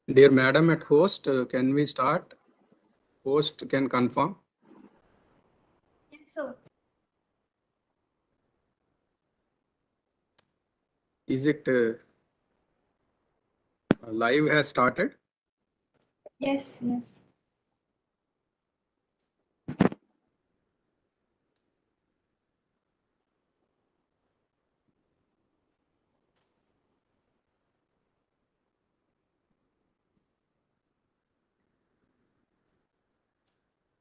Dear Madam at host, can we start? Host can confirm. Yes, sir. Is it live has started? Yes, yes.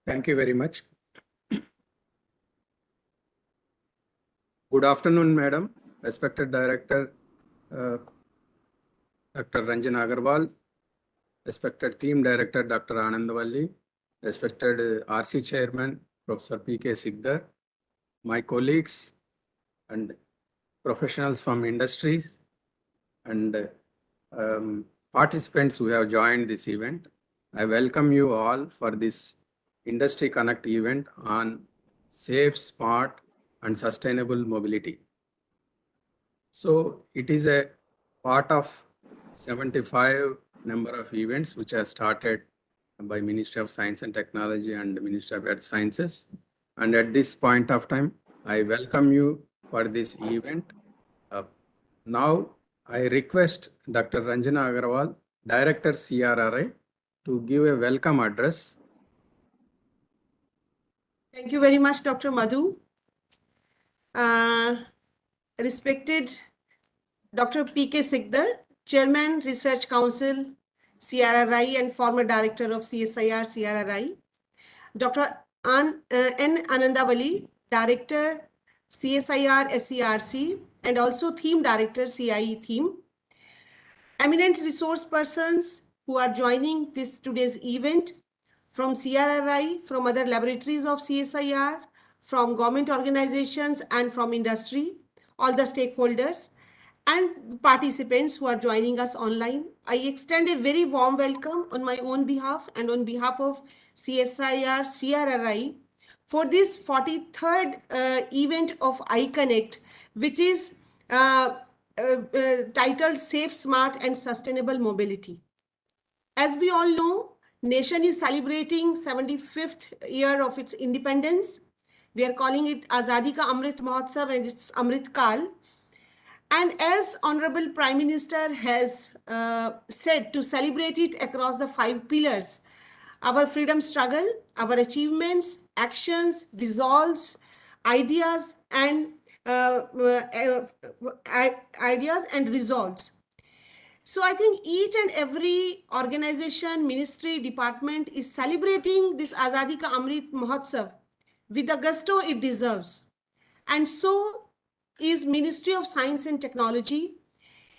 Thank you very much. Good afternoon, Madam. Respected Director, Dr. Ranjan Agarwal, respected Team Director, Dr. Anandavalli, respected RC Chairman, Professor P.K. Sikdar, my colleagues and professionals from industries and participants who have joined this event. I welcome you all for this Industry Connect event on safe, smart, and sustainable mobility. So it is a part of 75 number of events which are started by Ministry of Science and Technology and Ministry of Earth Sciences. And at this point of time, I welcome you for this event. Now, I request Dr. Ranjana Agarwal, Director CRRI, to give a welcome address. Thank you very much, Dr. Madhu. Respected Dr. P.K. Sikdar, Chairman, Research Council, CRRI, and former Director of CSIR, CRRI. Dr. N. Anandavali, Director, CSIR, SCRC, and also Theme Director, CIE Theme. Eminent resource persons who are joining today's event from CRRI, from other laboratories of CSIR, from government organizations and from industry, all the stakeholders and participants who are joining us online. I extend a very warm welcome on my own behalf and on behalf of CSIR, CRRI for this 43rd event of iConnect, which is titled Safe, Smart and Sustainable Mobility. As we all know, nation is celebrating 75th year of its independence. We are calling it Azadi Ka Amrit Mahotsav and it's Amrit Kal. And as Honorable Prime Minister has said, to celebrate it across the 5 pillars, our freedom struggle, our achievements, actions, resolves, ideas and results. So I think each and every organization, ministry, department is celebrating this Azadi Ka Amrit Mahotsav with the gusto it deserves. And so is Ministry of Science and Technology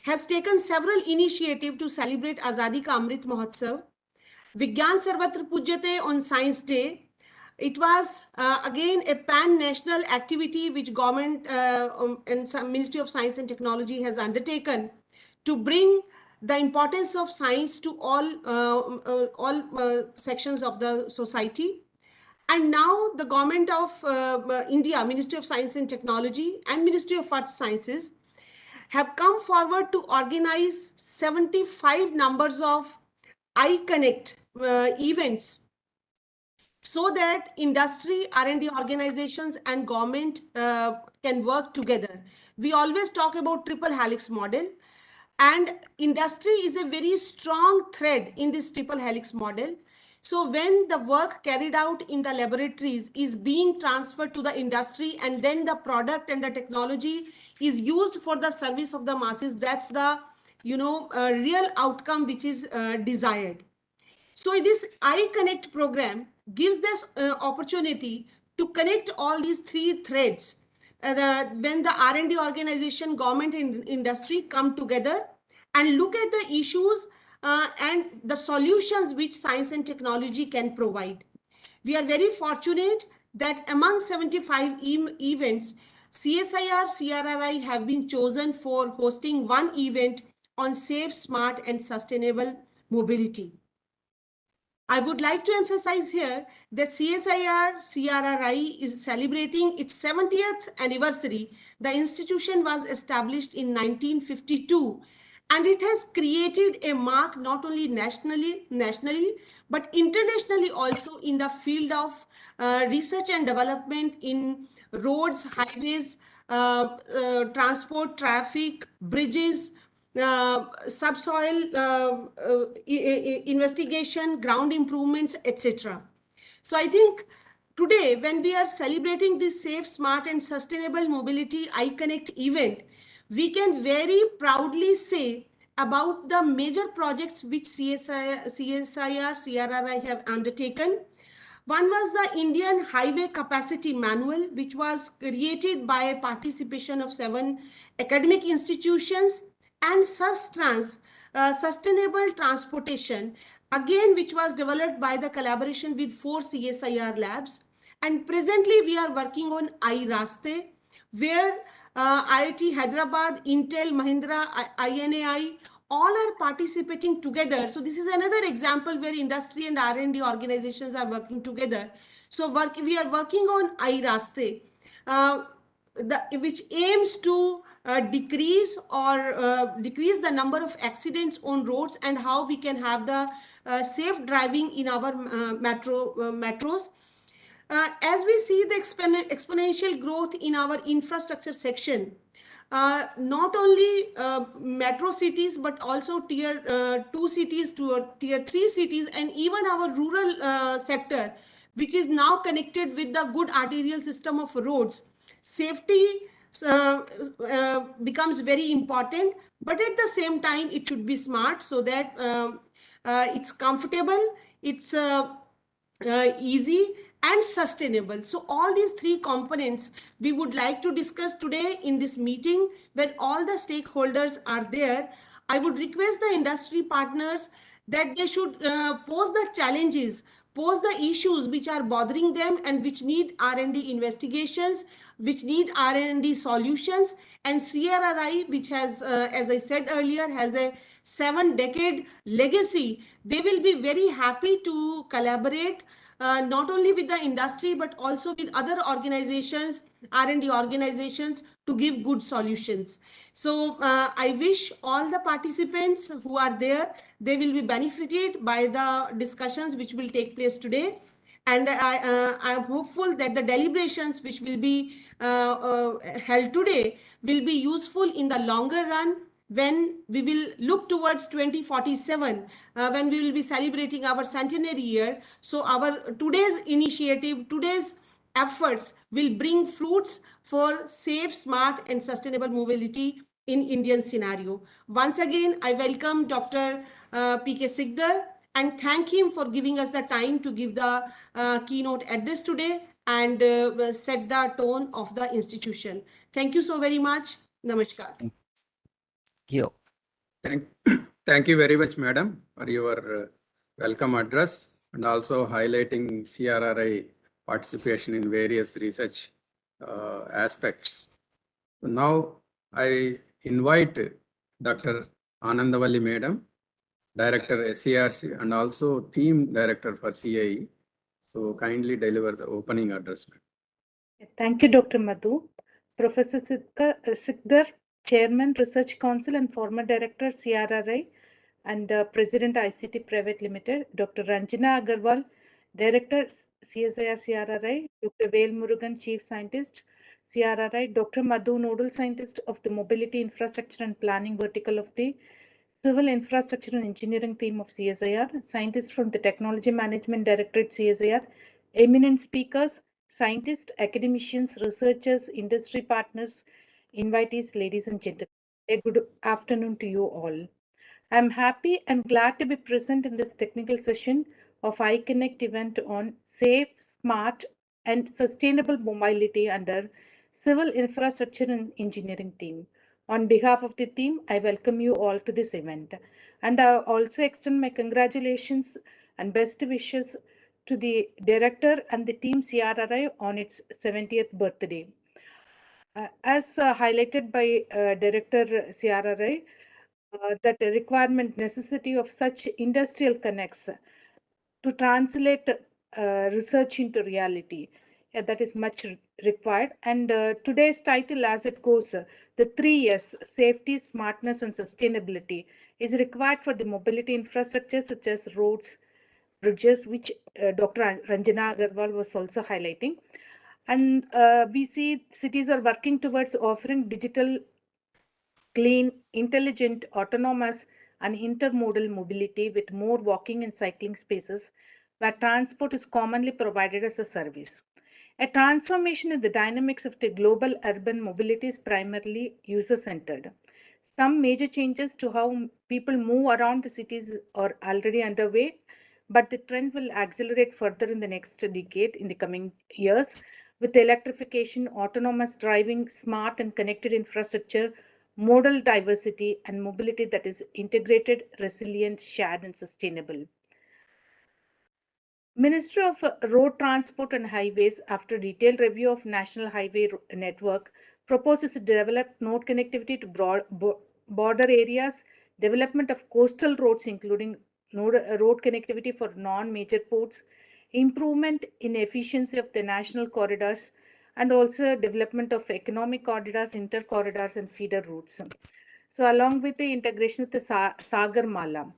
has taken several initiatives to celebrate Azadi Ka Amrit Mahotsav. Vigyan Sarvatra Pujyate on Science Day. It was again a pan-national activity which government and Ministry of Science and Technology has undertaken to bring the importance of science to all sections of the society. And now the government of India, Ministry of Science and Technology and Ministry of Earth Sciences have come forward to organize 75 numbers of iConnect events so that industry, R&D organizations and government can work together. We always talk about triple helix model, and industry is a very strong thread in this triple helix model. So when the work carried out in the laboratories is being transferred to the industry and then the product and the technology is used for the service of the masses, that's the real outcome which is desired. So this iConnect program gives this opportunity to connect all these 3 threads when the R&D organization, government and industry come together and look at the issues and the solutions which science and technology can provide. We are very fortunate that among 75 events, CSIR, CRRI have been chosen for hosting one event on safe, smart and sustainable mobility. I would like to emphasize here that CSIR CRRI is celebrating its 70th anniversary. The institution was established in 1952, and it has created a mark not only nationally but internationally also in the field of research and development in roads, highways, transport, traffic, bridges, subsoil investigation, ground improvements, etc. So I think today, when we are celebrating this safe, smart, and sustainable mobility iConnect event, we can very proudly say about the major projects which CSIR, CRRI have undertaken. One was the Indian Highway Capacity Manual, which was created by participation of 7 academic institutions, and Sustainable Transportation, again, which was developed by the collaboration with 4 CSIR labs. And presently, we are working on iRaste, where IIT Hyderabad, Intel, Mahindra, INAI, all are participating together. So this is another example where industry and R&D organizations are working together. So we are working on iRaste, which aims to decrease the number of accidents on roads, and how we can have the safe driving in our metros. As we see the exponential growth in our infrastructure section, not only metro cities, but also tier 2 cities to tier 3 cities, and even our rural sector, which is now connected with the good arterial system of roads. Safety becomes very important, but at the same time, it should be smart, so that it's comfortable, it's easy, and sustainable. So all these 3 components we would like to discuss today in this meeting, when all the stakeholders are there. I would request the industry partners that they should pose the challenges, pose the issues which are bothering them, and which need R&D investigations, which need R&D solutions. And CRRI, which has, as I said earlier, has a 7-decade legacy, they will be very happy to collaborate not only with the industry, but also with other organizations, R&D organizations, to give good solutions. So I wish all the participants who are there, they will be benefited by the discussions which will take place today. And I am hopeful that the deliberations which will be held today will be useful in the longer run, when we will look towards 2047, when we will be celebrating our centenary year. So our today's initiative, today's efforts will bring fruits for safe, smart, and sustainable mobility in Indian scenario. Once again, I welcome Dr. P.K. Sikdar, and thank him for giving us the time to give the keynote address today, and set the tone of the institution. Thank you so very much. Namaskar. You. Thank you very much, madam, for your welcome address, and also highlighting CRRI participation in various research aspects. Now, I invite Dr. Anandavalli madam, Director SCRC, and also Team Director for CIE. So kindly deliver the opening address. Thank you, Dr. Madhu. Professor Sikdar, Chairman, Research Council and former Director, CRRI, and President, ICT Private Limited. Dr. Ranjana Agarwal, Director, CSIR CRRI. Dr. Vel Murugan, Chief Scientist, CRRI. Dr. Madhu, Nodal Scientist of the Mobility Infrastructure and Planning Vertical of the Civil Infrastructure and Engineering Team of CSIR. Scientists from the Technology Management Directorate, CSIR. Eminent speakers, scientists, academicians, researchers, industry partners, invitees, ladies and gentlemen. A good afternoon to you all. I'm happy and glad to be present in this technical session of iConnect event on safe, smart, and sustainable mobility under Civil Infrastructure and Engineering team. On behalf of the team, I welcome you all to this event. And I also extend my congratulations and best wishes to the director and the team CRRI on its 70th birthday. As highlighted by Director CRRI, that the requirement necessity of such industrial connects to translate research into reality. Yeah, that is much required. And today's title, as it goes, the 3S, safety, smartness, and sustainability, is required for the mobility infrastructure such as roads, bridges, which Dr. Ranjana Agarwal was also highlighting. And we see cities are working towards offering digital, clean, intelligent, autonomous, and intermodal mobility with more walking and cycling spaces where transport is commonly provided as a service. A transformation in the dynamics of the global urban mobility is primarily user-centered. Some major changes to how people move around the cities are already underway, but the trend will accelerate further in the next decade, in the coming years, with electrification, autonomous driving, smart and connected infrastructure, modal diversity, and mobility that is integrated, resilient, shared, and sustainable. Ministry of Road Transport and Highways, after detailed review of National Highway Network, proposes to develop node connectivity to border areas, development of coastal roads, including road connectivity for non-major ports, improvement in efficiency of the national corridors, and also development of economic corridors, inter-corridors, and feeder routes. So, along with the integration of the Sagar Mala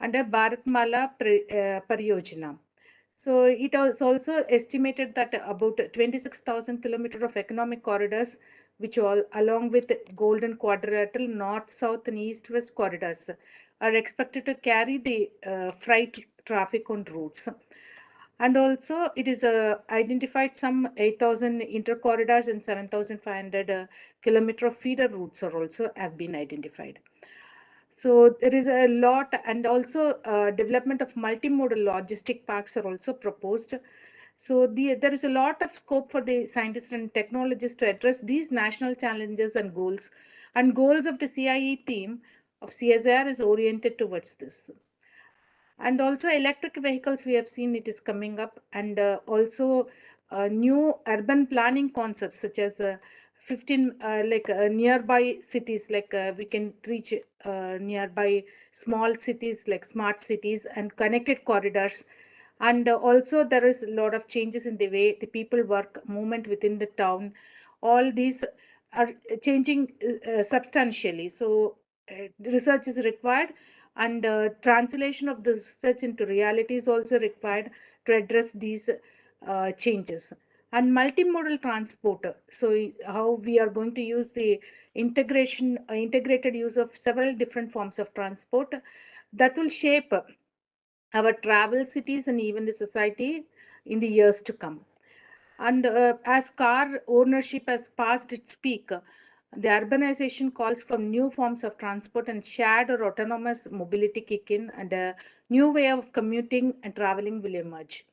under Bharat Mala Pariyojana. So it was also estimated that about 26,000 kilometers of economic corridors, which all along with Golden Quadrilateral, North, South, and East, West corridors, are expected to carry the freight traffic on routes. And also, it is identified some 8,000 intercorridors and 7,500 kilometer of feeder routes are also have been identified. So there is a lot, and also development of multimodal logistic parks are also proposed. So there is a lot of scope for the scientists and technologists to address these national challenges and goals. And goals of the CIE team of CSIR is oriented towards this. And also electric vehicles, we have seen it is coming up, and also new urban planning concepts such as 15 nearby cities, like we can reach nearby small cities like smart cities and connected corridors. And also there is a lot of changes in the way the people work, movement within the town. All these are changing substantially. So research is required, and translation of the research into reality is also required to address these changes. And multimodal transport, so how we are going to use the integrated use of several different forms of transport that will shape our travel cities and even the society in the years to come. And as car ownership has passed its peak, the urbanization calls for new forms of transport, and shared or autonomous mobility kick in, and a new way of commuting and traveling will emerge.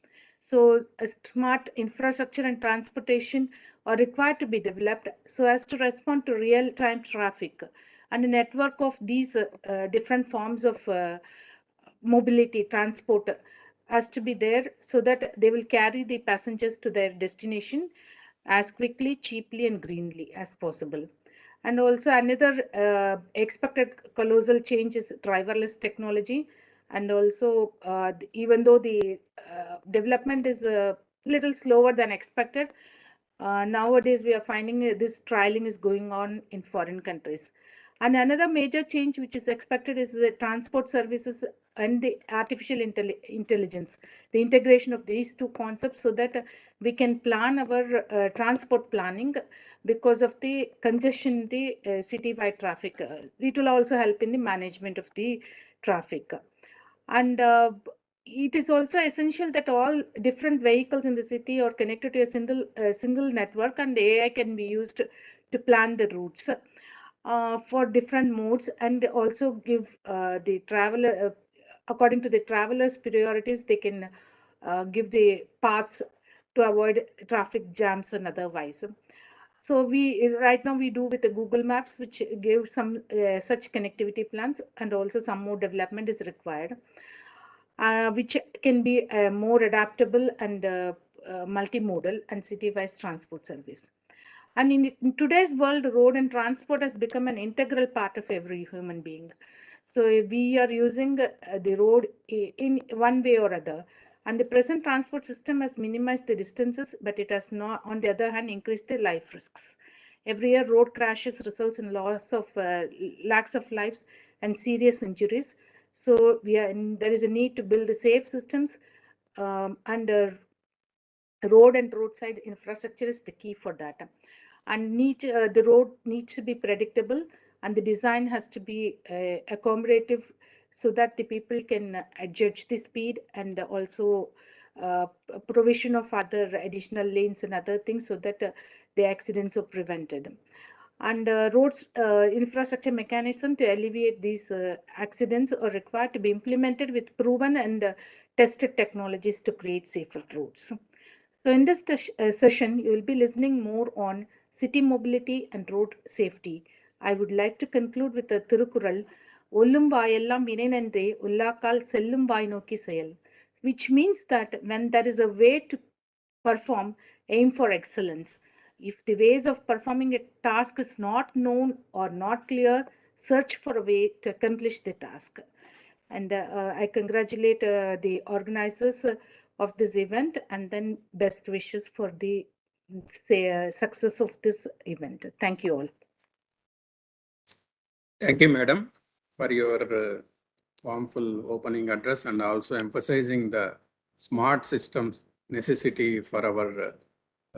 So smart infrastructure and transportation are required to be developed so as to respond to real-time traffic, and a network of these different forms of mobility transport has to be there so that they will carry the passengers to their destination as quickly, cheaply, and greenly as possible. And also another expected colossal change is driverless technology. And also, even though the development is a little slower than expected, nowadays we are finding this trialing is going on in foreign countries. And another major change which is expected is the transport services and the artificial intelligence, the integration of these two concepts so that we can plan our transport planning because of the congestion in the citywide traffic. It will also help in the management of the traffic. And it is also essential that all different vehicles in the city are connected to a single network, and AI can be used to plan the routes for different modes, and also give the traveler, according to the traveler's priorities, they can give the paths to avoid traffic jams and otherwise. So right now we do with the Google Maps, which gives some such connectivity plans, and also some more development is required, which can be more adaptable and multimodal and city-wise transport service. And in today's world, road and transport has become an integral part of every human being. So we are using the road in one way or other. And the present transport system has minimized the distances, but it has not, on the other hand, increased the life risks. Every year, road crashes results in loss of lakhs of lives and serious injuries. So there is a need to build the safe systems, and road and roadside infrastructure is the key for that. And the road needs to be predictable, and the design has to be accommodative, so that the people can judge the speed, and also provision of other additional lanes and other things, so that the accidents are prevented. And roads infrastructure mechanism to alleviate these accidents are required to be implemented with proven and tested technologies to create safer roads. So in this session, you will be listening more on city mobility and road safety. I would like to conclude with a Thirukural, Ollum vaayellam vinenendre ullakal sellum vaay nokki seyal, which means that when there is a way to perform, aim for excellence. If the ways of performing a task is not known or not clear, search for a way to accomplish the task. And I congratulate the organizers of this event, and then best wishes for the success of this event. Thank you all. Thank you, madam, for your warmful opening address and also emphasizing the smart systems necessity for our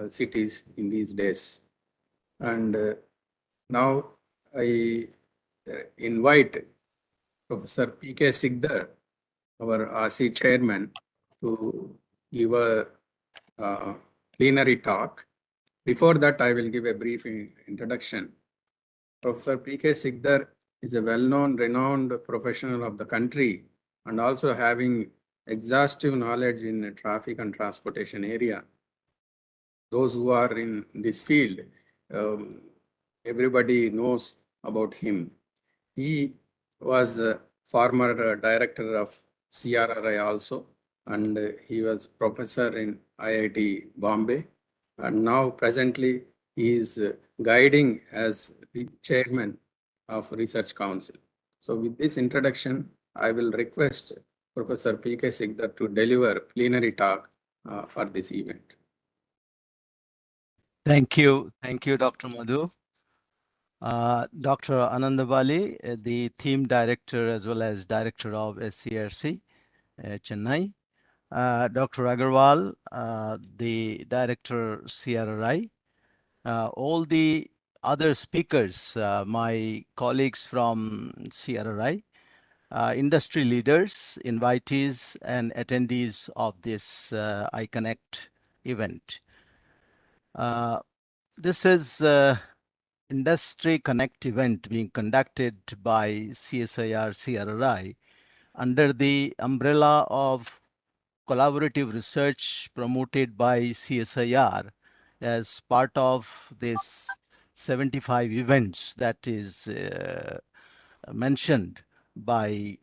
cities in these days. And now I invite Professor P.K. Sikdar, our RC chairman, to give a plenary talk. Before that, I will give a brief introduction. Professor P.K. Sikdar is a well-known, renowned professional of the country, and also having exhaustive knowledge in the traffic and transportation area. Those who are in this field, everybody knows about him. He was a former director of CRRI also, and he was professor in IIT Bombay. And now presently he is guiding as the chairman of Research Council. So with this introduction, I will request Professor P.K. Sikdar to deliver plenary talk for this event. Thank you, Dr. Madhu. Dr. Anandavali, the theme director as well as director of SCRC, Chennai. Dr. Agarwal, the director CRRI. All the other speakers, my colleagues from CRRI, industry leaders, invitees, and attendees of this iConnect event. This is Industry Connect event being conducted by CSIR CRRI under the umbrella of collaborative research promoted by CSIR as part of this 75 events that is mentioned by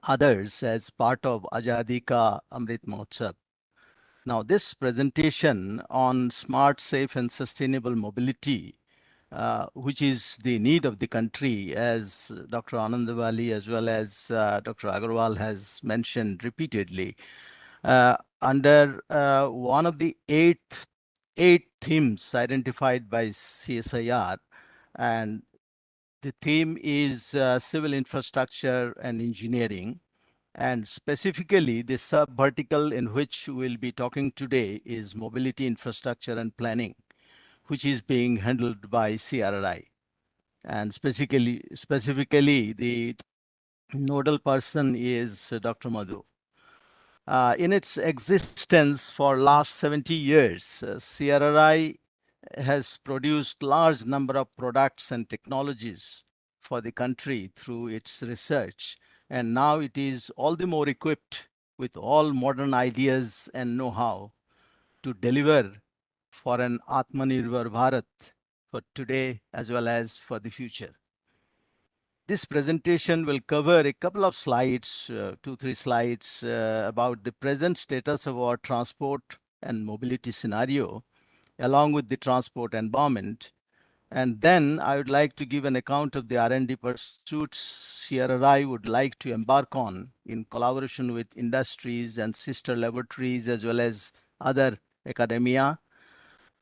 others as part of Azadi Ka Amrit Mahotsav. Now, this presentation on smart, safe, and sustainable mobility, which is the need of the country, as Dr. Anandavali as well as Dr. Agarwal has mentioned repeatedly, under one of the eight themes identified by CSIR, and the theme is civil infrastructure and engineering. And specifically, the sub-vertical in which we'll be talking today is mobility infrastructure and planning, which is being handled by CRRI. And specifically, the nodal person is Dr. Madhu. In its existence for last 70 years, CRRI has produced large number of products and technologies for the country through its research. And now it is all the more equipped with all modern ideas and know-how to deliver for an Atmanirbhar Bharat for today as well as for the future. This presentation will cover a couple of slides, 2-3 slides about the present status of our transport and mobility scenario, along with the transport environment, And then I would like to give an account of the R&D pursuits CRRI would like to embark on in collaboration with industries and sister laboratories as well as other academia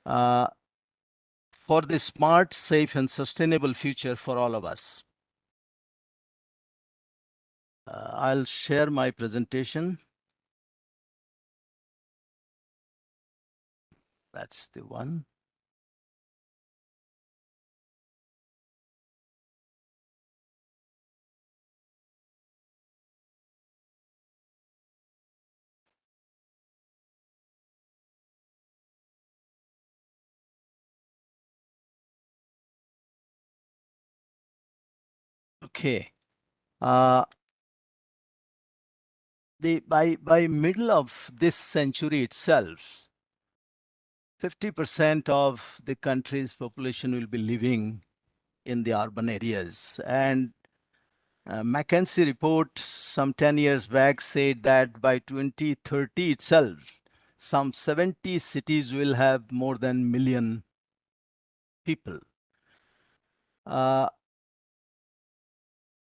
for the smart, safe, and sustainable future for all of us. I'll share my presentation. That's the one. Okay. By middle of this century itself, 50% of the country's population will be living in the urban areas. And McKinsey report some 10 years back said that by 2030 itself, some 70 cities will have more than million people.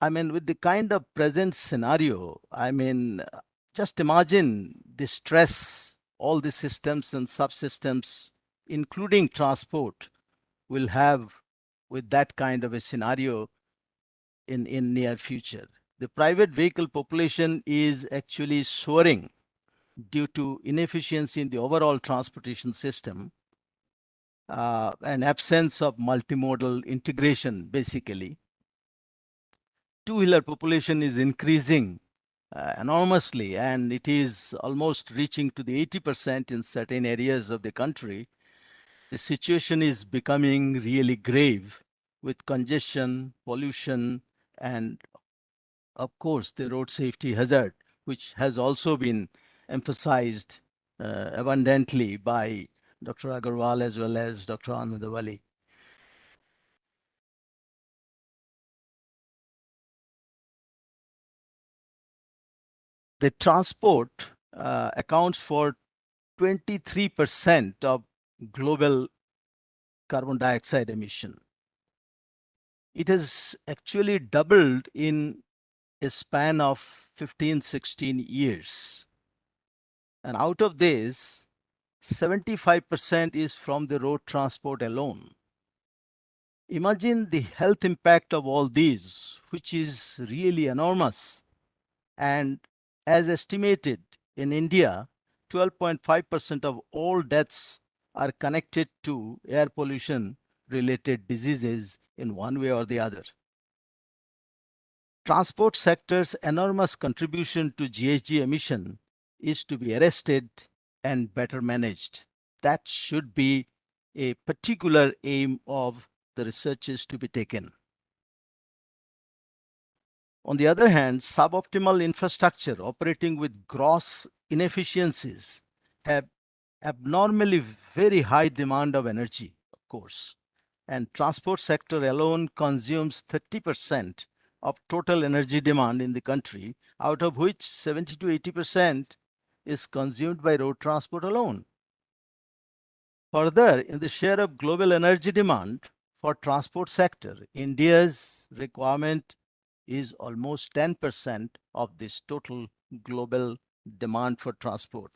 I mean, with the kind of present scenario, I mean, just imagine the stress all the systems and subsystems, including transport, will have with that kind of a scenario in near future. The private vehicle population is actually soaring due to inefficiency in the overall transportation system and absence of multimodal integration, basically. Two-wheeler population is increasing enormously, and it is almost reaching to the 80% in certain areas of the country. The situation is becoming really grave with congestion, pollution, and of course, the road safety hazard, which has also been emphasized abundantly by Dr. Agarwal as well as Dr. Anandavali. The transport accounts for 23% of global carbon dioxide emission. It has actually doubled in a span of 15, 16 years. And out of this, 75% is from the road transport alone. Imagine the health impact of all these, which is really enormous. And as estimated in India, 12.5% of all deaths are connected to air pollution related diseases in one way or the other. Transport sector's enormous contribution to GHG emission is to be arrested and better managed. That should be a particular aim of the researches to be taken. On the other hand, suboptimal infrastructure operating with gross inefficiencies have abnormally very high demand of energy, of course. And transport sector alone consumes 30% of total energy demand in the country, out of which 70 to 80% is consumed by road transport alone. Further, in the share of global energy demand for transport sector, India's requirement is almost 10% of this total global demand for transport.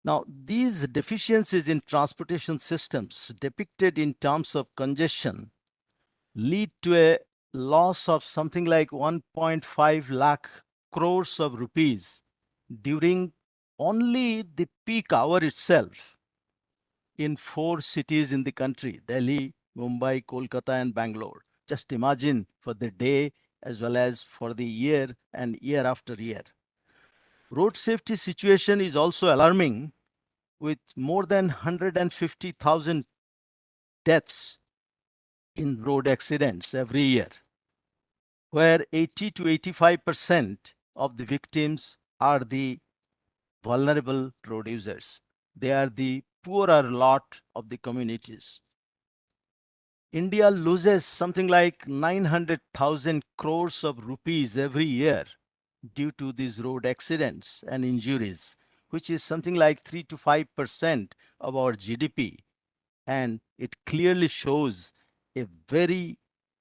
Now, these deficiencies in transportation systems depicted in terms of congestion lead to a loss of something like 1.5 lakh crores of rupees during only the peak hour itself in 4 cities in the country, Delhi, Mumbai, Kolkata, and Bangalore. Just imagine for the day as well as for the year and year after year. Road safety situation is also alarming with more than 150,000 deaths in road accidents every year, where 80 to 85% of the victims are the vulnerable road users. They are the poorer lot of the communities. India loses something like 900,000 crores of rupees every year due to these road accidents and injuries, which is something like 3 to 5% of our GDP. and it clearly shows a very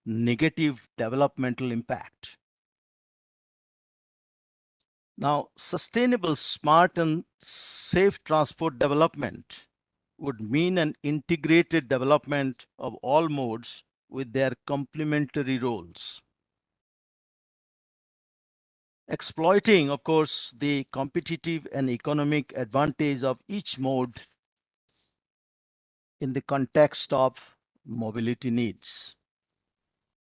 negative developmental impact. Now, sustainable, smart, and safe transport development would mean an integrated development of all modes with their complementary roles. Exploiting, of course, the competitive and economic advantage of each mode in the context of mobility needs.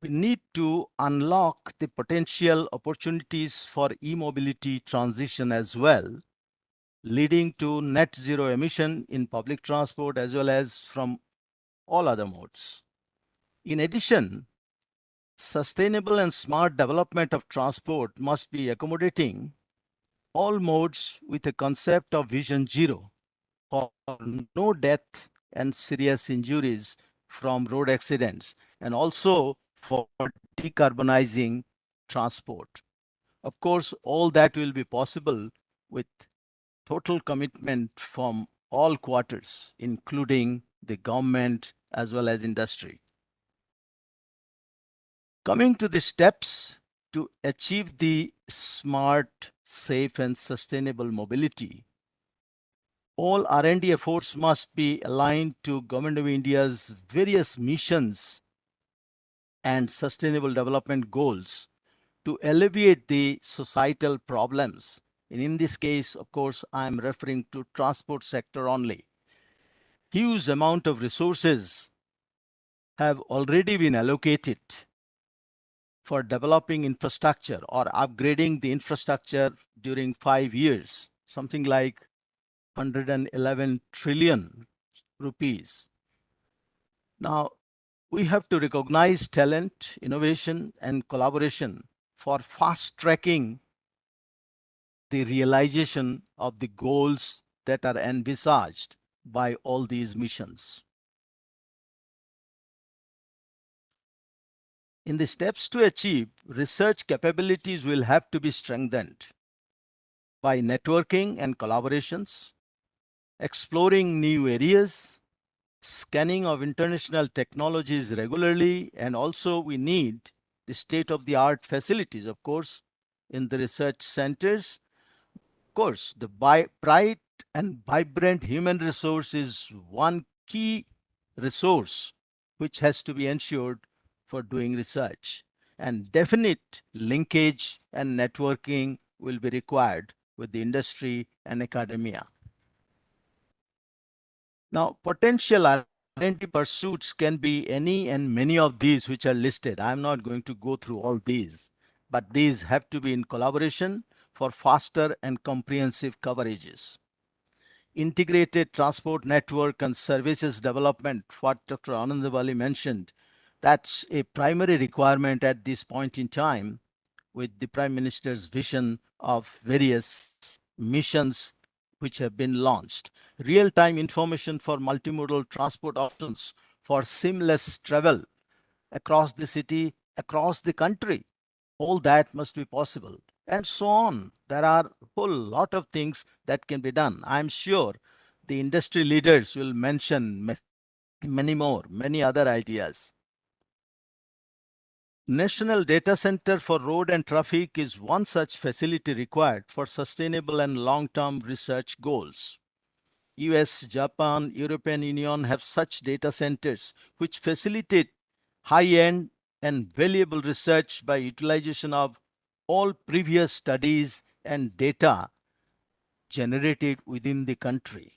We need to unlock the potential opportunities for e-mobility transition as well, leading to net zero emission in public transport as well as from all other modes. In addition, sustainable and smart development of transport must be accommodating all modes with a concept of vision zero for no death and serious injuries from road accidents, and also for decarbonizing transport. Of course, all that will be possible with total commitment from all quarters, including the government as well as industry. Coming to the steps to achieve the smart, safe, and sustainable mobility, all R&D efforts must be aligned to Government of India's various missions and sustainable development goals to alleviate the societal problems. And in this case, of course, I'm referring to transport sector only. Huge amount of resources have already been allocated for developing infrastructure or upgrading the infrastructure during 5 years, something like 111 trillion rupees. Now, we have to recognize talent, innovation, and collaboration for fast tracking the realization of the goals that are envisaged by all these missions. In the steps to achieve, research capabilities will have to be strengthened by networking and collaborations, exploring new areas, scanning of international technologies regularly, and also we need the state-of-the-art facilities, of course, in the research centers. Of course, the bright and vibrant human resource is one key resource which has to be ensured for doing research. And definite linkage and networking will be required with the industry and academia. Now, potential R&D pursuits can be any and many of these which are listed. I'm not going to go through all these, but these have to be in collaboration for faster and comprehensive coverages. Integrated transport network and services development, what Dr. Anandavali mentioned, that's a primary requirement at this point in time with the Prime Minister's vision of various missions which have been launched. Real-time information for multimodal transport options for seamless travel across the city, across the country. All that must be possible, and so on. There are a whole lot of things that can be done. I'm sure the industry leaders will mention many more, many other ideas. National Data Center for Road and Traffic is one such facility required for sustainable and long-term research goals. US, Japan, European Union have such data centers which facilitate high-end and valuable research by utilization of all previous studies and data generated within the country.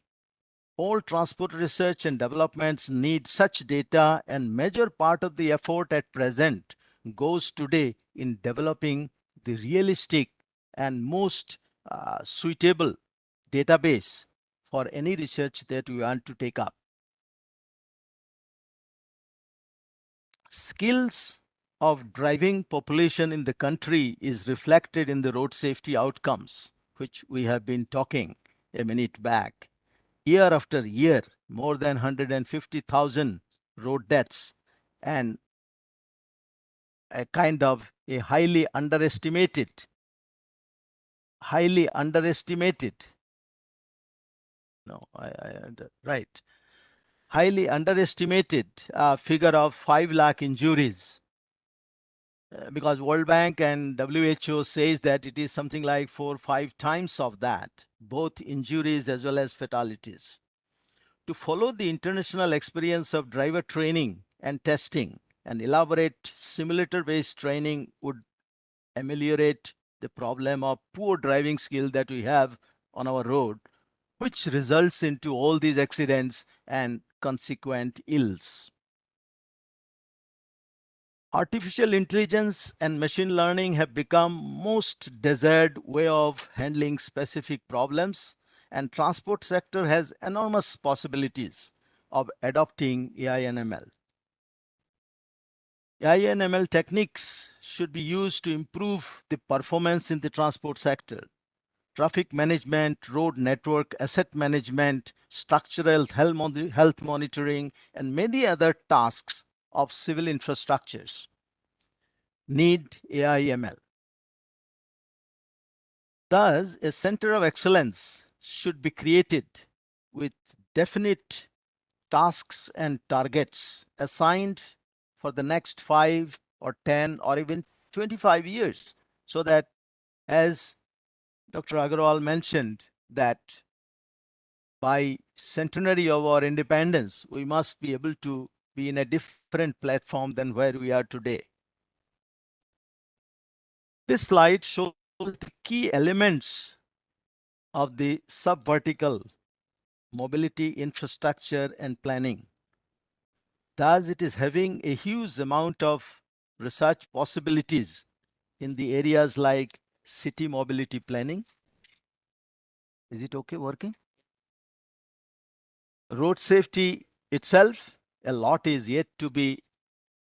All transport research and developments need such data, and major part of the effort at present goes today in developing the realistic and most suitable database for any research that we want to take up. Skills of driving population in the country is reflected in the road safety outcomes, which we have been talking a minute back. Year after year, more than 150,000 road deaths, and a kind of a highly underestimated, right. highly underestimated figure of 5 lakh injuries. Because World Bank and WHO says that it is something like 4 or 5 times of that, both injuries as well as fatalities. To follow the international experience of driver training and testing, an elaborate simulator-based training would ameliorate the problem of poor driving skill that we have on our road, which results into all these accidents and consequent ills. Artificial intelligence and machine learning have become most desired way of handling specific problems, and transport sector has enormous possibilities of adopting AI and ML. AI and ML techniques should be used to improve the performance in the transport sector. Traffic management, road network, asset management, structural health monitoring, and many other tasks of civil infrastructures need AI ML. Thus, a center of excellence should be created with definite tasks and targets assigned for the next 5 or 10 or even 25 years, so that, as Dr. Agarwal mentioned, that by centenary of our independence, we must be able to be in a different platform than where we are today. This slide shows the key elements of the subvertical mobility infrastructure and planning. Thus, it is having a huge amount of research possibilities in the areas like city mobility planning. Is it okay working? Road safety itself, a lot is yet to be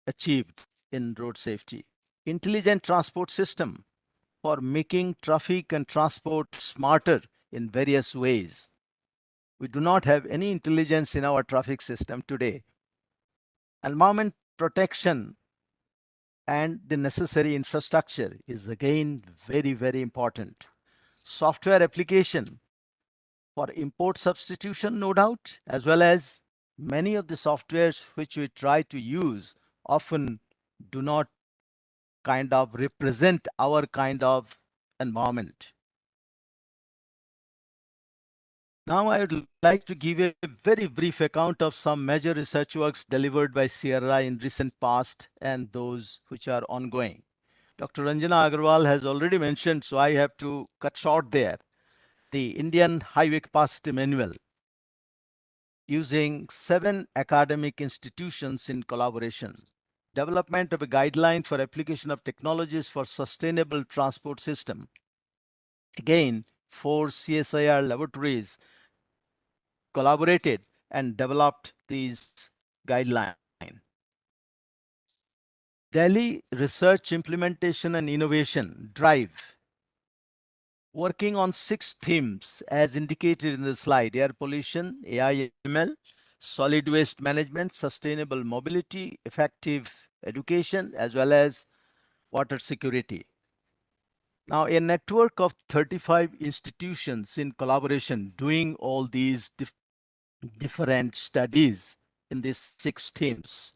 achieved in road safety. Intelligent transport system for making traffic and transport smarter in various ways. We do not have any intelligence in our traffic system today. Environment protection and the necessary infrastructure is again very, very important. Software application for import substitution, no doubt, as well as many of the softwares which we try to use often do not kind of represent our kind of environment. Now I would like to give a very brief account of some major research works delivered by CRI in recent past and those which are ongoing. Dr. Ranjana Agarwal has already mentioned, so I have to cut short there. The Indian Highway Capacity Manual, using 7 academic institutions in collaboration. Development of a guideline for application of technologies for sustainable transport system. Again, 4 CSIR laboratories collaborated and developed these guidelines. Delhi Research Implementation and Innovation Drive, working on 6 themes as indicated in the slide: air pollution, AI/ML, solid waste management, sustainable mobility, effective education, as well as water security. Now, a network of 35 institutions in collaboration doing all these different studies in these 6 themes.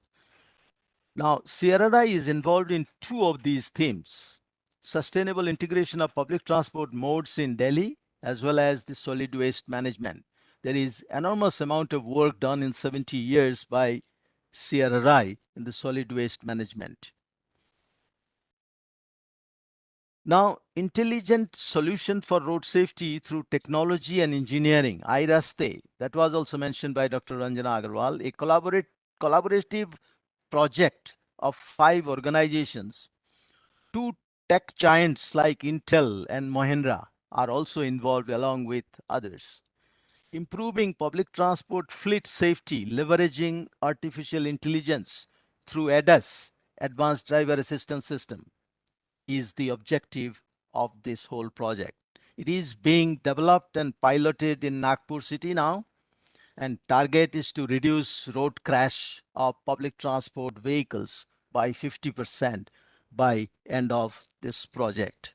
Now, CRI is involved in 2 of these themes: sustainable integration of public transport modes in Delhi, as well as the solid waste management. There is enormous amount of work done in 70 years by CRI in the solid waste management. Now, intelligent solution for road safety through technology and engineering, iRaste, that was also mentioned by Dr. Ranjana Agarwal, a collaborative project of 5 organizations. 2 tech giants like Intel and Mahindra are also involved along with others. Improving public transport fleet safety, leveraging artificial intelligence through ADAS, Advanced Driver Assistance System, is the objective of this whole project. It is being developed and piloted in Nagpur city now, and target is to reduce road crash of public transport vehicles by 50% by end of this project.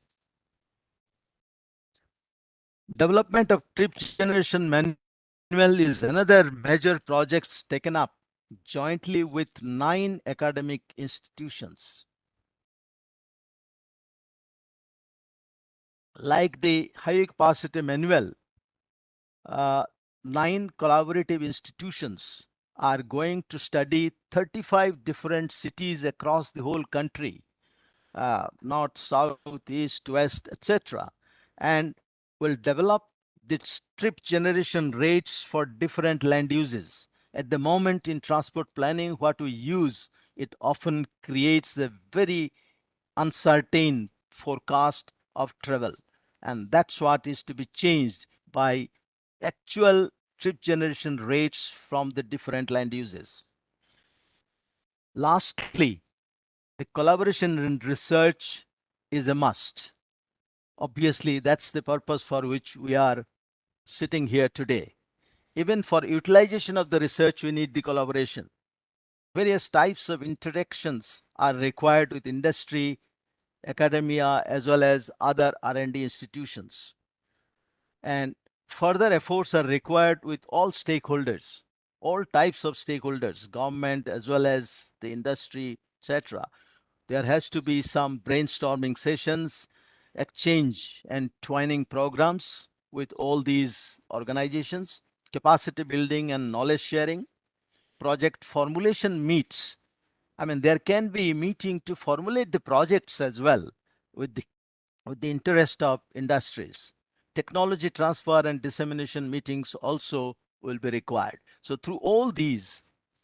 Development of trip generation Manual is another major project taken up jointly with 9 academic institutions. Like the high capacity manual, 9 collaborative institutions are going to study 35 different cities across the whole country, north, south, east, west, etc., and will develop the strip generation rates for different land uses. At the moment in transport planning, what we use, it often creates a very uncertain forecast of travel. And that's what is to be changed by actual trip generation rates from the different land uses. Lastly, the collaboration in research is a must. Obviously, that's the purpose for which we are sitting here today. Even for utilization of the research, we need the collaboration. Various types of interactions are required with industry, academia, as well as other R&D institutions. And further efforts are required with all stakeholders, all types of stakeholders, government as well as the industry, etc. There has to be some brainstorming sessions, exchange and twinning programs with all these organizations, capacity building and knowledge sharing, project formulation meets. I mean, there can be meeting to formulate the projects as well with the interest of industries. Technology transfer and dissemination meetings also will be required. So through all these,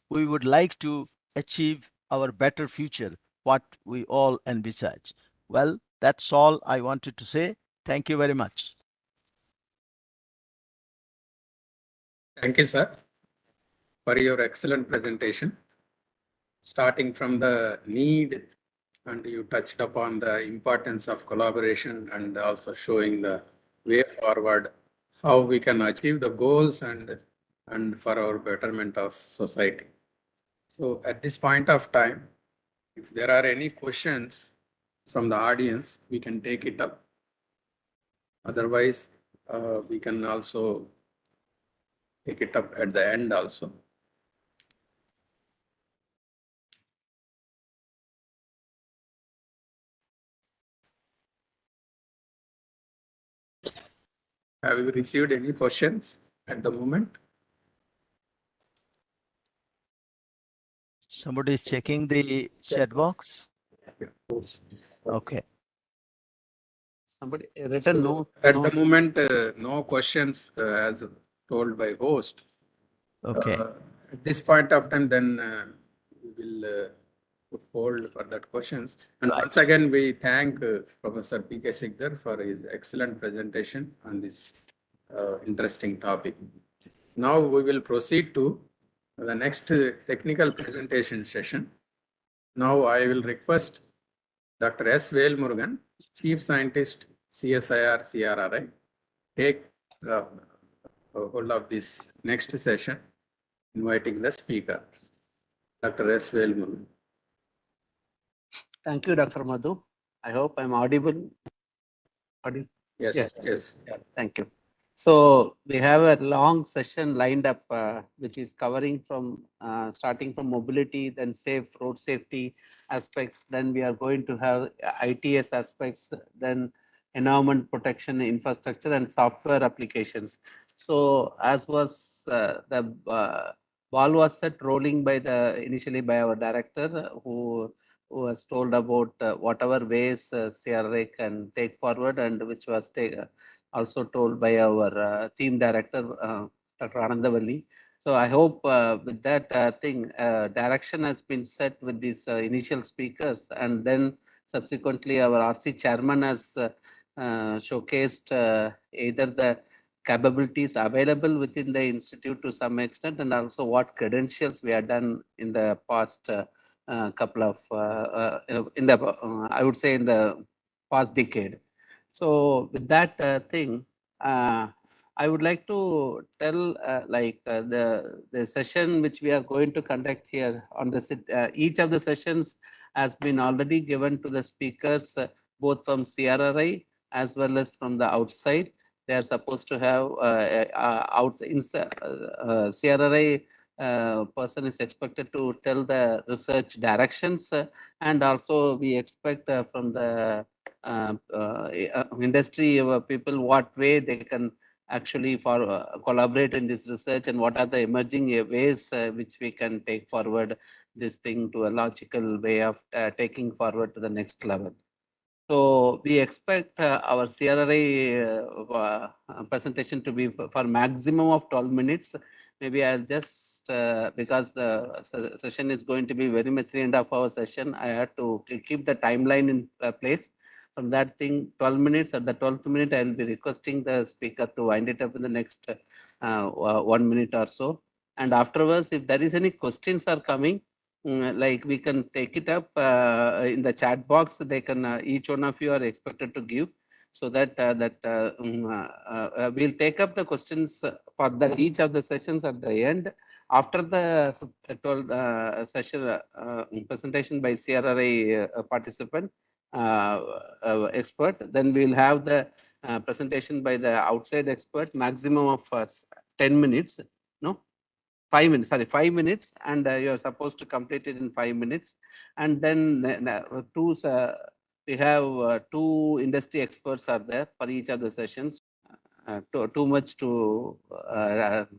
we would like to achieve our better future, what we all envisage. Well, that's all I wanted to say. Thank you very much. Thank you, sir, for your excellent presentation. Starting from the need, and you touched upon the importance of collaboration and also showing the way forward, how we can achieve the goals and for our betterment of society. So at this point of time, if there are any questions from the audience, we can take it up. Otherwise, we can also take it up at the end also. Have you received any questions at the moment? Somebody is checking the chat box. Okay. Somebody written no. At no. the moment, no questions as told by host. Okay. At this point of time, then we will put hold for that questions. And Right. once again, we thank Professor P.K. Sikdar for his excellent presentation on this interesting topic. Now we will proceed to the next technical presentation session. Now I will request Dr. S. Velmurugan, Chief Scientist, CSIR, CRRI, take hold of this next session, inviting the speaker, Dr. S. Velmurugan. Thank you, Dr. Madhu. I hope I'm audible. Yes, Yes. yes. Yeah, thank you. So we have a long session lined up, which is covering from starting from mobility, then safe road safety aspects. Then we are going to have ITS aspects, then environment protection infrastructure and software applications. So as was the ball was set rolling by initially by our director who has told about whatever ways CRA can take forward, and which was also told by our team director, Dr. Anandavalli. So I hope with that direction has been set with these initial speakers, and then subsequently our RC chairman has showcased either the capabilities available within the institute to some extent, and also what credentials we have done in the past couple of I would say in the past decade. So with that I would like to tell the session which we are going to conduct here on the each of the sessions has been already given to the speakers both from CRRI as well as from the outside. they are supposed to have CRRI person is expected to tell the research directions, and also we expect from the industry people what way they can actually collaborate in this research, and what are the emerging ways which we can take forward this thing to a logical way of taking forward to the next level. So we expect our CRRI presentation to be for maximum of 12 minutes. Maybe I'll just, because the session is going to be very much 3.5 hour session, I have to keep the timeline in place. From that thing, 12 minutes, at the 12th minute, I will be requesting the speaker to wind it up in the next 1 minute or so. And afterwards, if there is any questions are coming, like we can take it up in the chat box. They can each one of you are expected to give, so that we'll take up the questions for each of the sessions at the end. After the session presentation by CRRI participant expert, then we'll have the presentation by the outside expert, maximum of 10 minutes. No. 5 minutes, sorry, 5 minutes, and you are supposed to complete it in 5 minutes. And then we have two industry experts are there for each of the sessions. Too much to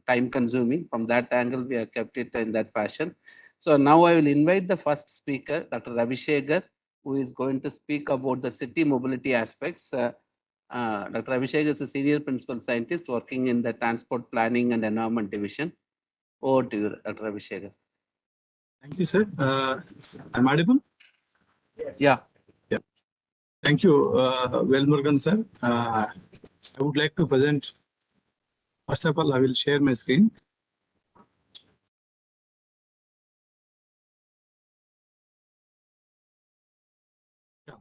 time consuming. From that angle, we have kept it in that fashion. So now I will invite the first speaker, Dr. Abhishek, who is going to speak about the city mobility aspects. Dr. Abhishek is a senior principal scientist working in the transport planning and environment division. Over to you, Dr. Abhishek. Thank you, sir. I'm audible? Yeah. Yeah. Thank you, Morgan, sir. I would like to present. First of all, I will share my screen. Yeah.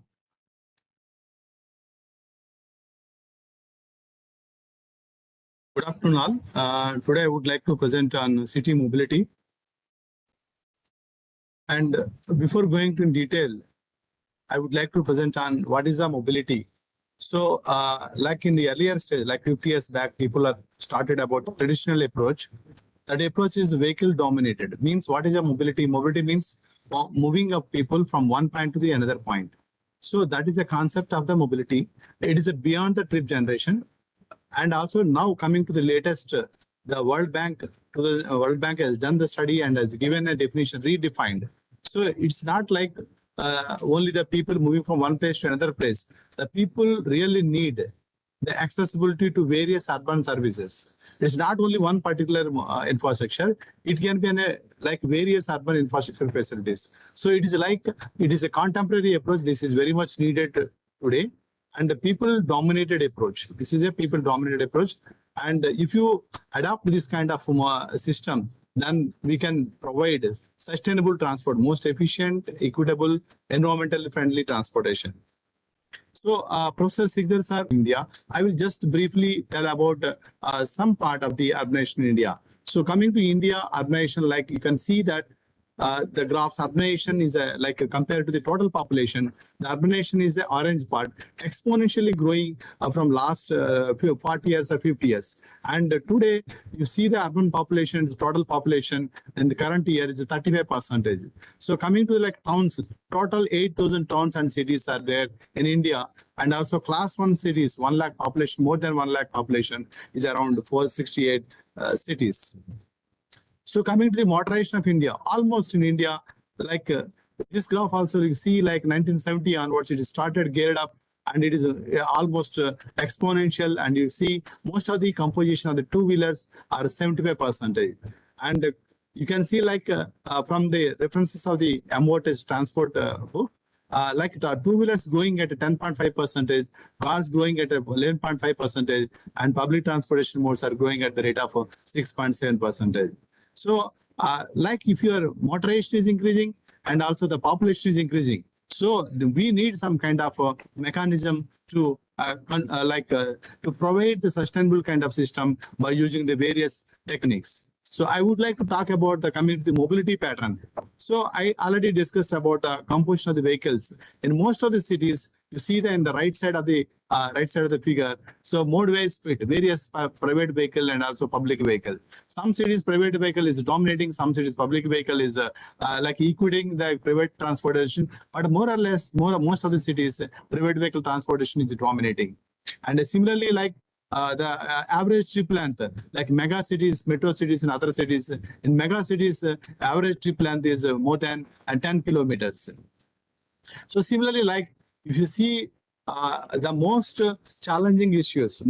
Good afternoon, all. Today, I would like to present on city mobility. And before going to in detail, I would like to present on what is the mobility. So, like in the earlier stage, like 50 years back, people have started about the traditional approach. That approach is vehicle dominated. Means what is a mobility? Mobility means moving of people from one point to the another point. So that is the concept of the mobility. It is a beyond the trip generation. And also now coming to the latest, the World Bank has done the study and has given a definition, redefined. So it's not like only the people moving from one place to another place. The people really need the accessibility to various urban services. It's not only one particular infrastructure. It can be like various urban infrastructure facilities. So it is a contemporary approach. This is very much needed today. And the people-dominated approach. This is a people-dominated approach. And if you adopt this kind of system, then we can provide sustainable transport, most efficient, equitable, environmentally friendly transportation. So, Professor Csir sir, India, I will just briefly tell about some part of the urbanization in India. So, coming to India, urbanization, like you can see that the graphs, urbanization is compared to the total population, the urbanization is the orange part, exponentially growing from last 40 years or 50 years. And today, you see the urban population, the total population in the current year is 35%. So coming to like towns, total 8,000 towns and cities are there in India. And also class 1 cities, 1 lakh population, more than 1 lakh population is around 468 cities. So coming to the modernization of India, almost in India, like this graph also you see like 1970 onwards, it started geared up and it is almost exponential. And you see most of the composition of the two-wheelers are 75%. And you can see like from the references of the MOTS transport book, like the two-wheelers growing at 10.5%, cars growing at 11.5%, and public transportation modes are growing at the rate of 6.7%. So, like if your motorization is increasing and also the population is increasing, so we need some kind of a mechanism to to provide the sustainable kind of system by using the various techniques. So I would like to talk about the community mobility pattern. So I already discussed about the composition of the vehicles. In most of the cities, You see that in the right side of the figure. So mode-wise split, various private vehicle and also public vehicle. Some cities private vehicle is dominating, some cities public vehicle is like equating the private transportation, but more or less, most of the cities private vehicle transportation is dominating. And similarly, like the average trip length, like mega cities, metro cities, and other cities. In mega cities, average trip length is more than 10 kilometers. So similarly, like if you see the most challenging issues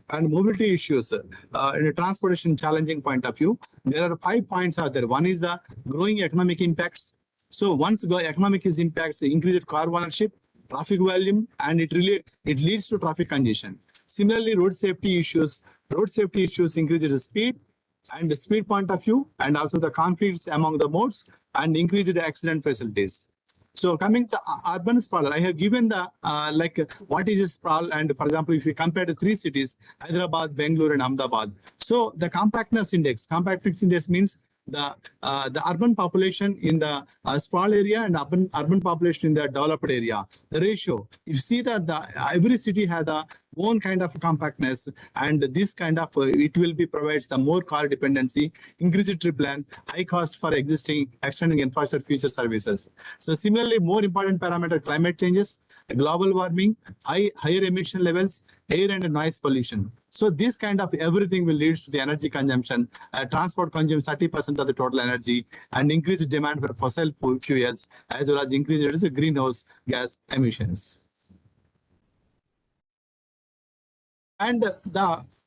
and mobility issues in a transportation challenging point of view, there are 5 points out there. One is the growing economic impacts. So once economic impacts, increased car ownership, traffic volume, and it leads to traffic congestion. Similarly, road safety issues increases the speed and the speed point of view, and also the conflicts among the modes and increased accident facilities. So coming to urban sprawl, I have given the like what is a sprawl, and for example, if you compare the 3 cities, Hyderabad, Bangalore, and Ahmedabad. So the compactness index means the urban population in the sprawl area and urban population in the developed area. The ratio, you see that every city has a own kind of compactness, and this kind of it will be provides the more car dependency, increased trip length, high cost for extending infrastructure future services. So similarly, more important parameter, climate changes, global warming, higher emission levels, air and noise pollution. So this kind of everything will lead to the energy consumption. Transport consumes 30% of the total energy, and increased demand for fossil fuels, as well as increased greenhouse gas emissions. And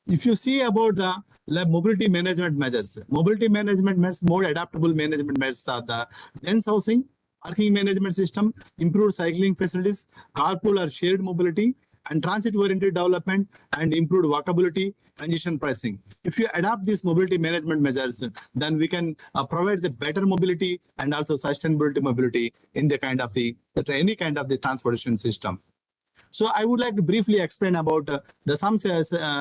if you see about the mobility management measures, more adaptable management measures are the dense housing, parking management system, improved cycling facilities, carpool or shared mobility, and transit-oriented development, and improved walkability, congestion pricing. If you adopt these mobility management measures, then we can provide the better mobility and also sustainability mobility in the any kind of the transportation system. So I would like to briefly explain about some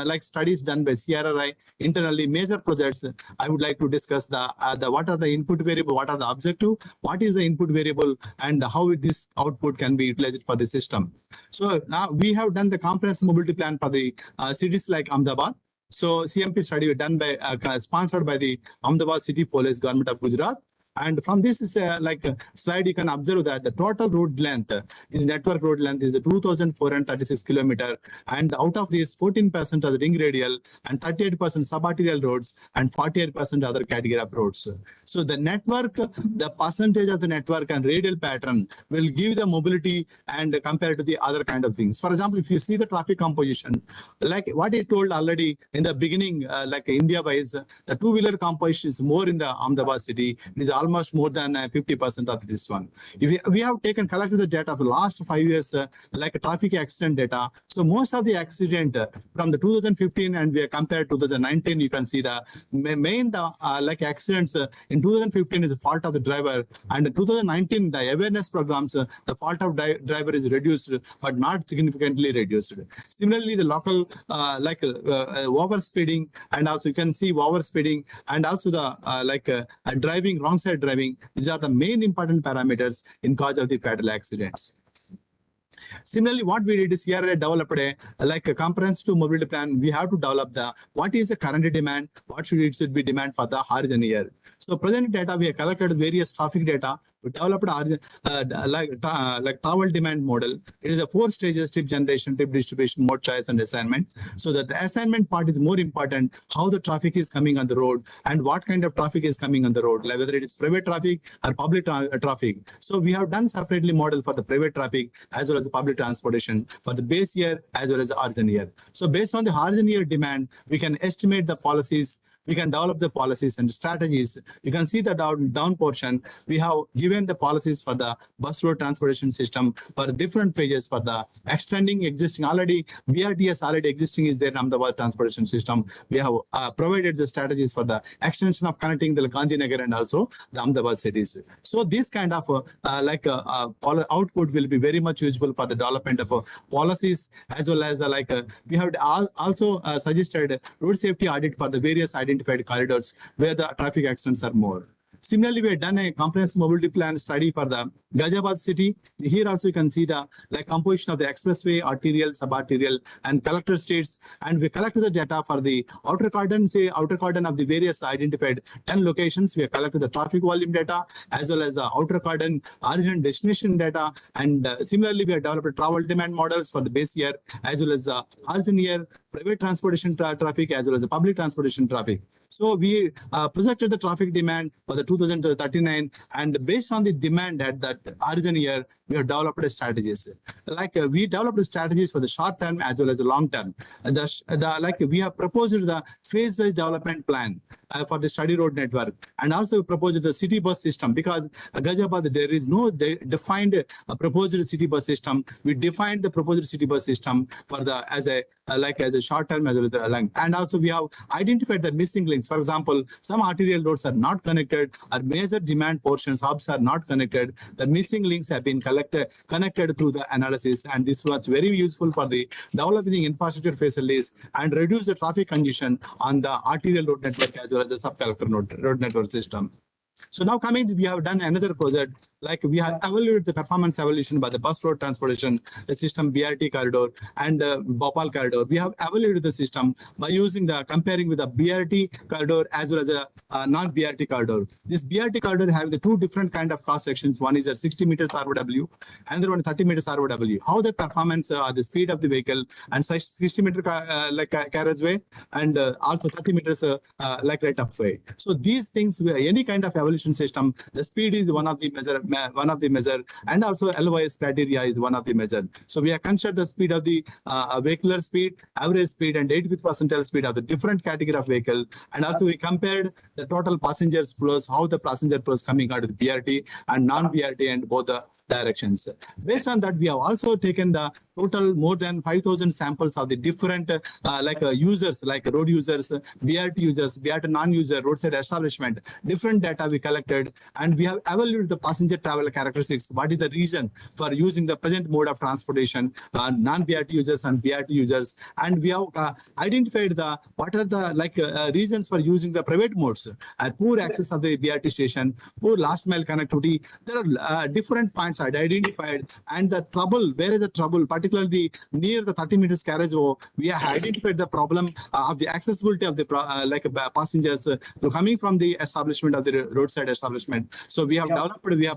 like studies done by CRRI internally, major projects. I would like to discuss the what are the input variable, what are the objective, what is the input variable, and how this output can be utilized for the system. So now we have done the comprehensive mobility plan for the cities like Ahmedabad. So CMP study done by sponsored by the Ahmedabad City Police, Government of Gujarat. And from this slide, you can observe that the total road length network road length is 2,436 kilometers, and out of this 14% are the ring radial, and 38% subarterial roads, and 48% other category of roads. So the network, the percentage of the network and radial pattern will give the mobility and compared to the other kind of things. For example, if you see the traffic composition, like what I told already in the beginning, like India-wise, the two-wheeler composition is more in the Ahmedabad city. It is almost more than 50% of this one. If we have collected the data of the last 5 years, like traffic accident data. So most of the accident from the 2015 and we are compared to 2019, you can see the main like accidents in 2015 is the fault of the driver, and in 2019 the awareness programs, the fault of driver is reduced, but not significantly reduced. Similarly, the local over speeding, and also you can see over speeding, and also the driving, wrong side driving. These are the main important parameters in cause of the fatal accidents. Similarly, what we did is here developed a comprehensive mobility plan. We have to develop what is the current demand, what should be demand for the horizon year. So present data, we have collected various traffic data. We developed like travel demand model. It is a 4 stages: trip generation, trip distribution, mode choice, and assignment. So the assignment part is more important, how the traffic is coming on the road and what kind of traffic is coming on the road, like whether it is private traffic or public traffic. So we have done separately model for the private traffic as well as the public transportation for the base year as well as the origin year. So based on the origin year demand, we can estimate the policies. We can develop the policies and strategies. You can see the down portion. We have given the policies for the bus road transportation system for different phases for the extending existing already BRTS already existing is there in Ahmedabad transportation system. We have provided the strategies for the extension of connecting the Gandhinagar and also the Ahmedabad cities. So this kind of output will be very much useful for the development of policies, as well as we have also suggested road safety audit for the various identified corridors where the traffic accidents are more. Similarly, we have done a comprehensive mobility plan study for the Ghaziabad city. Here also you can see the composition of the expressway, arterial, subarterial, and collector states. And we collected the data for the outer cordon, of the various identified 10 locations. We have collected the traffic volume data as well as the outer cordon origin and destination data. And similarly, we have developed travel demand models for the base year as well as the origin year, private transportation traffic as well as the public transportation traffic. So we projected the traffic demand for the 2039, and based on the demand at that origin year, we have developed strategies. We developed strategies for the short term as well as the long term. And we have proposed the phase-wise development plan for the study road network, and also proposed the city bus system, because Ghaziabad there is no defined proposed city bus system. We defined the proposed city bus system for the as a short term as well as the long. And also we have identified the missing links. For example, some arterial roads are not connected, or major demand portions hubs are not connected. The missing links have been connected through the analysis, and this was very useful for the developing infrastructure facilities and reduce the traffic congestion on the arterial road network as well as the sub-collector road network system. So now we have done another project, we have evaluated the performance evaluation by the bus road transportation system, BRT corridor and Bhopal corridor. We have evaluated the system by comparing with the BRT corridor as well as a non-BRT corridor. This BRT corridor have the two different kind of cross sections. One is a 60 meters ROW, another one 30 meters ROW. How the performance, the speed of the vehicle, and 60 meter carriageway, and also 30 meters right of way. So these things, any kind of evaluation system, the speed is one of the measure, and also LYS criteria is one of the measure. So we have considered the speed of the vehicular speed, average speed, and 85th percentile speed of the different category of vehicle, and also we compared the total passengers flows, how the passenger flows coming out of the BRT and non-BRT and both the directions. Based on that, we have also taken the total more than 5,000 samples of the different users, like road users, BRT non-user, roadside establishment, different data we collected, and we have evaluated the passenger travel characteristics. What is the reason for using the present mode of transportation, non-BRT users and BRT users, and we have identified what are the reasons for using the private modes, poor access of the BRT station, poor last mile connectivity. There are different points identified, and the trouble, where is the trouble, particularly near the 30 meters carriageway, we have identified the problem of the accessibility of the passengers coming from the establishment of the roadside establishment. So we have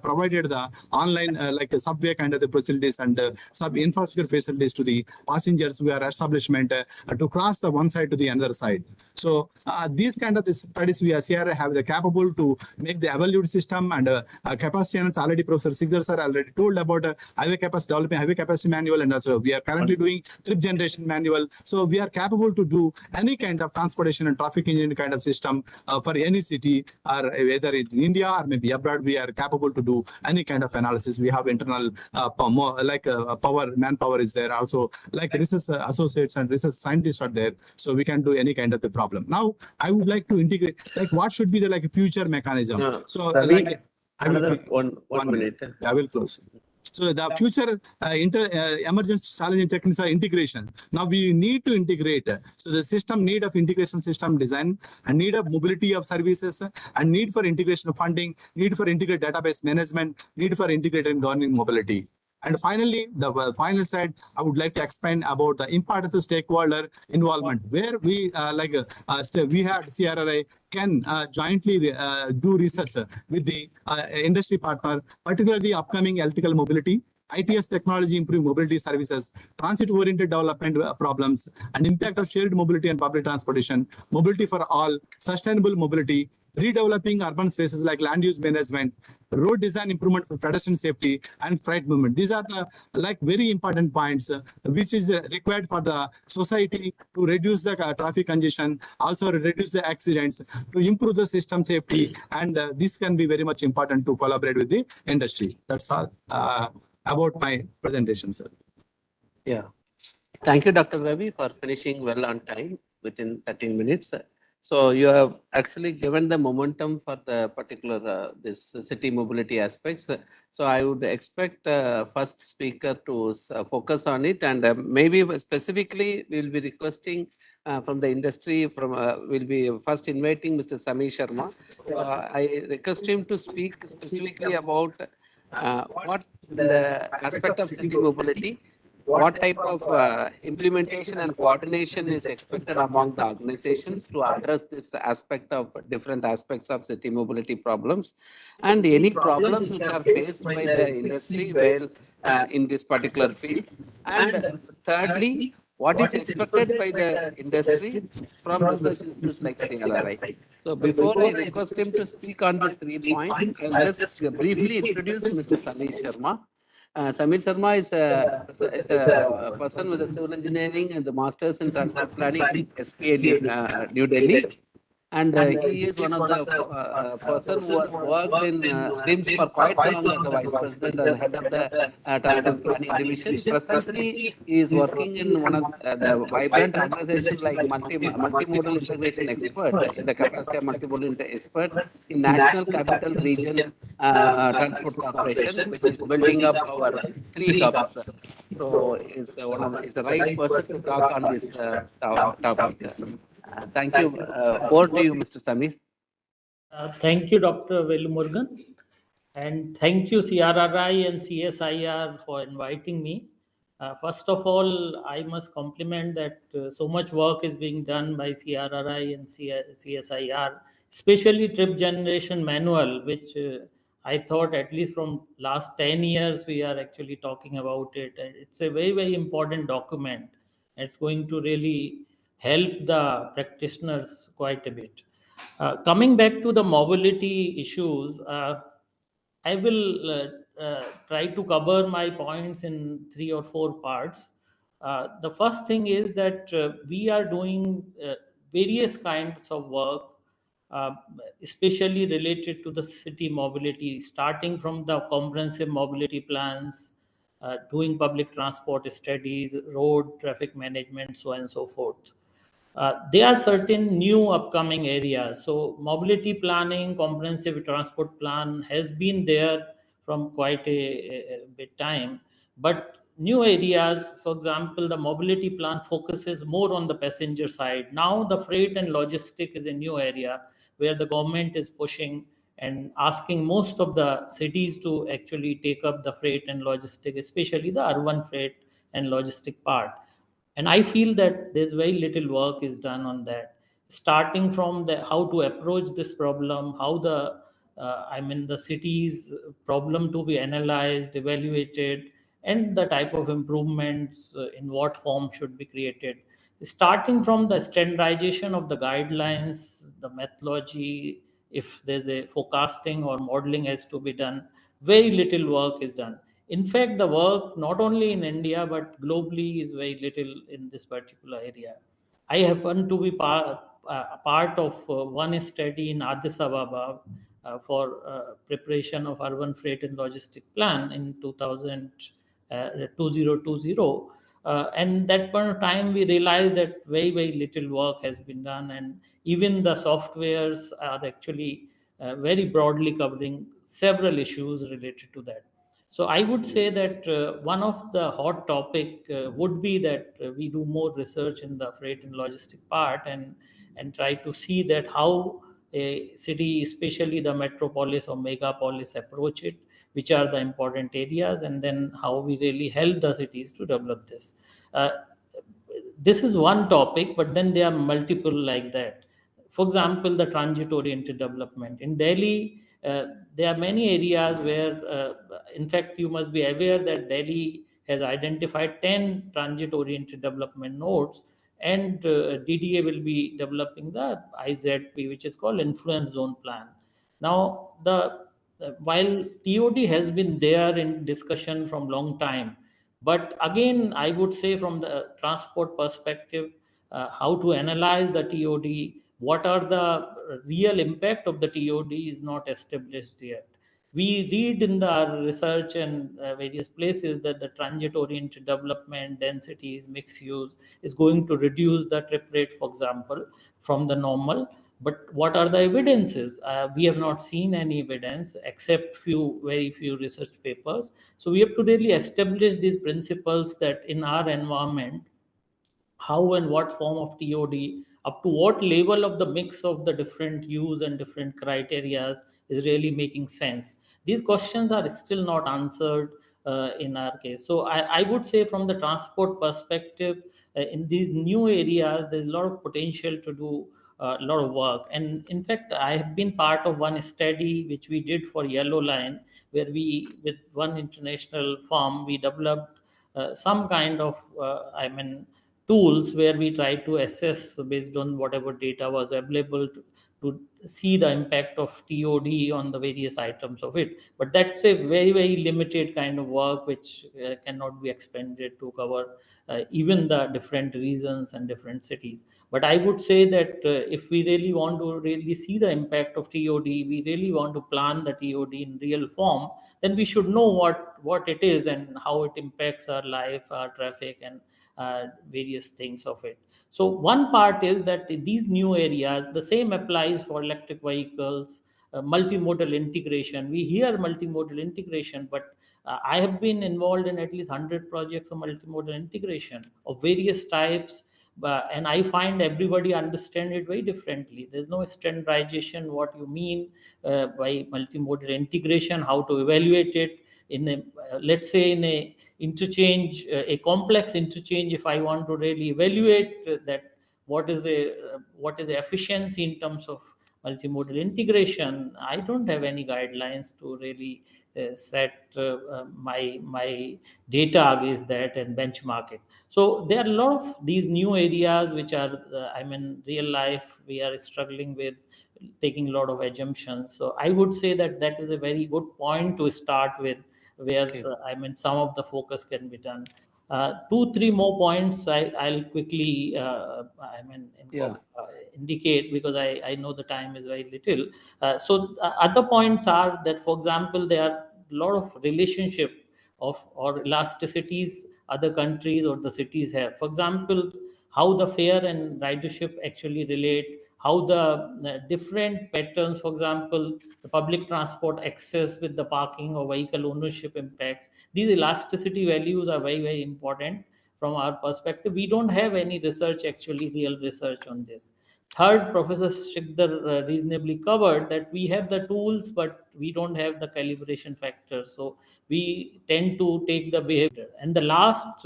provided the online subway kind of the facilities and sub infrastructure facilities to the passengers who are establishment to cross the one side to the another side. So these kind of the studies we are here have the capable to make the evaluate system and capacity analysis. Already Professor Csir sir already told about highway capacity development, highway capacity manual, and also we are currently doing trip generation manual. So we are capable to do any kind of transportation and traffic engineering kind of system for any city, or whether in India or maybe abroad. We are capable to do any kind of analysis. We have internal manpower is there. Also research associates and research scientists are there. So we can do any kind of the problem. Now I would like to integrate what should be the future mechanism. So another one minute. I will close. So the future emergence challenging techniques are integration. Now we need to integrate. So the system need of integration system design, and need of mobility of services, and need for integration of funding, need for integrated database management, need for integrated governing mobility. And finally, the final slide, I would like to explain about the importance of stakeholder involvement, where we we had CRRI can jointly do research with the industry partner, particularly the upcoming electrical mobility, ITS technology improve mobility services, transit-oriented development problems, and impact of shared mobility and public transportation, mobility for all, sustainable mobility, redeveloping urban spaces like land use management, road design improvement for pedestrian safety, and freight movement. These are the very important points which is required for the society to reduce the traffic congestion, also reduce the accidents, to improve the system safety, and this can be very much important to collaborate with the industry. That's all about my presentation, sir. Yeah. Thank you, Dr. Ravi, for finishing well on time within 13 minutes. So you have actually given the momentum for the particular this city mobility aspects. So I would expect first speaker to focus on it, and maybe specifically we will be requesting from the industry. We'll be first inviting Mr. Samir Sharma. I request him to speak specifically about what in the aspect of city mobility, what type of implementation and coordination is expected among the organizations to address this aspect of different aspects of city mobility problems, and any problems which are faced by the industry while in this particular field. And thirdly, what is expected by the industry from research institutes like CRRI. So before I request him to speak on these 3 points, I'll just briefly introduce Mr. Samir Sharma. Samir Sharma is a person with a civil engineering and the masters in transport planning from SPA New Delhi. And he is one of the person who has worked in RIMS for quite long as a vice president and head of the transport planning division. Presently, he is working in one of the vibrant organizations like Multimodal Integration Expert in the capacity of Multimodal Expert in National Capital Region Transport Corporation, which is building up our 3 hubs. So is the right person to talk on this topic. Thank you. Over to you, Mr. Samir. Thank you, Dr. Velumurgan. And thank you, CRRI and CSIR, for inviting me. First of all, I must compliment that so much work is being done by CRRI and CSIR, especially trip generation manual, which I thought at least from last 10 years we are actually talking about it. It's a very, very important document. It's going to really help the practitioners quite a bit. Coming back to the mobility issues, I will try to cover my points in 3 or 4 parts. The first thing is that we are doing various kinds of work, especially related to the city mobility, starting from the comprehensive mobility plans, doing public transport studies, road traffic management, so on and so forth. There are certain new upcoming areas. So mobility planning, comprehensive transport plan has been there from quite a bit time. But new areas, for example, the mobility plan focuses more on the passenger side. Now the freight and logistic is a new area where the government is pushing and asking most of the cities to actually take up the freight and logistic, especially the urban freight and logistic part. And I feel that there's very little work is done on that, starting from the how to approach this problem, how the city's problem to be analyzed, evaluated, and the type of improvements in what form should be created, starting from the standardization of the guidelines, the methodology. If there's a forecasting or modeling has to be done, very little work is done. In fact, the work not only in India but globally is very little in this particular area. I happen to be part of one study in Addis Ababa for preparation of urban freight and logistic plan in 2020. And that point of time, we realized that very, very little work has been done, and even the softwares are actually very broadly covering several issues related to that. So I would say that one of the hot topic would be that we do more research in the freight and logistic part, and try to see that how a city, especially the metropolis or megapolis, approach it, which are the important areas, and then how we really help the cities to develop this. Uh, this is one topic, but then there are multiple like that. For example, the transit oriented development in Delhi. There are many areas where, in fact, you must be aware that Delhi has identified 10 transit oriented development nodes, and DDA will be developing the IZP, which is called Influence Zone Plan. Now, while TOD has been there in discussion from long time, but again, I would say from the transport perspective, how to analyze the TOD, what are the real impact of the TOD is not established yet. We read in the research and various places that the transit oriented development, densities, mixed use is going to reduce the trip rate, for example, from the normal. But what are the evidences? We have not seen any evidence except very few research papers. So we have to really establish these principles that in our environment, how and what form of TOD, up to what level of the mix of the different use and different criterias is really making sense. These questions are still not answered in our case. So I would say from the transport perspective, in these new areas, there's a lot of potential to do a lot of work. And in fact, I have been part of one study which we did for Yellow Line, where we, with one international firm, we developed some kind of, tools where we try to assess based on whatever data was available to see the impact of TOD on the various items of it. But that's a very, very limited kind of work which cannot be expanded to cover even the different regions and different cities. But I would say that if we really want to really see the impact of TOD, we really want to plan the TOD in real form, then we should know what it is and how it impacts our life, our traffic, and various things of it. So one part is that these new areas, the same applies for electric vehicles, multimodal integration. We hear multimodal integration, but I have been involved in at least 100 projects of multimodal integration of various types, and I find everybody understand it very differently. There's no standardization what you mean by multimodal integration, how to evaluate it in a, let's say in a interchange, a complex interchange. If I want to really evaluate that, what is the efficiency in terms of multimodal integration, I don't have any guidelines to really set my data against that and benchmark it. So there are a lot of these new areas which are, real life, we are struggling with taking a lot of assumptions. So I would say that that is a very good point to start with, where Okay. some of the focus can be done. 2-3 more points I'll quickly Yeah. indicate, because I know the time is very little. So other points are that, for example, there are a lot of relationship of or elasticities other countries or the cities have. For example, how the fare and ridership actually relate, how the different patterns, for example, the public transport access with the parking or vehicle ownership impacts. These elasticity values are very, very important from our perspective. We don't have any research, actually real research on this. Third, Professor Shikdar reasonably covered that we have the tools, but we don't have the calibration factor. So we tend to take the behavior. And the last,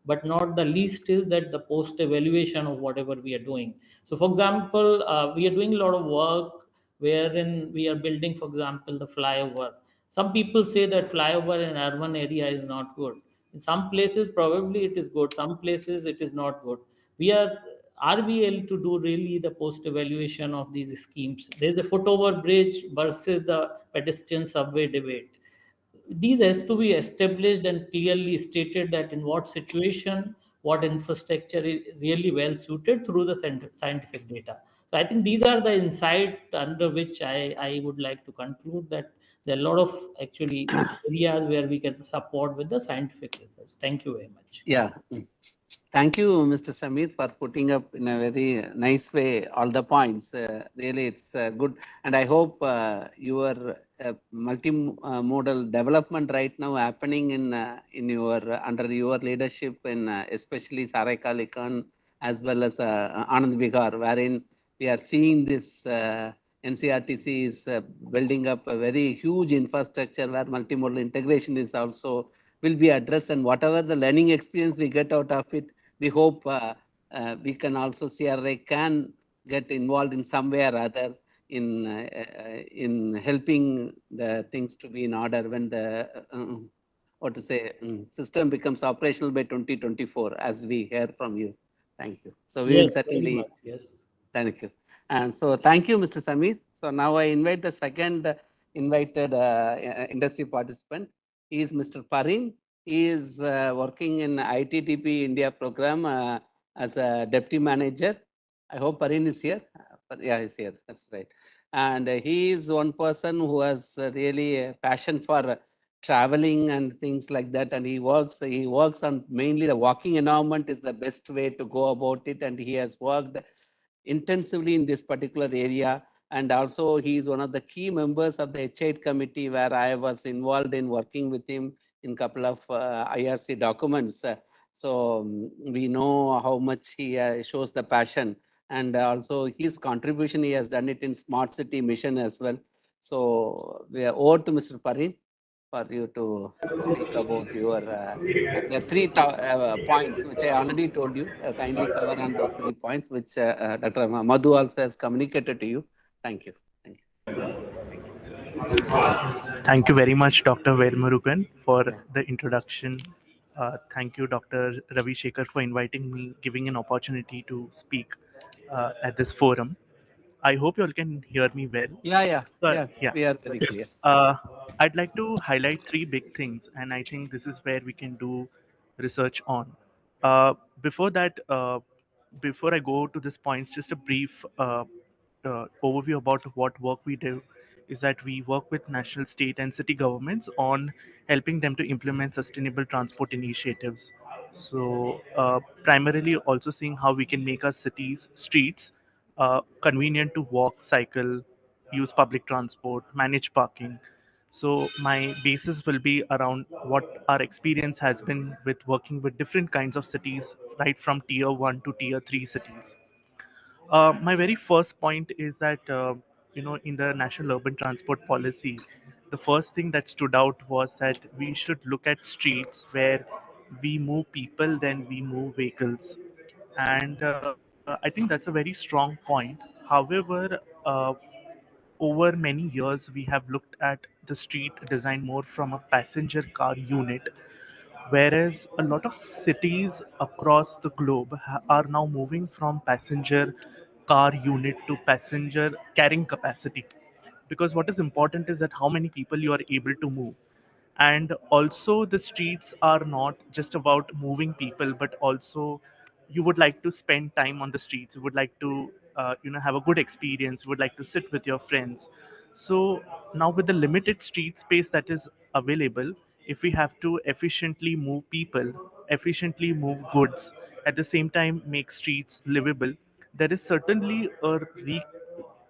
but not the least, is that the post evaluation of whatever we are doing. So, for example, we are doing a lot of work wherein we are building, for example, the flyover. Some people say that flyover in urban area is not good. In some places, probably it is good. Some places it is not good. Are we able to do really the post evaluation of these schemes? There's a footover bridge versus the pedestrian subway debate. These has to be established and clearly stated that in what situation, what infrastructure is really well suited through the scientific data. So I think these are the insight under which I would like to conclude that there are a lot of actually areas where we can support with the scientific research. Thank you very much. Yeah. Thank you, Mr. Samir, for putting up in a very nice way all the points. Really, it's good. And I hope your multimodal development right now happening in your under your leadership, in especially Saraika Likan as well as Anand Vigar, wherein we are seeing this NCRTC is building up a very huge infrastructure where multimodal integration is also will be addressed, and whatever the learning experience we get out of it, we hope we can also CRA can get involved in some way or other in helping the things to be in order when the system becomes operational by 2024, as we hear from you. Thank you. So we will certainly. Yes. Thank you. And so thank you, Mr. Samir. So now I invite the second invited industry participant. He is Mr. Parin. He is working in ITTP India program as a deputy manager. I hope Parin is here. Yeah, he's here. That's right. And he is one person who has really a passion for traveling and things like that. And he works on mainly the walking environment is the best way to go about it. And he has worked intensively in this particular area. And also he is one of the key members of the H8 committee, where I was involved in working with him in a couple of IRC documents. So we know how much he shows the passion, and also his contribution, he has done it in Smart City Mission as well. So we are over to Mr. Pareen for you to speak about your the three points which I already told you. Kindly cover on those 3 points which Dr. Madhu also has communicated to you. Thank you. Thank you. Thank you very much, Dr. Vermurugan, for Yeah. the introduction. Thank you, Dr. Ravi Shekhar, for inviting me, giving an opportunity to speak at this forum. I hope you all can hear me well. Yeah. So, yeah. We are very clear. I'd like to highlight three big things, and I think this is where we can do research on. Before that, before I go to this points, just a brief overview about what work we do is that we work with national, state, and city governments on helping them to implement sustainable transport initiatives. So, primarily also seeing how we can make our cities, streets, convenient to walk, cycle, use public transport, manage parking. So my basis will be around what our experience has been with working with different kinds of cities, right from tier 1 to tier 3 cities. My very first point is that in the national urban transport policy, the first thing that stood out was that we should look at streets where we move people, then we move vehicles, and I think that's a very strong point. However, over many years, we have looked at the street design more from a passenger car unit, whereas a lot of cities across the globe are now moving from passenger car unit to passenger carrying capacity. Because what is important is that how many people you are able to move. And also, the streets are not just about moving people, but also you would like to spend time on the streets. You would like to, have a good experience. You would like to sit with your friends. So now, with the limited street space that is available, if we have to efficiently move people, efficiently move goods, at the same time make streets livable, there is certainly a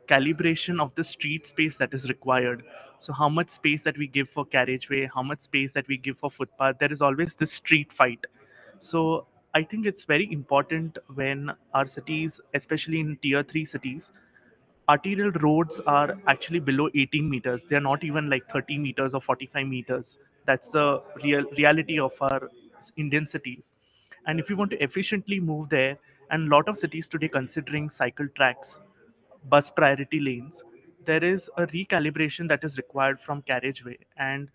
calibration of the street space that is required. So, how much space that we give for carriageway, how much space that we give for footpath, there is always this street fight. So, I think it's very important when our cities, especially in tier 3 cities, arterial roads are actually below 18 meters. They're not even like 30 meters or 45 meters. That's the reality of our Indian cities. And if you want to efficiently move there, and a lot of cities today considering cycle tracks, bus priority lanes, there is a recalibration that is required from carriageway. And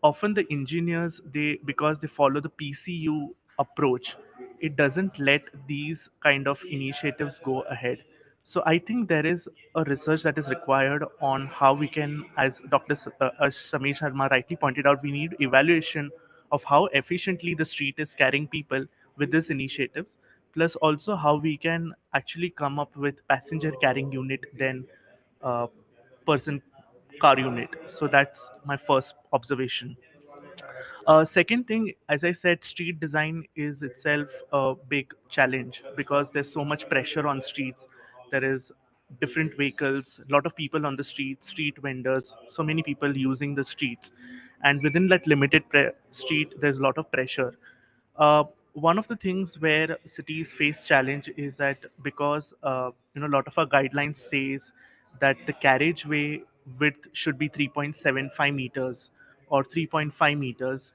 often the engineers, they, because they follow the PCU approach, it doesn't let these kind of initiatives go ahead. So I think there is a research that is required on how we can, as Samir Sharma rightly pointed out, we need evaluation of how efficiently the street is carrying people with these initiatives, plus also how we can actually come up with passenger carrying unit then uh, person car unit. So that's my first observation. Second thing, as I said, street design is itself a big challenge because there's so much pressure on streets. There is different vehicles, a lot of people on the street, street vendors, so many people using the streets, and within that limited street, there's a lot of pressure. One of the things where cities face challenge is that because a lot of our guidelines says that the carriageway width should be 3.75 meters or 3.5 meters.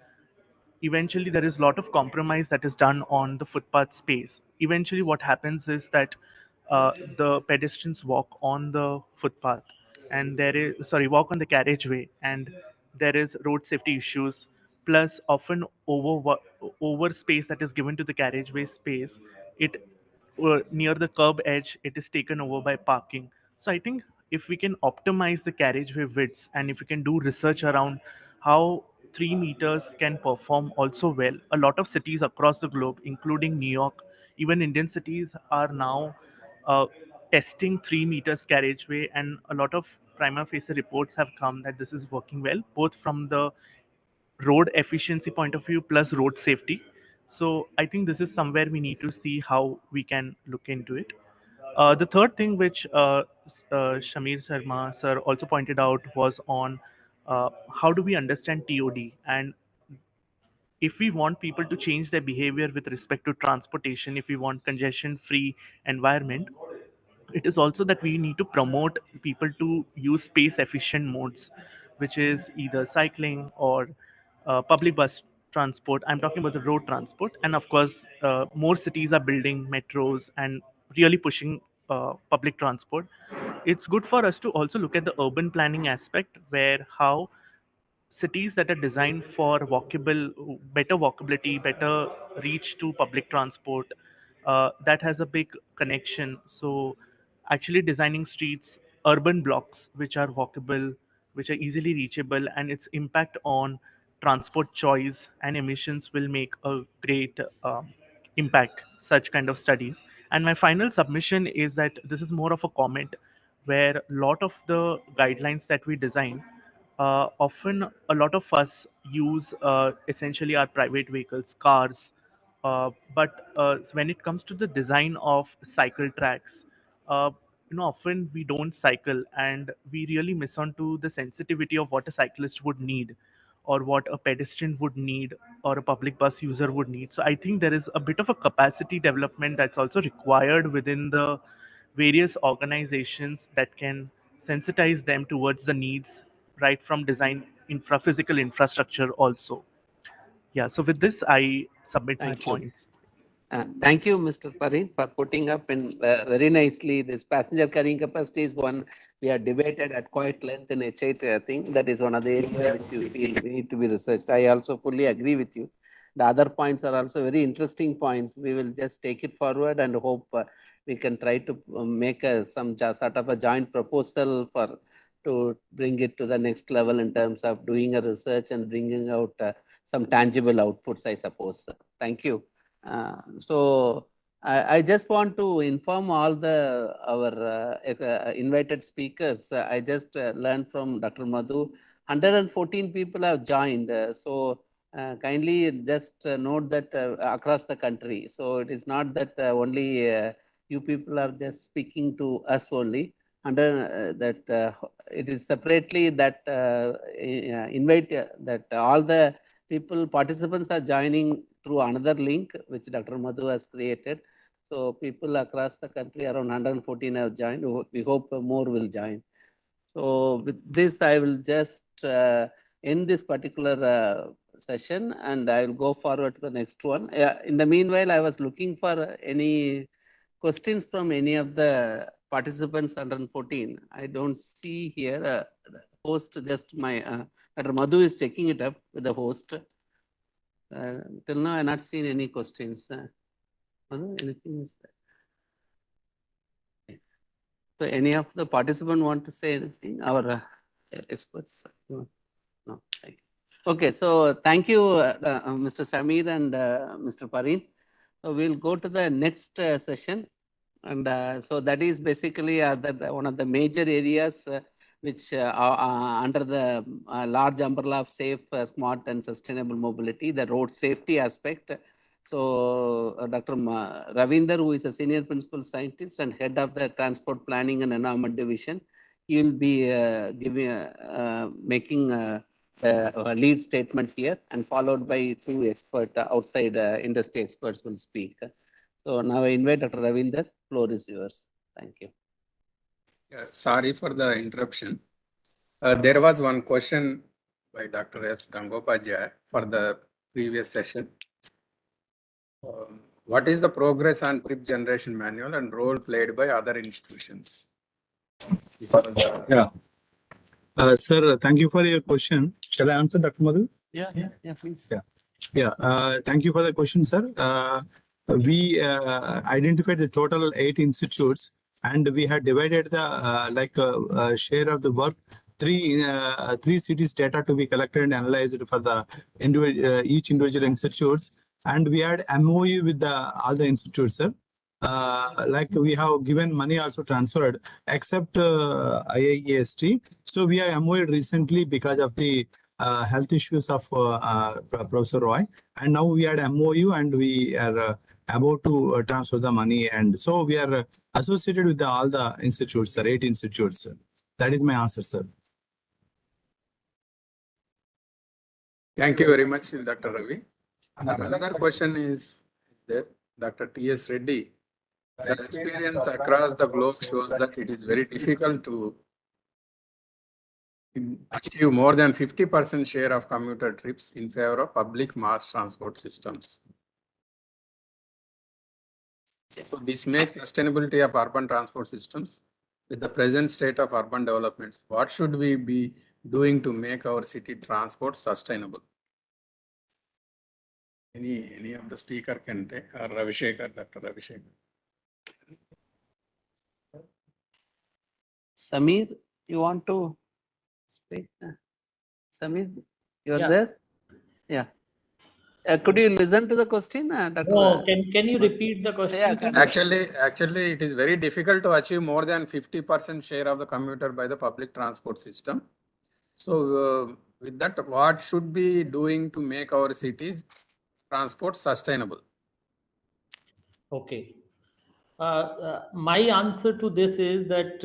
Eventually there is a lot of compromise that is done on the footpath space. Eventually what happens is that the pedestrians walk on the footpath, and there is, sorry, walk on the carriageway, and there is road safety issues, plus often over space that is given to the carriageway space, it near the curb edge, it is taken over by parking. So I think if we can optimize the carriageway widths, and if we can do research around how 3 meters can perform also well, a lot of cities across the globe, including New York, even Indian cities, are now uh, testing 3 meters carriageway, and a lot of prima facie reports have come that this is working well, both from the road efficiency point of view plus road safety. So I think this is somewhere we need to see how we can look into it. The third thing which Shamir Sharma sir also pointed out was on how do we understand TOD, and if we want people to change their behavior with respect to transportation, if we want congestion-free environment, it is also that we need to promote people to use space efficient modes, which is either cycling or public bus transport. I'm talking about the road transport. And of course, more cities are building metros and really pushing public transport. It's good for us to also look at the urban planning aspect, where how cities that are designed for better walkability, better reach to public transport, that has a big connection. So actually designing streets, urban blocks which are walkable, which are easily reachable, and its impact on transport choice and emissions will make a great impact, such kind of studies. And my final submission is that this is more of a comment, where a lot of the guidelines that we design, often a lot of us use essentially our private vehicles, cars, but when it comes to the design of cycle tracks, uh, often we don't cycle, and we really miss on to the sensitivity of what a cyclist would need, or what a pedestrian would need, or a public bus user would need. So I think there is a bit of a capacity development that's also required within the various organizations that can sensitize them towards the needs, right from design physical infrastructure also. Yeah, so with this I submit my Thank you. points. Thank you, Mr. Parin, for putting up in very nicely. This passenger carrying capacity is one we are debated at quite length in H8. I think that is one of the areas which you feel we need to be researched. I also fully agree with you. The other points are also very interesting points. We will just take it forward and hope we can try to make some sort of a joint proposal to bring it to the next level in terms of doing a research and bringing out some tangible outputs, I suppose. Thank you. So I just want to inform all our invited speakers. I just learned from Dr. Madhu, 114 people have joined. So kindly just note that across the country. So it is not that only you people are just speaking to us only. It is separately that invite that all the participants are joining through another link which Dr. Madhu has created. So people across the country, around 114 have joined. We hope more will join. So with this, I will just end this particular session, and I will go forward to the next one. In the meanwhile, I was looking for any questions from any of the participants 114. I don't see here. Host, just my Dr. Madhu is checking it up with the host. Till now, I have not seen any questions. Anything is there? So, any of the participants want to say anything? Our experts? No. Thank you. Okay, so thank you, Mr. Samir and Mr. Parin. So, we'll go to the next session. And so that is basically one of the major areas which under the large umbrella of safe, smart and sustainable mobility, the road safety aspect. So Dr. Ravinder, who is a senior principal scientist and head of the transport planning and environment division, he will be making a lead statement here, and followed by two experts, outside industry experts will speak. So now I invite Dr. Ravinder. Floor is yours. Thank you. Sorry for the interruption. There was one question by Dr. S. Gangopadhyay for the previous session. What is the progress on trip generation manual and role played by other institutions? Sir, thank you for your question. Shall I answer, Dr. Madhu? Yeah, please. Thank you for the question, sir. We identified the total 8 institutes, and we had divided the share of the work. Three cities data to be collected and analyzed for the each individual institutes, and we had MOU with all the institutes, sir. We have given money also transferred, except IIEST. So we have MOU recently because of the health issues of Professor Roy, and now we had MOU and we are about to transfer the money, and so we are associated with all the institutes, sir, 8 institutes. Sir. That is my answer, sir. Thank you very much, Dr. Ravi. Another question is there, Dr. T.S. Reddy. The experience across the globe shows that it is very difficult to achieve more than 50% share of commuter trips in favor of public mass transport systems. So this makes sustainability of urban transport systems with the present state of urban developments. What should we be doing to make our city transport sustainable? Any of the speaker can take, or Ravishekar, Dr. Ravishekar. Samir, you want to speak? Samir, you're Yeah. there? Yeah. Could you listen to the question, Dr.? No, can you repeat the question? Yeah, please? Actually, it is very difficult to achieve more than 50% share of the commuter by the public transport system. So with that, what should be doing to make our cities transport sustainable? Okay. My answer to this is that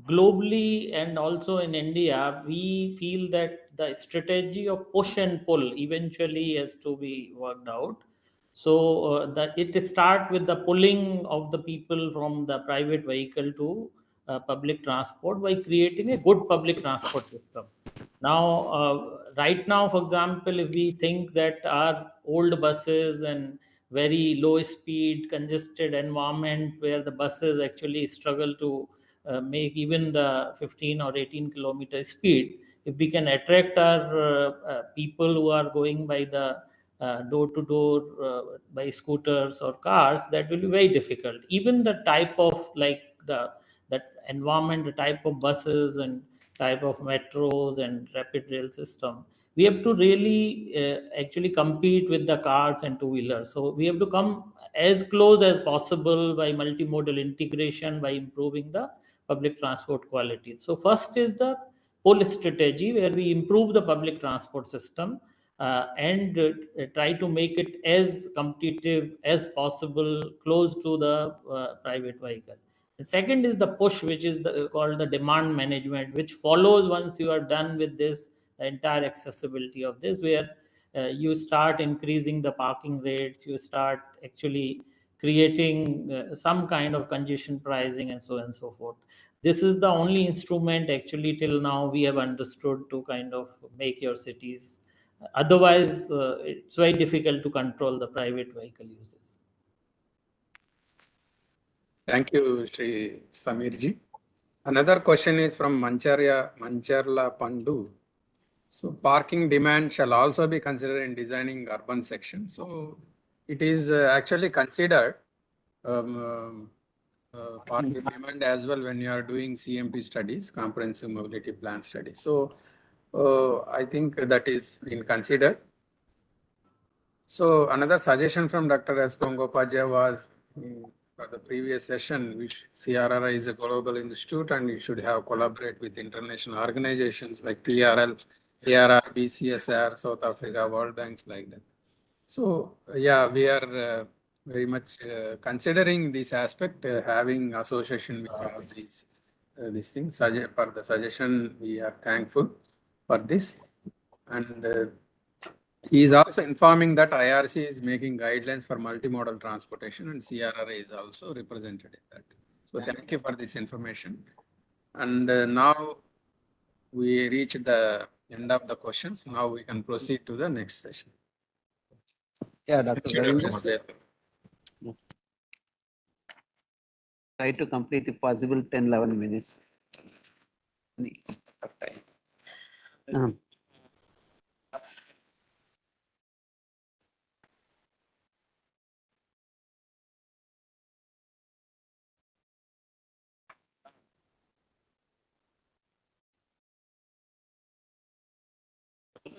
globally and also in India, we feel that the strategy of push and pull eventually has to be worked out. So it start with the pulling of the people from the private vehicle to public transport by creating a good public transport system. Now, right now, for example, if we think that our old buses and very low speed congested environment where the buses actually struggle to make even the 15 or 18-kilometer speed, if we can attract our people who are going by the door to door by scooters or cars, that will be very difficult. Even the type of like that environment, the type of buses and type of metros and rapid rail system, we have to really actually compete with the cars and two wheelers. So we have to come as close as possible by multimodal integration, by improving the public transport quality. So first is the pull strategy, where we improve the public transport system and try to make it as competitive as possible, close to the private vehicle. The second is the push, which is called the demand management, which follows once you are done with this, the entire accessibility of this, where you start increasing the parking rates, you start actually creating some kind of congestion pricing and so on and so forth. This is the only instrument actually till now we have understood to kind of make your cities. Otherwise, it's very difficult to control the private vehicle uses. Thank you, Sri Samirji. Another question is from Mancharla Pandu. So parking demand shall also be considered in designing urban sections. So it is actually considered parking demand as well when you are doing CMP studies, comprehensive mobility plan studies. So I think that is being considered. So another suggestion from Dr. S. Gongopadhyay was for the previous session, which CRRI is a global institute and you should have collaborate with international organizations like TRL, ARR, BCSR, South Africa, World Banks, like that. So yeah, we are very much considering this aspect, having association with all these things. For the suggestion, we are thankful for this. And he is also informing that IRC is making guidelines for multimodal transportation and CRRA is also represented in that. So thank you for this information. And now we reach the end of the questions. Now we can proceed to the next session. Yeah, Dr. Ravindra. Try to complete if possible 10-11 minutes.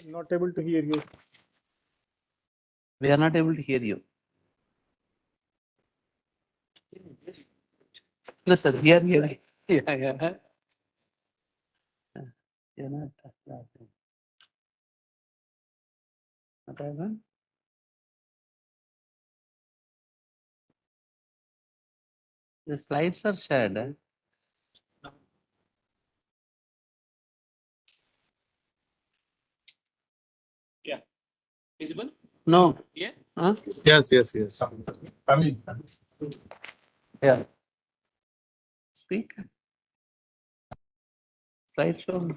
Not able to hear you. We are not able to hear you. No, sir. Here. Yeah. You're not. What happened? The slides are shared. Yeah. Visible? No. Yeah. Huh? Yes. Yeah. Speak. Slideshow.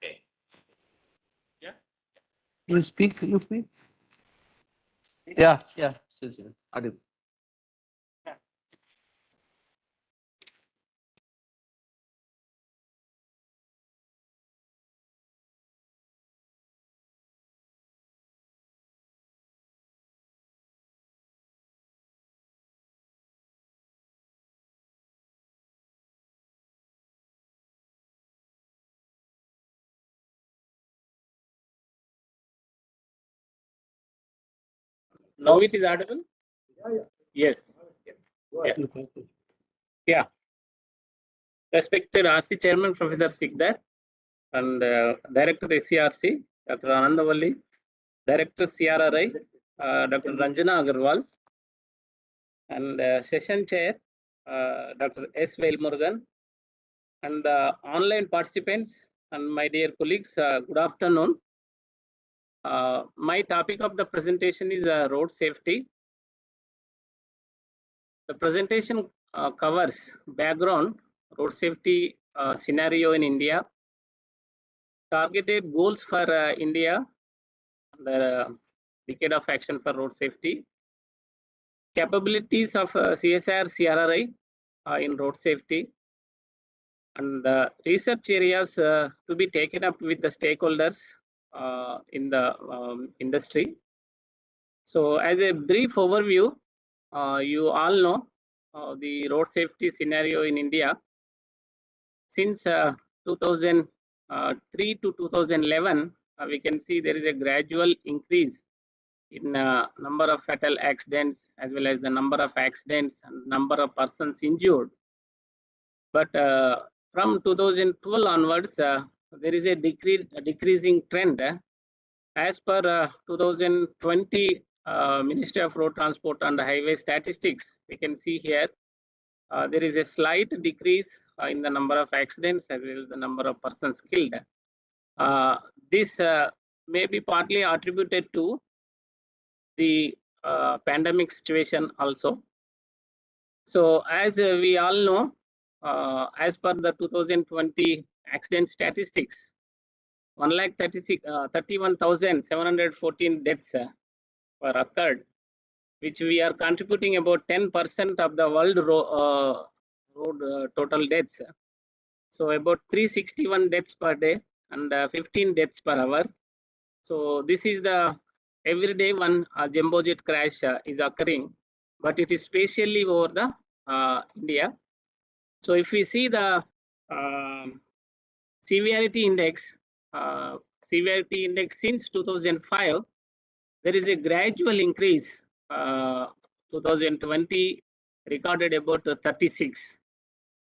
Okay. Yeah. You speak. You speak. Yeah. Audible. Now it is audible? Yes. Yeah. Yeah. Respected RC Chairman Professor Sikdar and Director SCRC, Dr. Anandavalli, Director CRRI, Dr. Ranjana Agarwal, and Session Chair, Dr. S. Velmurugan, and the online participants and my dear colleagues, good afternoon. My topic of the presentation is road safety. The presentation covers background, road safety scenario in India, targeted goals for India, the decade of action for road safety, capabilities of CSR, CRRI in road safety, and the research areas to be taken up with the stakeholders in the industry. So as a brief overview, you all know the road safety scenario in India. Since 2003 to 2011, we can see there is a gradual increase in number of fatal accidents as well as the number of accidents and number of persons injured. But from 2012 onwards, there is a decreasing trend. As per 2020 Ministry of Road Transport and Highway Statistics, we can see here there is a slight decrease in the number of accidents as well as the number of persons killed. This may be partly attributed to the pandemic situation also. So as we all know, as per the 2020 accident statistics, 1,31,714 deaths were occurred, which we are contributing about 10% of the world road total deaths. So about 361 deaths per day and 15 deaths per hour. So this is the everyday one jumbo jet crash is occurring, but it is spatially over the India. So if we see the severity index since 2005, there is a gradual increase. 2020 recorded about 36.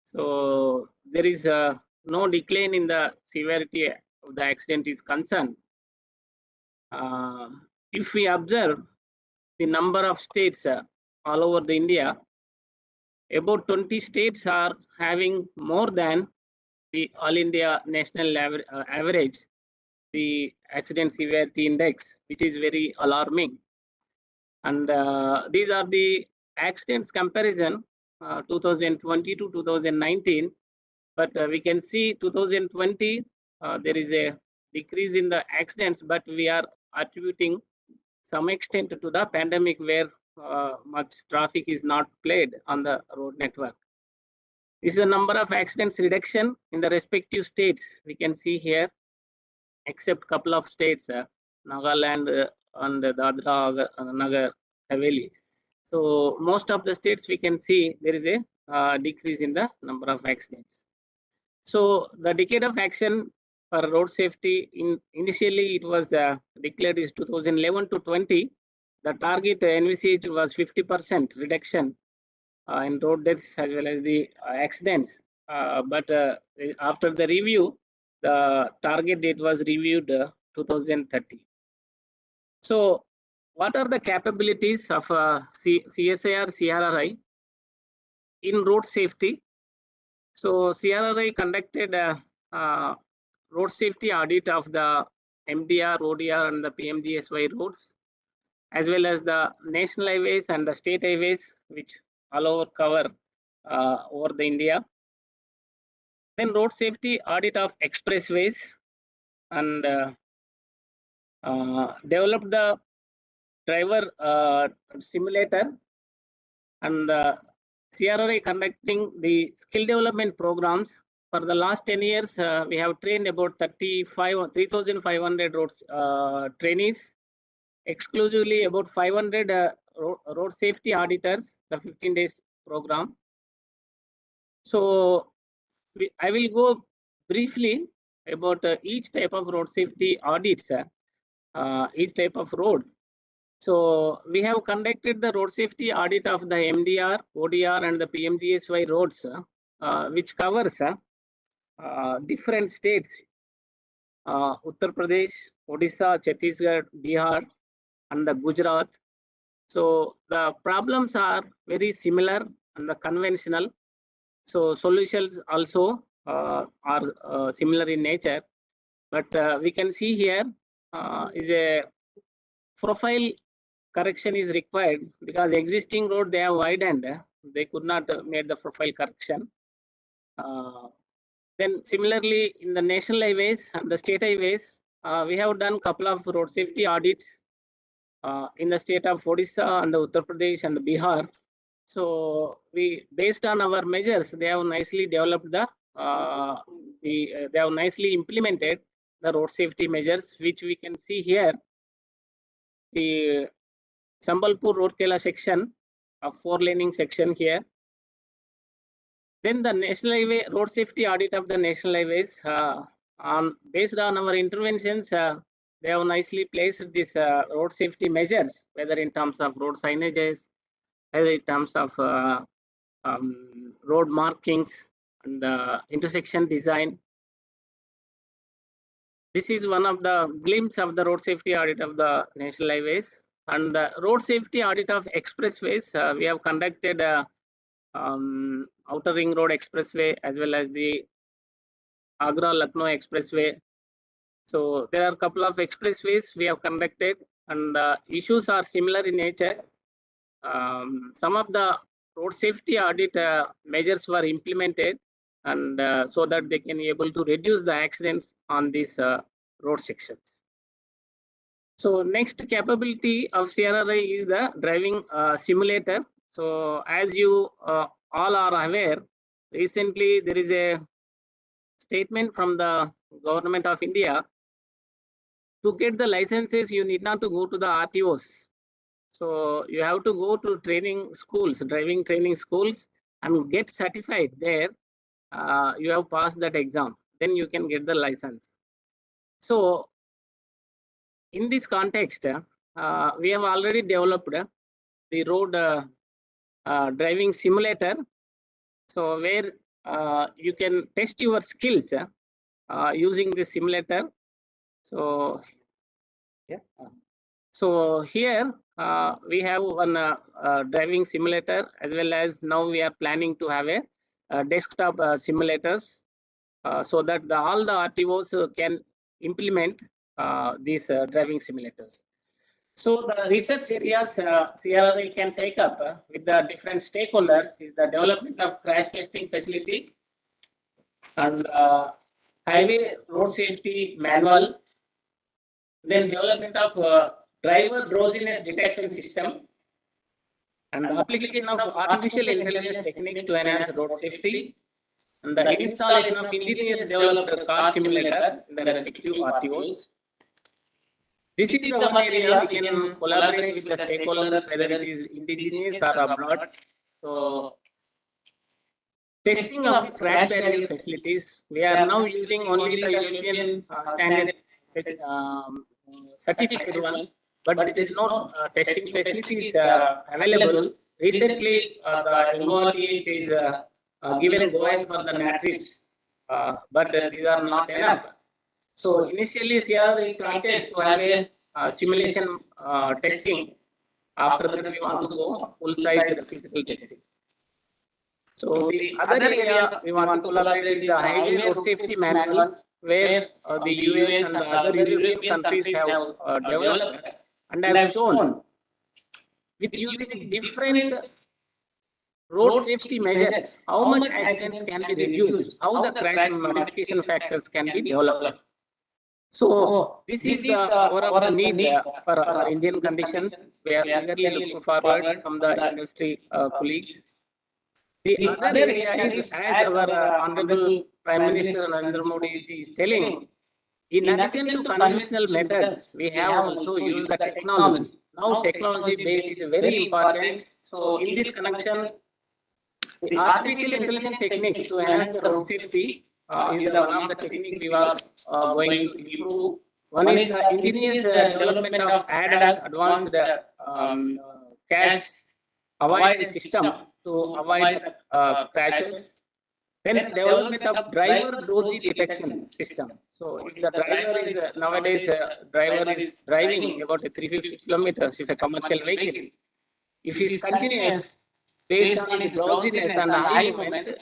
So there is no decline in the severity of the accident is concerned. If we observe the number of states all over the India, about 20 states are having more than the all India national average, the accident severity index, which is very alarming. And these are the accidents comparison 2020 to 2019. But we can see 2020 there is a decrease in the accidents, but we are attributing some extent to the pandemic where much traffic is not played on the road network. This is the number of accidents reduction in the respective states. We can see here, except couple of states, Nagaland, and Dadra Nagar Haveli. So most of the states we can see there is a decrease in the number of accidents. So the decade of action for road safety, initially it was declared is 2011 to 20. The target envisaged was 50% reduction in road deaths as well as the accidents. But after the review, the target date was reviewed 2030. So what are the capabilities of CSIR, CRRI in road safety? So CRRI conducted a road safety audit of the MDR, ODR, and the PMGSY roads, as well as the national highways and the state highways, which all over cover over the India. Then road safety audit of expressways, and developed the driver simulator, and CRRI conducting the skill development programs. For the last 10 years, we have trained about 3,500 roads trainees, exclusively about 500 road safety auditors, the 15 days program. So I will go briefly about each type of road safety audits, each type of road. So we have conducted the road safety audit of the MDR, ODR, and the PMGSY roads, which covers different states, Uttar Pradesh, Odisha, Chhattisgarh, Bihar, and the Gujarat. So the problems are very similar and the conventional. So solutions also are similar in nature, but we can see here is a profile correction is required because existing road they have widened, they could not make the profile correction. Then similarly in the national highways and the state highways, we have done couple of road safety audits in the state of Odisha and the Uttar Pradesh and Bihar. So we, based on our measures, they have nicely developed they have nicely implemented the road safety measures, which we can see here. The Sambalpur Rourkela section, a 4-laning section here. Then the national highway road safety audit of the national highways, based on our interventions, they have nicely placed this road safety measures, whether in terms of road signages, whether in terms of road markings and intersection design. This is one of the glimpse of the road safety audit of the national highways. And the road safety audit of expressways, we have conducted Outer Ring Road Expressway as well as the Agra-Lucknow Expressway. So there are a couple of expressways we have conducted, and issues are similar in nature. Some of the road safety audit measures were implemented, and so that they can be able to reduce the accidents on these road sections. So next capability of CRRI is the driving simulator. So as you all are aware, recently there is a statement from the government of India. To get the licenses, you need not to go to the RTOs. So you have to go to training schools, driving training schools, and get certified there. You have passed that exam, then you can get the license. So in this context, we have already developed the road driving simulator. So where you can test your skills using this simulator. So yeah. So here we have one driving simulator, as well as now we are planning to have a desktop simulators, so that all the RTOs can implement these driving simulators. So the research areas CRRI can take up with the different stakeholders is the development of crash testing facility and highway road safety manual, then development of driver drowsiness detection system, and the application of artificial intelligence techniques to enhance road safety, and the installation of indigenous developed car simulator in the respective RTOs. This is the one area we can collaborate with the stakeholders, whether it is indigenous or abroad. So testing of the crash barrier facilities, we are now using only the European standard certified one, but there is no testing facilities available. Recently, the MOTH is given go ahead for the NATRIPS, but these are not enough. So initially, Csir started to have a simulation testing. After that, we want to go full size physical testing. So the other area we want to collaborate is the highway road safety manual, where the US and the other European countries have developed and have shown with using different road safety measures how much accidents can be reduced, how the crash modification factors can be developed. So this is the hour of the need for our Indian conditions. We are eagerly looking forward from the industry colleagues. The other area is, as our Honorable Prime Minister Narendra Modi is telling, in addition to conventional methods, we have also used the technology. Now technology base is very important. So in this connection, the artificial intelligence techniques to enhance the road safety is the one of the technique we are going to improve. One is the indigenous development of ADAS, advanced cache avoidance system to avoid crashes. Then development of driver dozy detection system. So if the driver is nowadays driver is driving about 350 kilometers, is a commercial vehicle. If he is continuous based on his drowsiness and high movement,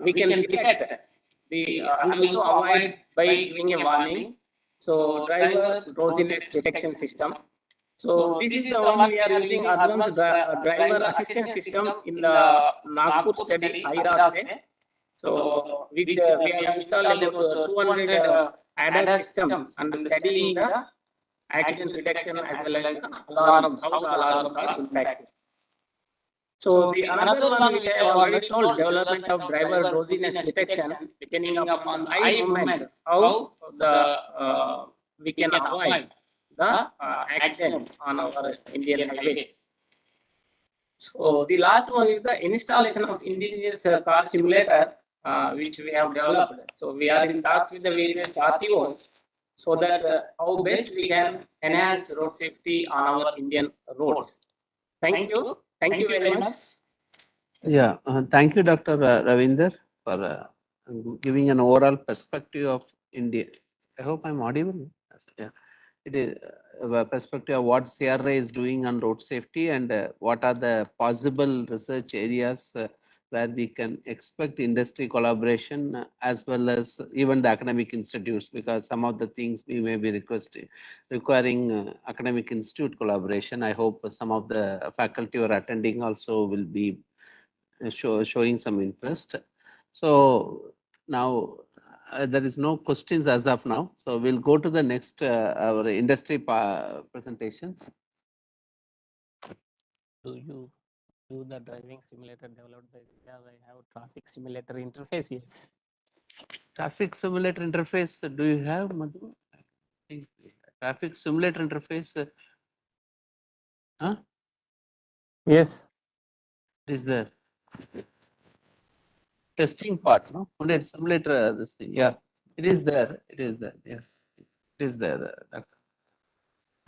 we can detect the and also avoid by giving a warning. So driver drowsiness detection system. So this is the one we are using advanced driver assistance system in the Nagpur study IRA state. So which we have installed about 200 ADAS systems and studying the accident reduction as well as the alarms, how the alarms are impacted. So the another one which I have already told, development of driver drowsiness detection, depending upon eye movement, how the we can avoid the accident on our Indian highways. So the last one is the installation of indigenous car simulator, which we have developed. So we are in talks with the various RTOs so that how best we can enhance road safety on our Indian roads. Thank you. Thank you very much. Yeah, thank you, Dr. Ravinder, for giving an overall perspective of India. I hope I'm audible. Yeah, it is a perspective of what CRA is doing on road safety and what are the possible research areas where we can expect industry collaboration as well as even the academic institutes, because some of the things we may be requiring academic institute collaboration. I hope some of the faculty who are attending also will be showing some interest. So now there is no questions as of now. So we'll go to the next our industry presentation. Do you do the driving simulator developed by Csir? I have traffic simulator interface. Yes. Traffic simulator interface. Do you have, Madhu? Traffic simulator interface? Huh? Yes. It is there. Testing part, no? Only simulator. This thing. Yeah, it is there. It is there. Yes, it is there.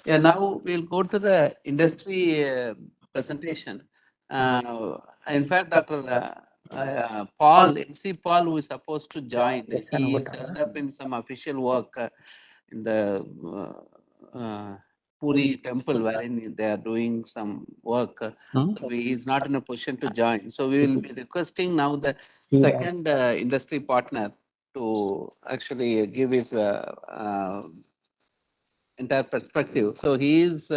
Yeah, now we'll go to the industry presentation. In fact, Dr. Paul, MC Paul, who is supposed to join, he is held up in some official work in the Puri temple, wherein they are doing some work. So he is not in a position to join. So we will be requesting now the second industry partner to actually give his entire perspective. So he is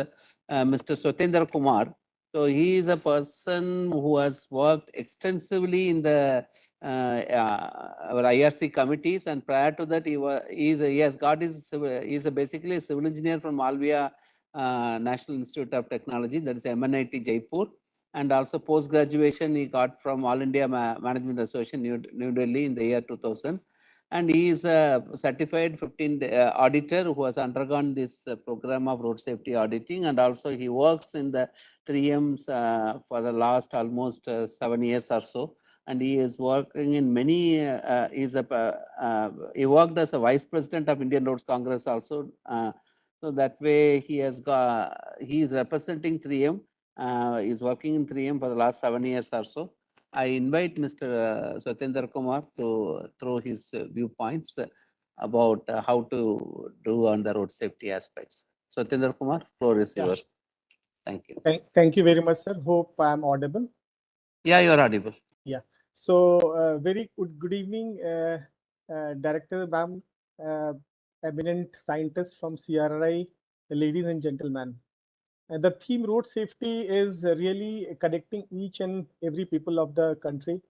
Mr. Sotinder Kumar. So he is a person who has worked extensively in the our IRC committees, and prior to that he has got his basically a civil engineer from Malviya National Institute of Technology, that is MNIT Jaipur, and also post graduation he got from All India Management Association New Delhi in the year 2000. And he is a certified 15 auditor who has undergone this program of road safety auditing, and also he works in the 3Ms for the last almost 7 years or so. And he is working in many, he worked as a vice president of Indian Roads Congress also. So that way he has he is representing 3M, he is working in 3M for the last 7 years or so. I invite Mr. Sotinder Kumar to throw his viewpoints about how to do on the road safety aspects. Sotinder Kumar, floor is yours. Thank you. Thank you very much, sir. Hope I am audible. Yeah, you are audible. Yeah. So, very good evening, Director ma'am, eminent scientists from CRI, ladies and gentlemen. The theme road safety is really connecting each and every people of the country.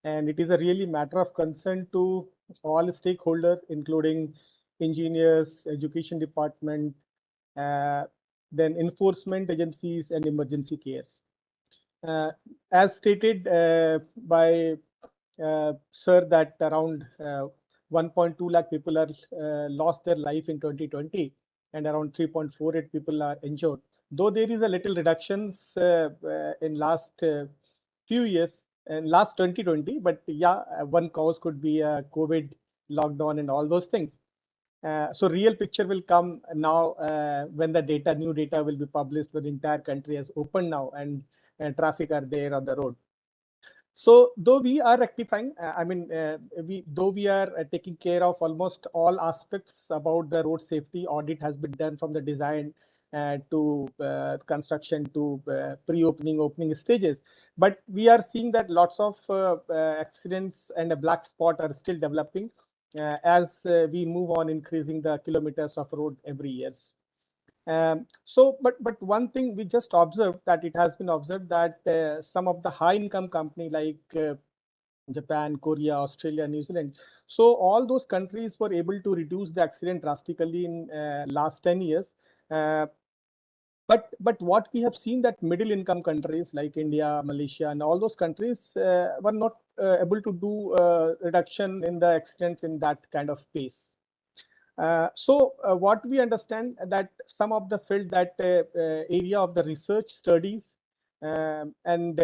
And it is a really matter of concern to all stakeholders, including engineers, education department, then enforcement agencies and emergency cares. As stated by sir, that around 1.2 lakh people are lost their life in 2020, and around 3.48 people are injured. Though there is a little reductions in last few years, and last 2020, but yeah, one cause could be a COVID lockdown and all those things. So real picture will come now when the new data will be published, when the entire country has opened now and traffic are there on the road. So though we are rectifying, though we are taking care of almost all aspects about the road safety, audit has been done from the design to construction to pre-opening, opening stages. But we are seeing that lots of accidents and a black spot are still developing as we move on increasing the kilometers of road every year. But one thing we just observed, that it has been observed that some of the high income company like Japan, Korea, Australia, New Zealand, so all those countries were able to reduce the accident drastically in last 10 years. But what we have seen that middle income countries like India, Malaysia, and all those countries were not able to do reduction in the accidents in that kind of pace. So what we understand that some of the field that area of the research studies and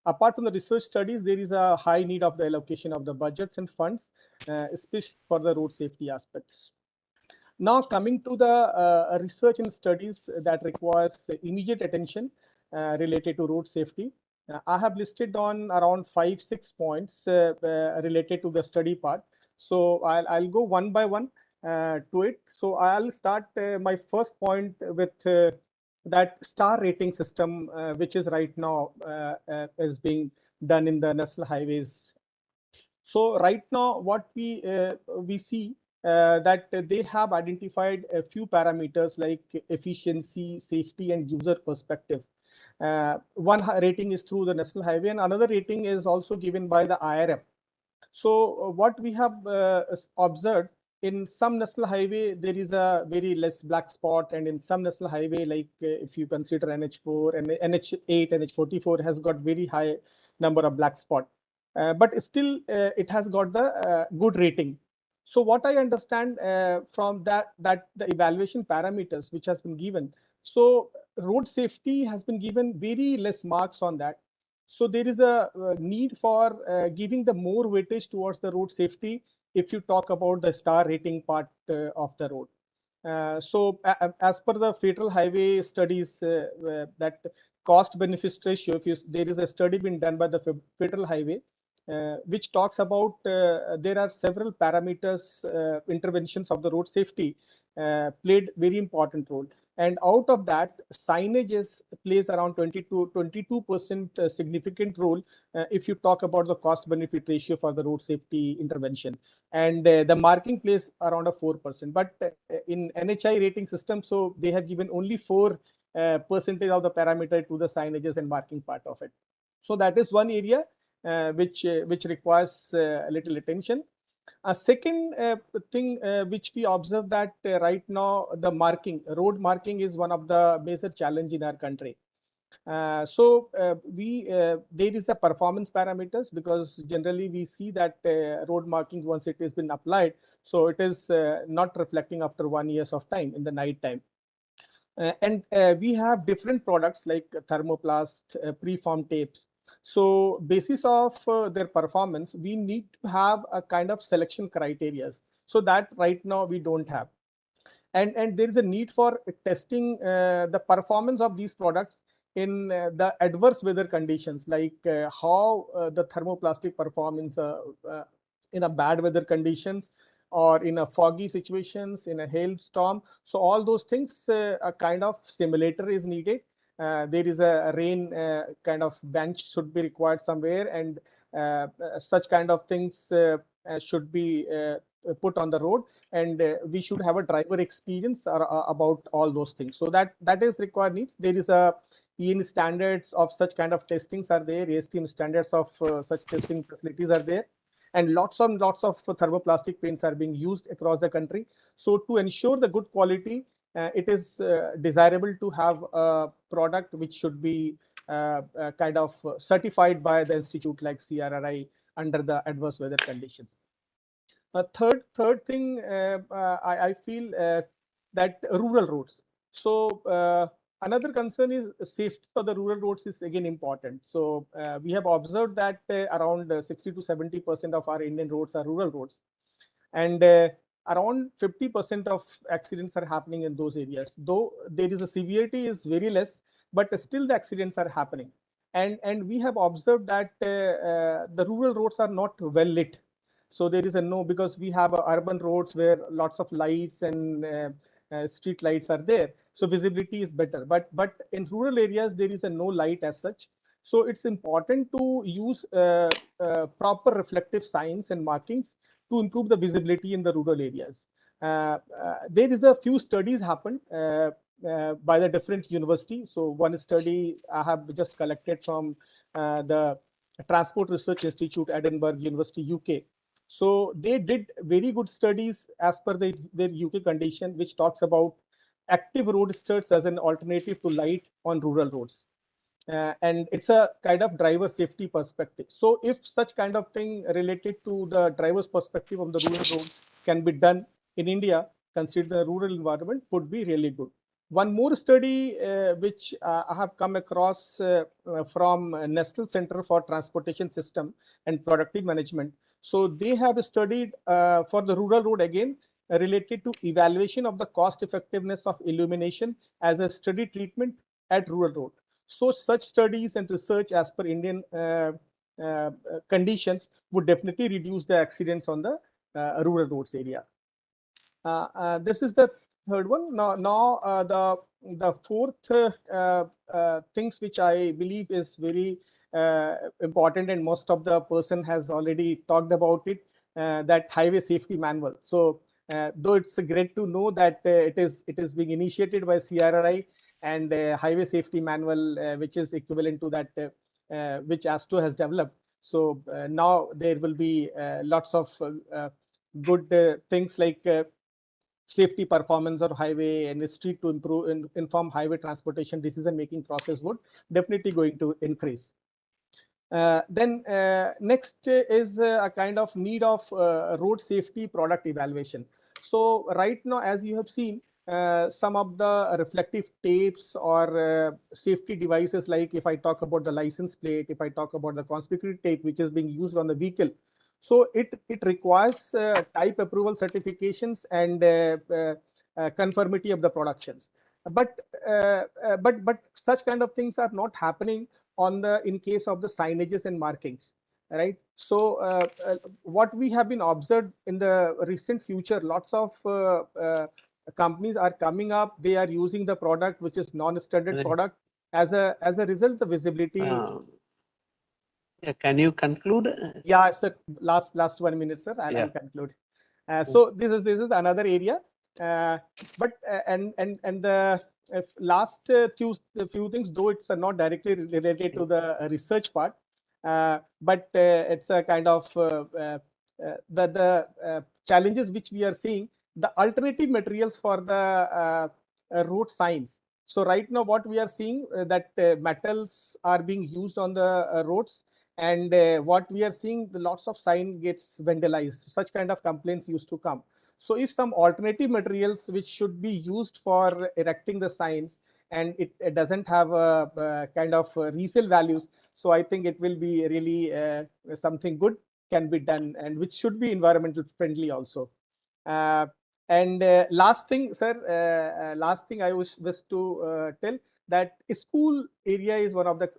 apart from the research studies, there is a high need of the allocation of the budgets and funds, especially for the road safety aspects. Now coming to the research and studies that requires immediate attention related to road safety. I have listed on around 5-6 points related to the study part. So I'll go one by one to it. So I'll start my first point with that star rating system, which is right now is being done in the national highways. So right now, what we see that they have identified a few parameters like efficiency, safety, and user perspective. One rating is through the national highway, and another rating is also given by the IRM. So what we have observed, in some national highway, there is a very less black spot, and in some national highway, like if you consider NH4 and NH8, NH44 has got very high number of black spot, but still it has got the good rating. So what I understand from that the evaluation parameters which has been given, so road safety has been given very less marks on that. So there is a need for giving the more weightage towards the road safety if you talk about the star rating part of the road. So as per the federal highway studies, that cost benefit ratio, there is a study being done by the federal highway, which talks about there are several parameters, interventions of the road safety played very important role. And out of that, signage plays around 22% significant role if you talk about the cost benefit ratio for the road safety intervention. And the marking plays around a 4%. But in NHI rating system, so they have given only 4% of the parameter to the signages and marking part of it. So that is one area which requires a little attention. A second thing which we observe that right now the road marking is one of the major challenge in our country. There is a performance parameters, because generally we see that road marking, once it has been applied, so it is not reflecting after 1 year of time in the night time. And we have different products like thermoplast, preform tapes. So basis of their performance, we need to have a kind of selection criteria. So that right now we don't have. And there is a need for testing the performance of these products in the adverse weather conditions, like how the thermoplastic performance in a bad weather conditions, or in a foggy situations, in a hailstorm. So all those things, a kind of simulator is needed. There is a rain kind of bench should be required somewhere, and such kind of things should be put on the road, and we should have a driver experience about all those things. So that is required needs. There is a EN standards of such kind of testings are there. ASTM standards of such testing facilities are there, and lots of thermoplastic paints are being used across the country. So to ensure the good quality, it is desirable to have a product which should be kind of certified by the institute like CRRI under the adverse weather conditions. Third thing, I feel that rural roads. So another concern is safety of the rural roads is again important. So we have observed that around 60 to 70% of our Indian roads are rural roads, and around 50% of accidents are happening in those areas. Though there is a severity is very less, but still the accidents are happening. And we have observed that the rural roads are not well lit. So there is a no, because we have urban roads where lots of lights and street lights are there, so visibility is better. But in rural areas there is a no light as such. So it's important to use proper reflective signs and markings to improve the visibility in the rural areas. There is a few studies happened by the different universities. So one study I have just collected from the Transport Research Institute, Edinburgh University, UK. So they did very good studies as per their UK condition, which talks about active road studs as an alternative to light on rural roads. And it's a kind of driver safety perspective. So if such kind of thing related to the driver's perspective of the rural road can be done in India, consider the rural environment, would be really good. One more study which I have come across from National Center for Transportation System and Productive Management. So they have studied for the rural road again related to evaluation of the cost effectiveness of illumination as a study treatment at rural road. So such studies and research as per Indian conditions would definitely reduce the accidents on the rural roads area. This is the third one. Now the fourth things which I believe is very important, and most of the person has already talked about it, that highway safety manual. So though it's great to know that it is being initiated by CRRI, and highway safety manual, which is equivalent to that which ASTO has developed. So now there will be lots of good things like safety performance of highway and street to improve and inform highway transportation decision making process would definitely going to increase. Then next is a kind of need of road safety product evaluation. So right now, as you have seen, some of the reflective tapes or safety devices, like if I talk about the license plate, if I talk about the conspicuous tape which is being used on the vehicle, so it requires type approval certifications and conformity of the productions. But such kind of things are not happening on the in case of the signages and markings, right? So what we have been observed in the recent future, lots of companies are coming up. They are using the product which is non-standard product. As a result, the visibility. Yeah, can you conclude? Yeah, sir. Last 1 minute, sir. I'll conclude. So this is another area. But and the last few things, though it's not directly related to the research part, but it's a kind of the challenges which we are seeing. The alternative materials for the road signs. So right now what we are seeing that metals are being used on the roads, and what we are seeing, the lots of sign gets vandalized. Such kind of complaints used to come. So if some alternative materials which should be used for erecting the signs, and it doesn't have a kind of resale values, so I think it will be really something good can be done, and which should be environmental friendly also. And last thing, sir, last thing I wish to tell, that school area is one of the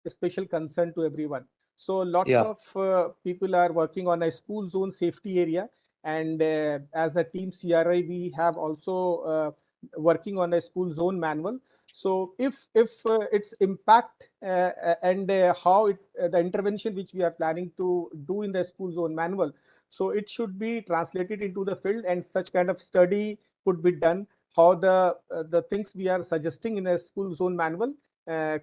special concern to everyone. So lots of people are working on a school zone safety area, and as a team CRI, we have also working on a school zone manual. So if its impact and how the intervention which we are planning to do in the school zone manual, so it should be translated into the field, and such kind of study could be done, how the things we are suggesting in a school zone manual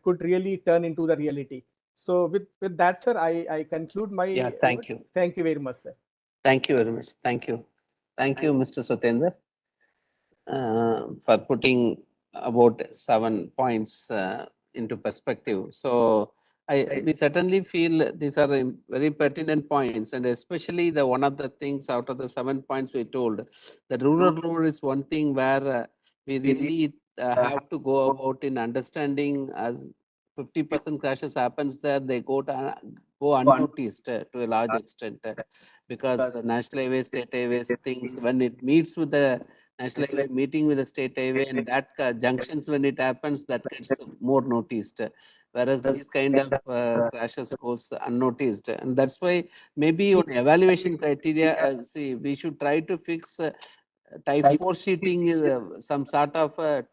could really turn into the reality. So with that, sir, I conclude my Thank words. you. Thank you very much, sir. Thank you very much. Thank you. Thank you, Mr. Sotinder, for putting about 7 points into perspective. So we certainly feel these are very pertinent points, and especially the one of the things out of the 7 points we told, the rural road is one thing where we really have to go about in understanding. As 50% crashes happens there, they go unnoticed to a large extent, because the national highways, state highways things, when it meets with the national highway meeting with the state highway, and that junctions, when it happens, that gets more noticed, whereas these kind of crashes goes unnoticed. And that's why maybe on evaluation criteria, see, we should try to fix type 4 sheeting, some sort of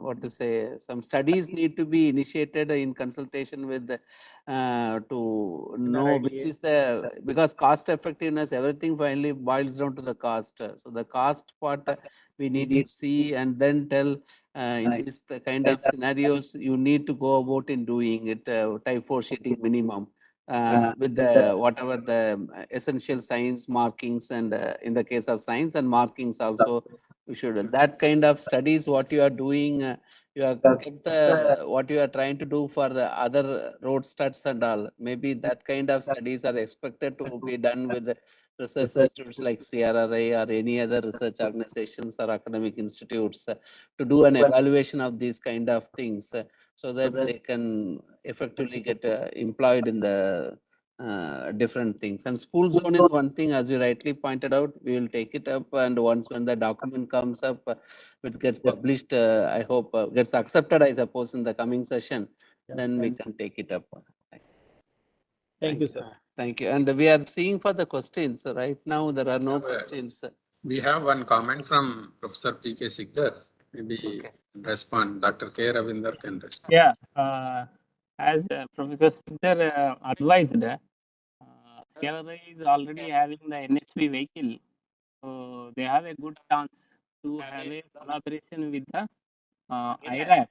what to say, some studies need to be initiated in consultation with to know which is the, because cost effectiveness, everything finally boils down to the cost. So the cost part we need to see, and then tell in this the kind of scenarios you need to go about in doing it, type 4 sheeting minimum. With the whatever the essential signs markings, and in the case of signs and markings also, you should, that kind of studies what you are doing, you are kept the what you are trying to do for the other road studs and all. Maybe that kind of studies are expected to be done with the research institutes like CRRI or any other research organizations or academic institutes, to do an evaluation of these kind of things, so that they can effectively get employed in the different things. And school zone is one thing, as you rightly pointed out. We will take it up, and once when the document comes up, which gets published, I hope gets accepted, I suppose, in the coming session, then we can take it up. Thank you, sir. Thank you. And we are seeing for the questions. Right now, there are no questions. We have one comment from Professor P.K. Sikdar. Maybe respond. Dr. K. Ravinder can respond. Yeah, as Professor Siddhar advised, CRI is already having the NHP vehicle, so they have a good chance to have a collaboration with the IRAP,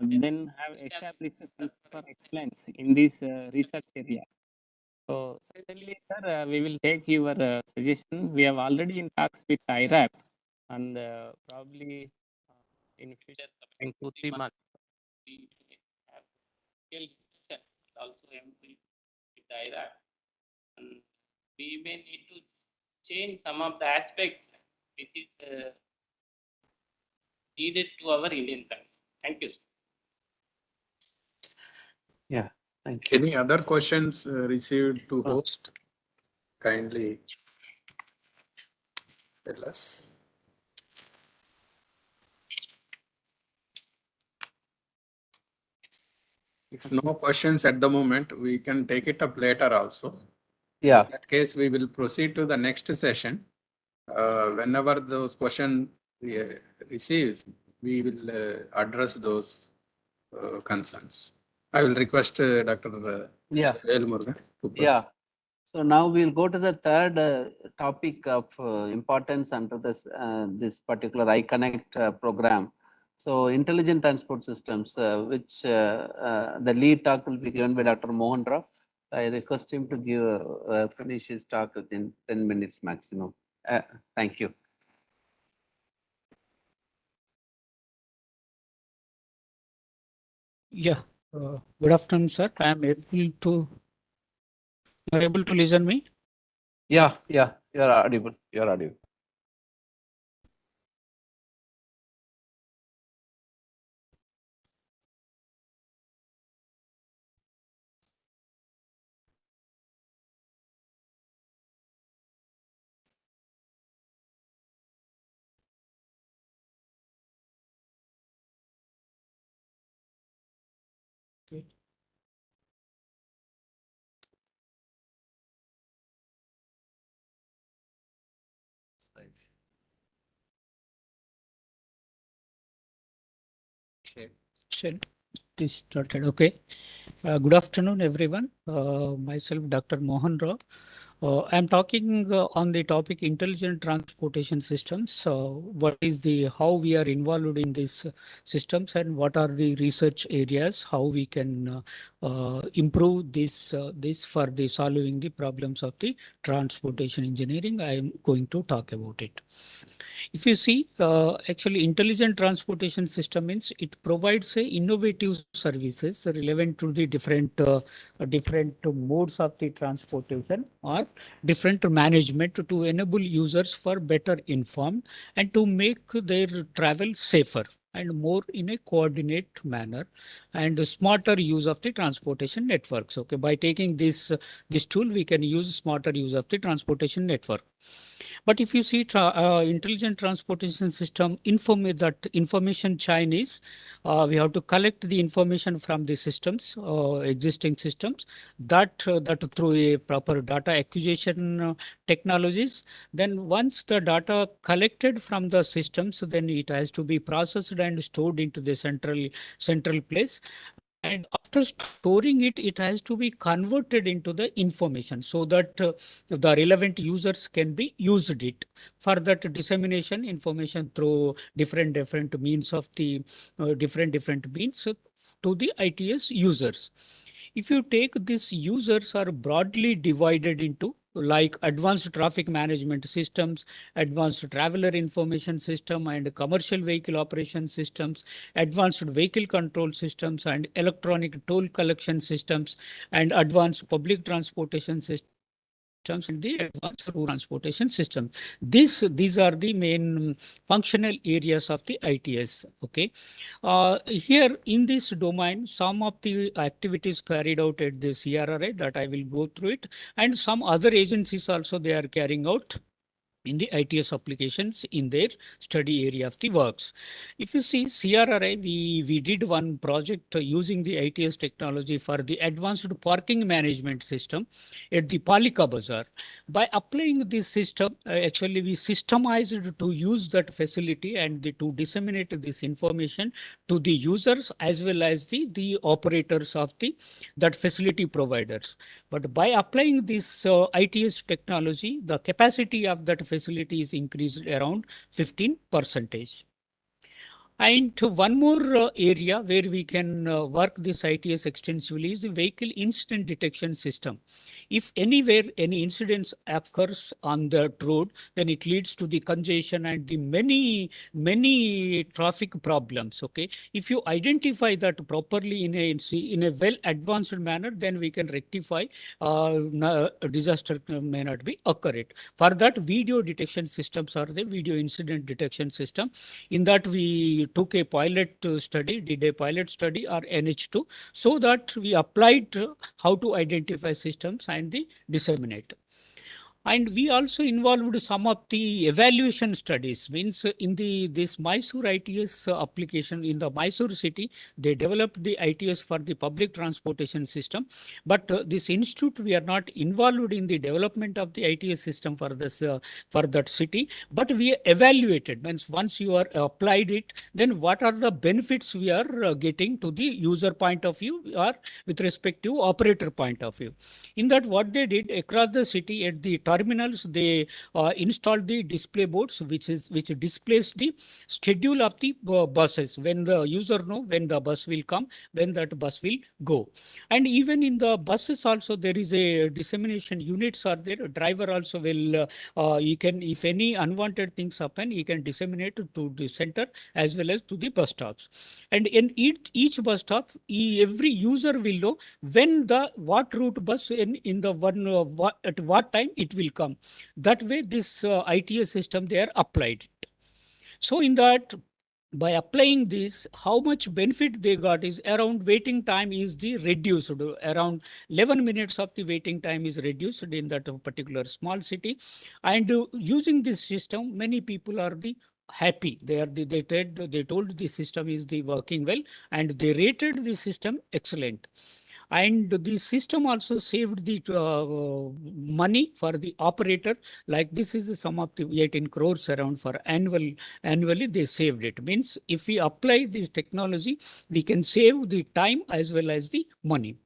then have established a center for excellence in this research area. So certainly, sir, we will take your suggestion. We have already in talks with IRAP, and probably in future, in 2-3 months, we have real discussion also with IRAP, and we may need to change some of the aspects which is needed to our Indian country. Thank you, sir. Yeah, thank you. Any other questions received to host? Kindly tell us. If no questions at the moment, we can take it up later also. Yeah. In that case, we will proceed to the next session. Whenever those questions received, we will address those concerns. I will request Dr. Velmurugan to proceed. Yeah. So now we'll go to the third topic of importance under this particular iConnect program. So intelligent transport systems, which the lead talk will be given by Dr. Mohan Rao. I request him to give finish his talk within 10 minutes maximum. Thank you. Yeah. Good afternoon, sir. I am able to. You are able to listen me? Yeah, you're audible. You're audible. Okay. Shall it started? Okay. Good afternoon, everyone. Myself, Dr. Mohan Rao. I'm talking on the topic intelligent transportation systems. What is the how we are involved in these systems and what are the research areas? How we can improve this for the solving the problems of the transportation engineering. I am going to talk about it. If you see, actually intelligent transportation system means it provides a innovative services relevant to the different modes of the transportation or different management to enable users for better informed and to make their travel safer and more in a coordinate manner and smarter use of the transportation networks. Okay, by taking this tool, we can use smarter use of the transportation network. But if you see intelligent transportation system that information chain is, we have to collect the information from the systems, existing systems, that through a proper data acquisition technologies. Then once the data collected from the systems, then it has to be processed and stored into the central place. And after storing it, it has to be converted into the information so that the relevant users can be used it for that dissemination information through different means of the different means to the ITS users. If you take these users are broadly divided into like advanced traffic management systems, advanced traveler information system and commercial vehicle operation systems, advanced vehicle control systems and electronic toll collection systems and advanced public transportation systems and the advanced road transportation system. These are the main functional areas of the ITS. Okay. Here in this domain, some of the activities carried out at the CRRA that I will go through it, and some other agencies also they are carrying out in the ITS applications in their study area of the works. If you see CRRI, we did one project using the ITS technology for the advanced parking management system at the Palika Bazaar. By applying this system, actually we systemized to use that facility and to disseminate this information to the users as well as the operators of that facility providers. But by applying this ITS technology, the capacity of that facility is increased around 15%. And one more area where we can work this ITS extensively is the vehicle incident detection system. If anywhere any incidents occurs on the road, then it leads to the congestion and the many traffic problems. Okay, if you identify that properly in a well advanced manner, then we can rectify a disaster may not be occurred. For that, video detection systems are the video incident detection system. In that we took a pilot study, did a pilot study or NH2, so that we applied how to identify systems and the disseminate. And we also involved some of the evaluation studies. Means in this Mysore ITS application in the Mysore city, they developed the ITS for the public transportation system. But this institute, we are not involved in the development of the ITS system for this for that city. But we evaluated. Means once you are applied it, then what are the benefits we are getting to the user point of view or with respect to operator point of view. In that, what they did across the city at the terminals, they install the display boards, which displays the schedule of the buses, when the user know when the bus will come, when that bus will go. And even in the buses also there is a dissemination units are there. Driver also will he can, if any unwanted things happen, he can disseminate to the center as well as to the bus stops. And in each bus stop, every user will know when the what route bus in the one at what time it will come. That way this ITS system they are applied. So in that, by applying this, how much benefit they got is around waiting time is the reduced. Around 11 minutes of the waiting time is reduced in that particular small city. And using this system, many people are the happy. They told the system is the working well, and they rated the system excellent. And the system also saved the money for the operator. Like this is the sum of the 18 crores around for annually they saved it. Means if we apply this technology, we can save the time as well as the money.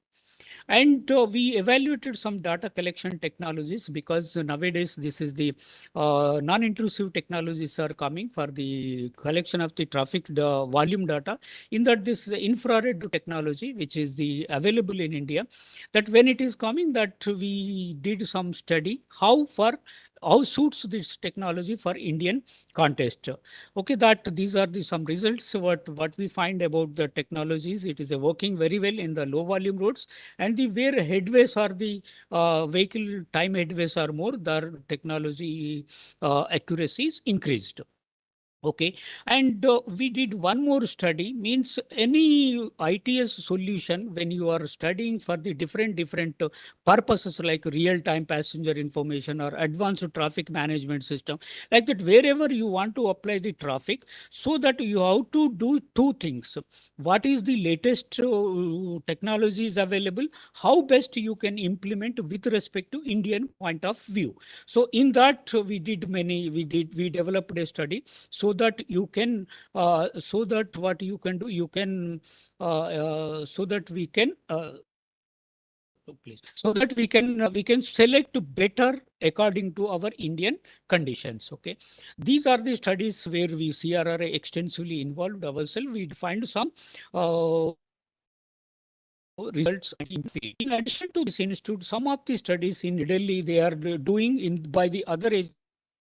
And we evaluated some data collection technologies, because nowadays this is the non-intrusive technologies are coming for the collection of the traffic volume data. In that, this infrared technology, which is the available in India, that when it is coming, that we did some study how suits this technology for Indian context. Okay, that these are the some results. What we find about the technologies, it is working very well in the low volume roads, and the where headways are the vehicle time headways are more, the technology accuracy is increased. Okay, and we did one more study. Means any ITS solution, when you are studying for the different purposes like real-time passenger information or advanced traffic management system, like that, wherever you want to apply the traffic, so that you have to do two things. What is the latest technology is available, how best you can implement with respect to Indian point of view. So in that we developed a study, so that you can so that what you can do, you can so that we can please, so that we can select better according to our Indian conditions. Okay, these are the studies where we CRRA extensively involved ourselves. We find some results in field. In addition to this institute, some of the studies in Delhi they are doing by the other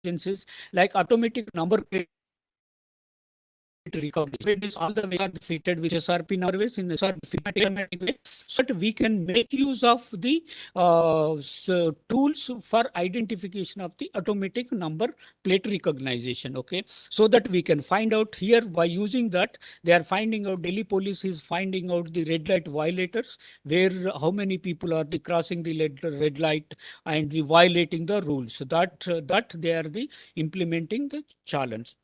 agencies, like automatic number plate recognition. All the ways are fitted with SRP numbers in SRP way, so that we can make use of the tools for identification of the automatic number plate recognition. Okay, so that we can find out here by using that, they are finding out, Delhi police is finding out the red light violators, where how many people are the crossing the red light and the violating the rules. So that they are the implementing the challenge.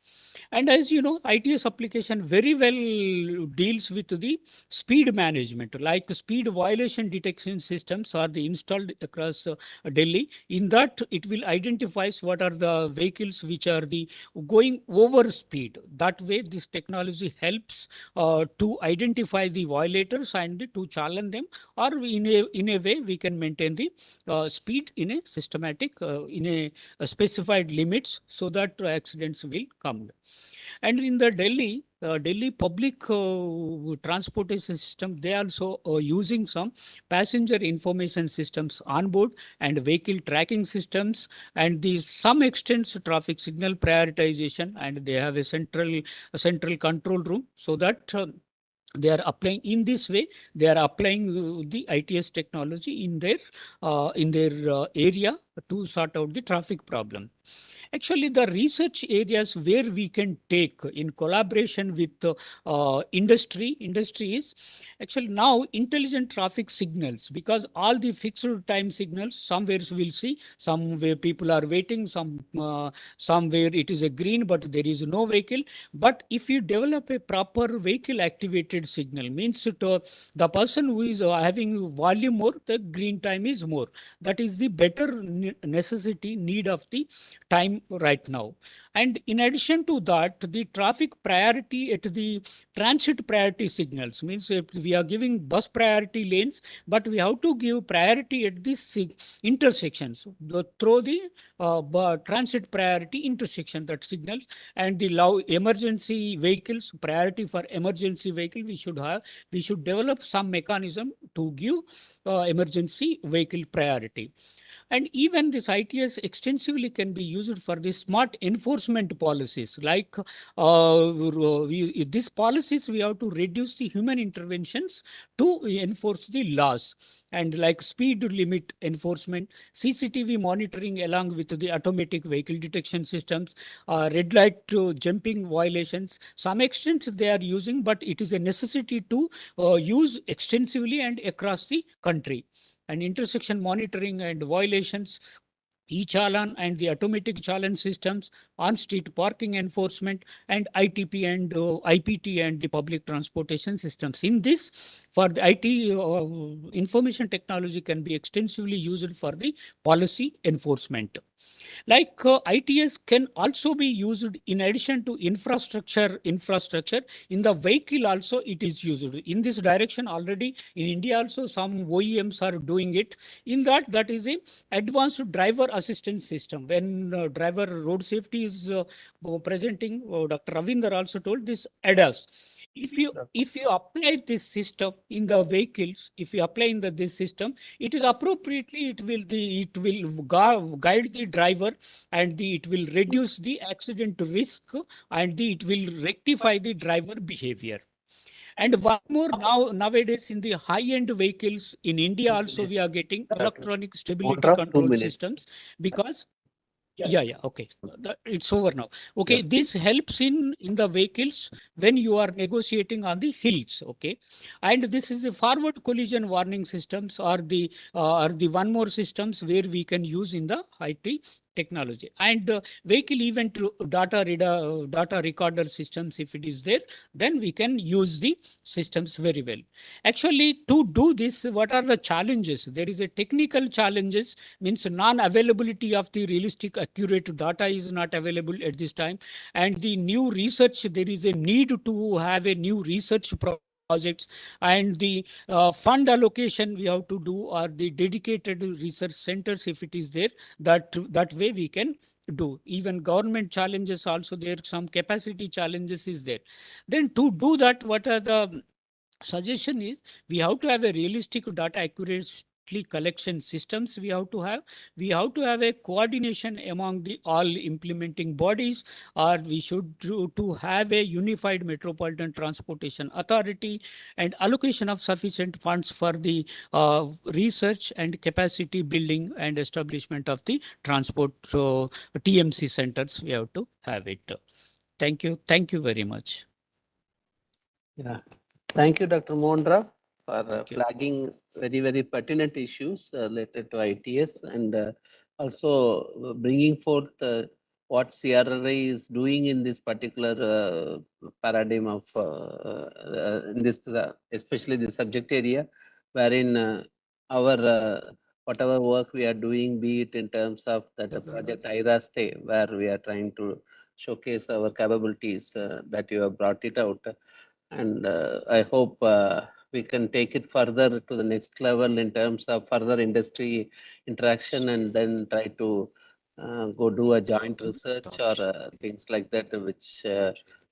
And as you know, ITS application very well deals with the speed management, like speed violation detection systems are the installed across Delhi. In that, it will identify what are the vehicles which are the going over speed. That way, this technology helps to identify the violators and to challenge them, or in a way we can maintain the speed in a systematic, in a specified limits, so that accidents will come. And in the Delhi public transportation system, they also using some passenger information systems on board and vehicle tracking systems, and the some extents traffic signal prioritization, and they have a central control room, so that they are applying in this way. They are applying the ITS technology in their area to sort out the traffic problem. Actually, the research areas where we can take in collaboration with industry is actually now intelligent traffic signals, because all the fixed time signals, somewhere we'll see, somewhere people are waiting, somewhere it is a green, but there is no vehicle. But if you develop a proper vehicle activated signal, means the person who is having volume more, the green time is more. That is the better necessity need of the time right now. And in addition to that, the traffic priority at the transit priority signals means if we are giving bus priority lanes, but we have to give priority at these intersections through the transit priority intersection that signals, and the emergency vehicles priority for emergency vehicle we should develop some mechanism to give emergency vehicle priority. And even this ITS extensively can be used for the smart enforcement policies. Like these policies, we have to reduce the human interventions to enforce the laws. And like speed limit enforcement, CCTV monitoring along with the automatic vehicle detection systems, red light jumping violations. Some extent they are using, but it is a necessity to use extensively and across the country. And intersection monitoring and violations, e-challan and the automatic challan systems, on-street parking enforcement, and ITP and IPT and the public transportation systems. In this, for the IT information technology can be extensively used for the policy enforcement. Like ITS can also be used in addition to infrastructure in the vehicle also it is used. In this direction already in India also some OEMs are doing it. In that is a advanced driver assistance system. When driver road safety is presenting, Dr. Ravinder also told this ADAS. If you apply this system in the vehicles, if you apply in this system, it is appropriately it will guide the driver, and it will reduce the accident risk, and it will rectify the driver behavior. And one more, nowadays in the high-end vehicles in India also we are getting electronic stability control systems, because okay. It's over now. Okay, this helps in the vehicles when you are negotiating on the hills. Okay, and this is the forward collision warning systems, or the one more systems where we can use in the IT technology. And vehicle event data recorder systems, if it is there, then we can use the systems very well. Actually, to do this, what are the challenges? There is a technical challenges, means non-availability of the realistic accurate data is not available at this time. And the new research, there is a need to have a new research projects, and the fund allocation we have to do, or the dedicated research centers if it is there, that way we can do. Even government challenges also there, some capacity challenges is there. Then to do that, what are the suggestion is, we have to have a realistic data accuracy collection systems. We have to have a coordination among the all implementing bodies, or we should to have a unified metropolitan transportation authority, and allocation of sufficient funds for the research and capacity building and establishment of the transport TMC centers. We have to have it. Thank you very much. Yeah. Thank you, Dr. Mondra, for flagging very, very pertinent issues related to ITS, and also bringing forth what CRRI is doing in this particular paradigm of, in this, especially the subject area, wherein our whatever work we are doing, be it in terms of that project IRASTE, where we are trying to showcase our capabilities, that you have brought it out. And I hope we can take it further to the next level in terms of further industry interaction, and then try to go do a joint research or things like that, which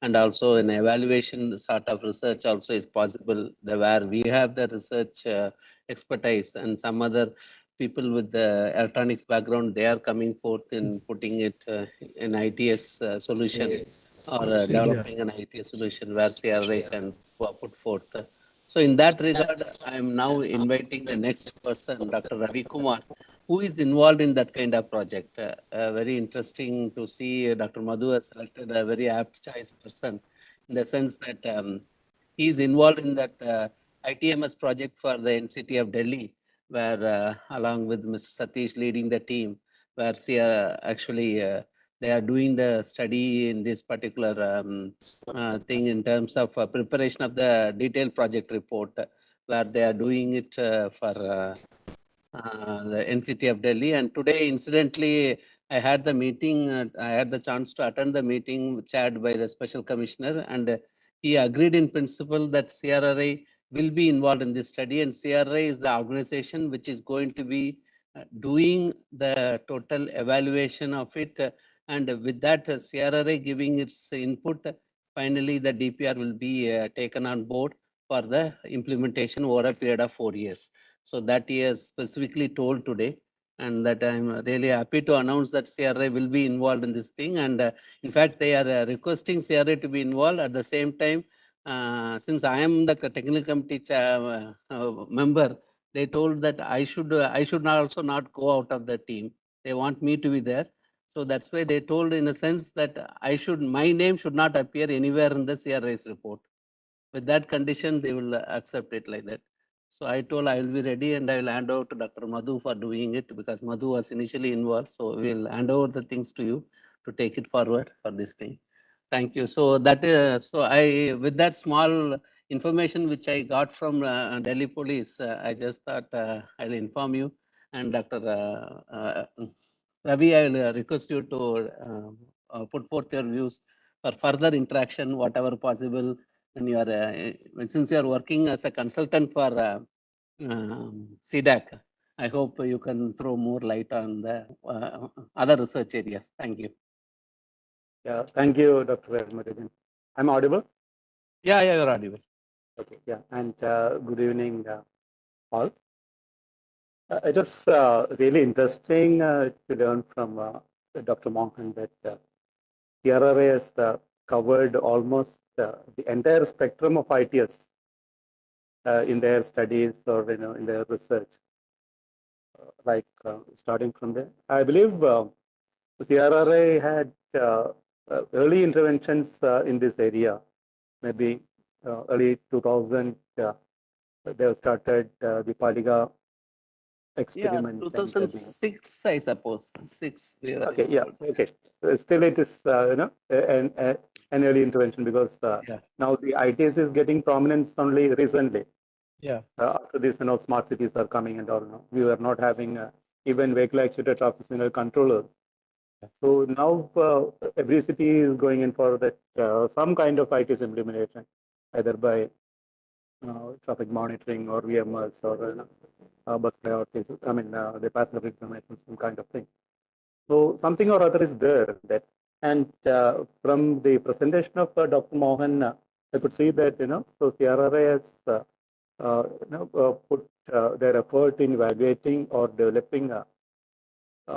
and also an evaluation sort of research also is possible, where we have the research expertise, and some other people with the electronics background, they are coming forth in putting it in ITS solution, or developing an IT solution where CRA can put forth. So in that regard, I am now inviting the next person, Dr. Ravi Kumar, who is involved in that kind of project. Very interesting to see Dr. Madhu has selected a very apt choice person, in the sense that he is involved in that ITMS project for the NCT of Delhi, where along with Mr. Satish leading the team, where actually they are doing the study in this particular thing in terms of preparation of the detailed project report, where they are doing it for the NCT of Delhi. And today, incidentally, I had the meeting, I had the chance to attend the meeting chaired by the Special Commissioner, and he agreed in principle that CRRI will be involved in this study, and CRRI is the organization which is going to be doing the total evaluation of it. And with that, CRRI giving its input, finally the DPR will be taken on board for the implementation over a period of 4 years. So that he has specifically told today, and that I'm really happy to announce that CRI will be involved in this thing. And in fact, they are requesting CRI to be involved. At the same time, since I am the technical committee member, they told that I should not also not go out of the team. They want me to be there. So that's why they told in a sense that my name should not appear anywhere in the CRI's report. With that condition, they will accept it like that. So I told I will be ready, and I will hand over to Dr. Madhu for doing it, because Madhu was initially involved. So we'll hand over the things to you to take it forward for this thing. Thank you. So that is, with that small information which I got from Delhi Police, I just thought I'll inform you. And Dr. Ravi, I will request you to put forth your views for further interaction, whatever possible. And you are, since you are working as a consultant for CDAC, I hope you can throw more light on the other research areas. Thank you. Yeah, thank you, Dr. Madhavan. I'm audible? Yeah, you're audible. Okay, yeah, and good evening, all. It was really interesting to learn from Dr. Mohan that CRRA has covered almost the entire spectrum of ITS in their studies or in their research. Starting from there, I believe CRRA had early interventions in this area. Maybe early 2000, they have started the Polyga experiment. Yeah, 2006, I suppose. 6. Okay, yeah, okay. Still, it is an early intervention, because now the ITS is getting prominence only recently. Yeah. After this, smart cities are coming and all. We were not having even vehicle actuated traffic signal controllers. So now every city is going in for that some kind of ITS implementation, either by traffic monitoring or VMS or bus priorities. I mean, the passenger information, some kind of thing. So something or other is there. And from the presentation of Dr. Mohan, I could see that so CRRA has put their effort in evaluating or developing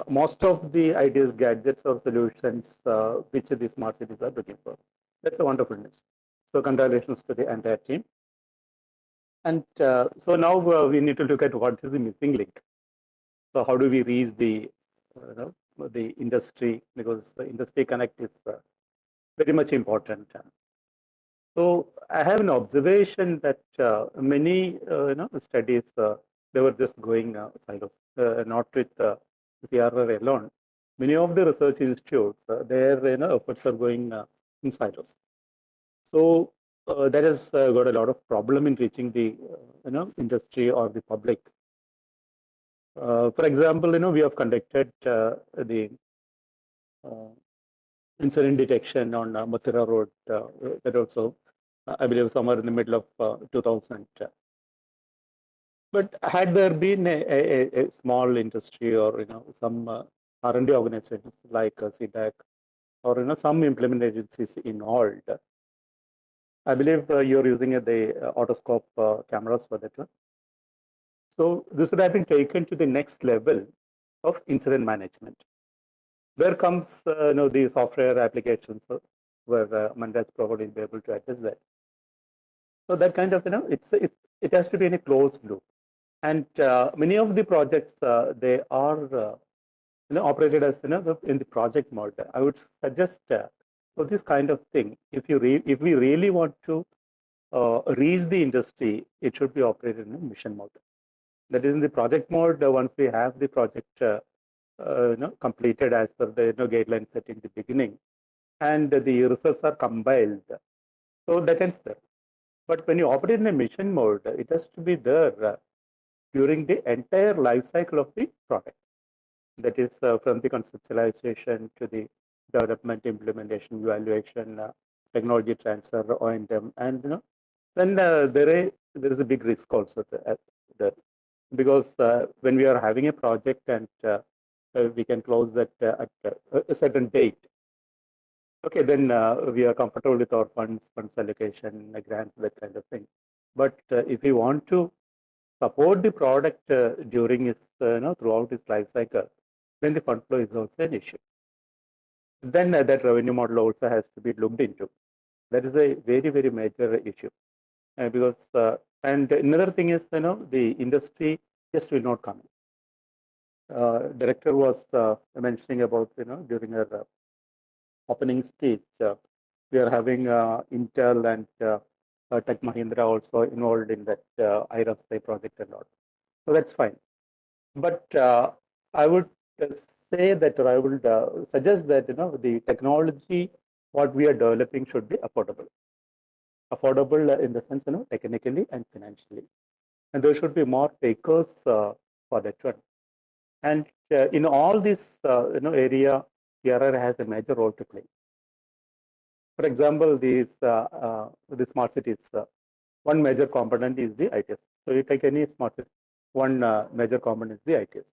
most of the ideas, gadgets, or solutions which the smart cities are looking for. That's a wonderfulness. So congratulations to the entire team. And so now we need to look at what is the missing link. So how do we reach the industry, because the industry connect is very much important. So I have an observation that many studies they were just going silos, not with CRR alone. Many of the research institutes, their efforts are going in silos. So that has got a lot of problem in reaching the industry or the public. For example, we have conducted the incident detection on Mathura Road. That also, I believe, somewhere in the middle of 2000. But had there been a small industry or some R&D organizations like CDAC or some implement agencies involved, I believe you're using the autoscope cameras for that one. So this would have been taken to the next level of incident management. Where comes the software applications where Manraj probably be able to address that. So that kind of it has to be in a closed loop, and many of the projects they are operated as in the project mode. I would suggest for this kind of thing, if we really want to reach the industry, it should be operated in a mission mode. That is in the project mode. Once we have the project completed as per the guidelines set in the beginning, and the results are compiled, so that ends there. But when you operate in a mission mode, it has to be there during the entire life cycle of the product. That is from the conceptualization to the development, implementation, evaluation, technology transfer, O&M, and then there is a big risk also there, because when we are having a project and we can close that at a certain date. Okay, then we are comfortable with our funds allocation, grants, that kind of thing. But if we want to support the product during its, throughout its life cycle, then the fund flow is also an issue. Then that revenue model also has to be looked into. That is a very, very major issue. Because, and another thing is, the industry just will not come in. Director was mentioning about, during her opening speech, we are having Intel and Tech Mahindra also involved in that IRSI project and all. So that's fine. But I would say that, or I would suggest that the technology what we are developing should be affordable. Affordable in the sense, technically and financially, and there should be more takers for that one. And in all this area, CRR has a major role to play. For example, the smart cities, one major component is the ITS. So you take any smart city, one major component is the ITS.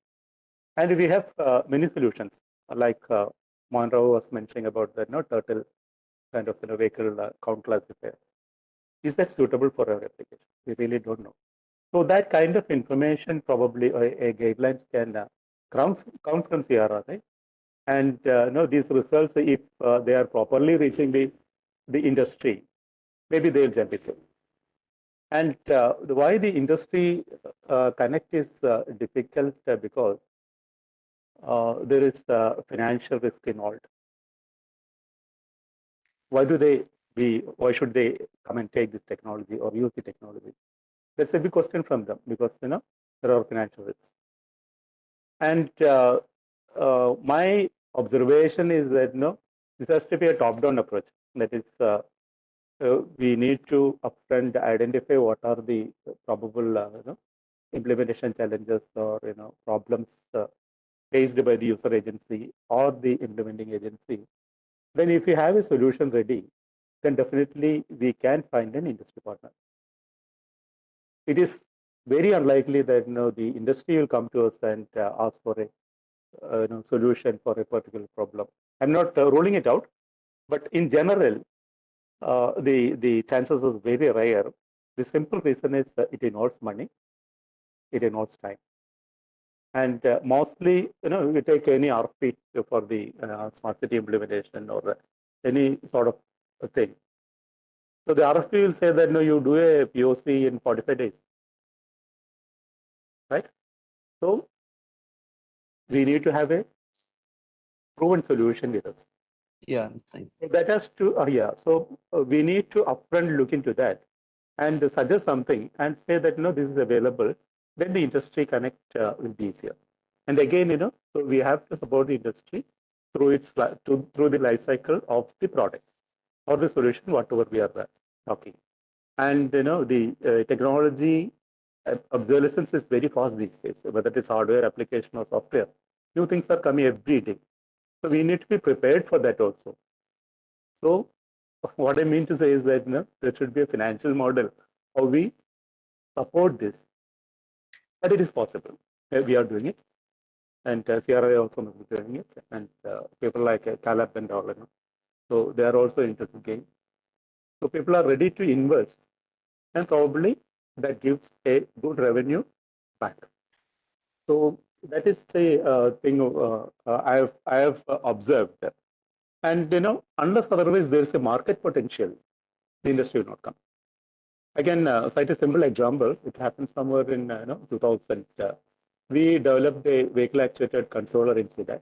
And we have many solutions, like Monroe was mentioning about the turtle kind of vehicle count classifier. Is that suitable for our application? We really don't know. So that kind of information probably a guidelines can come from CRR, right? And these results, if they are properly reaching the industry, maybe they'll jump it. And why the industry connect is difficult because there is financial risk involved. Why should they come and take this technology or use the technology? That's a big question from them, because there are financial risks. And my observation is that this has to be a top-down approach. That is, we need to upfront identify what are the probable implementation challenges or problems faced by the user agency or the implementing agency. Then, if we have a solution ready, then definitely we can find an industry partner. It is very unlikely that the industry will come to us and ask for a solution for a particular problem. I'm not ruling it out, but in general, the chances are very rare. The simple reason is that it involves money, it involves time, and mostly, we take any RFP for the smart city implementation or any sort of thing. So the RFP will say that you do a POC in 45 days, right? So we need to have a proven solution with us. Yeah, thank you. That has to, so we need to upfront look into that and suggest something and say that this is available. Then the industry connect will be easier. And again, so we have to support the industry through through the life cycle of the product or the solution, whatever we are talking. And the technology obsolescence is very fast these days, whether it is hardware, application, or software. New things are coming every day. So we need to be prepared for that also. So what I mean to say is that there should be a financial model how we support this, but it is possible. We are doing it, and CRI also must be doing it, and people like Calab and all, so they are also interested in game. So people are ready to invest, and probably that gives a good revenue back. So that is the thing I have observed. And unless otherwise there is a market potential, the industry will not come. Again, cite a simple example. It happened somewhere in 2000. We developed a vehicle actuated controller in CDAC,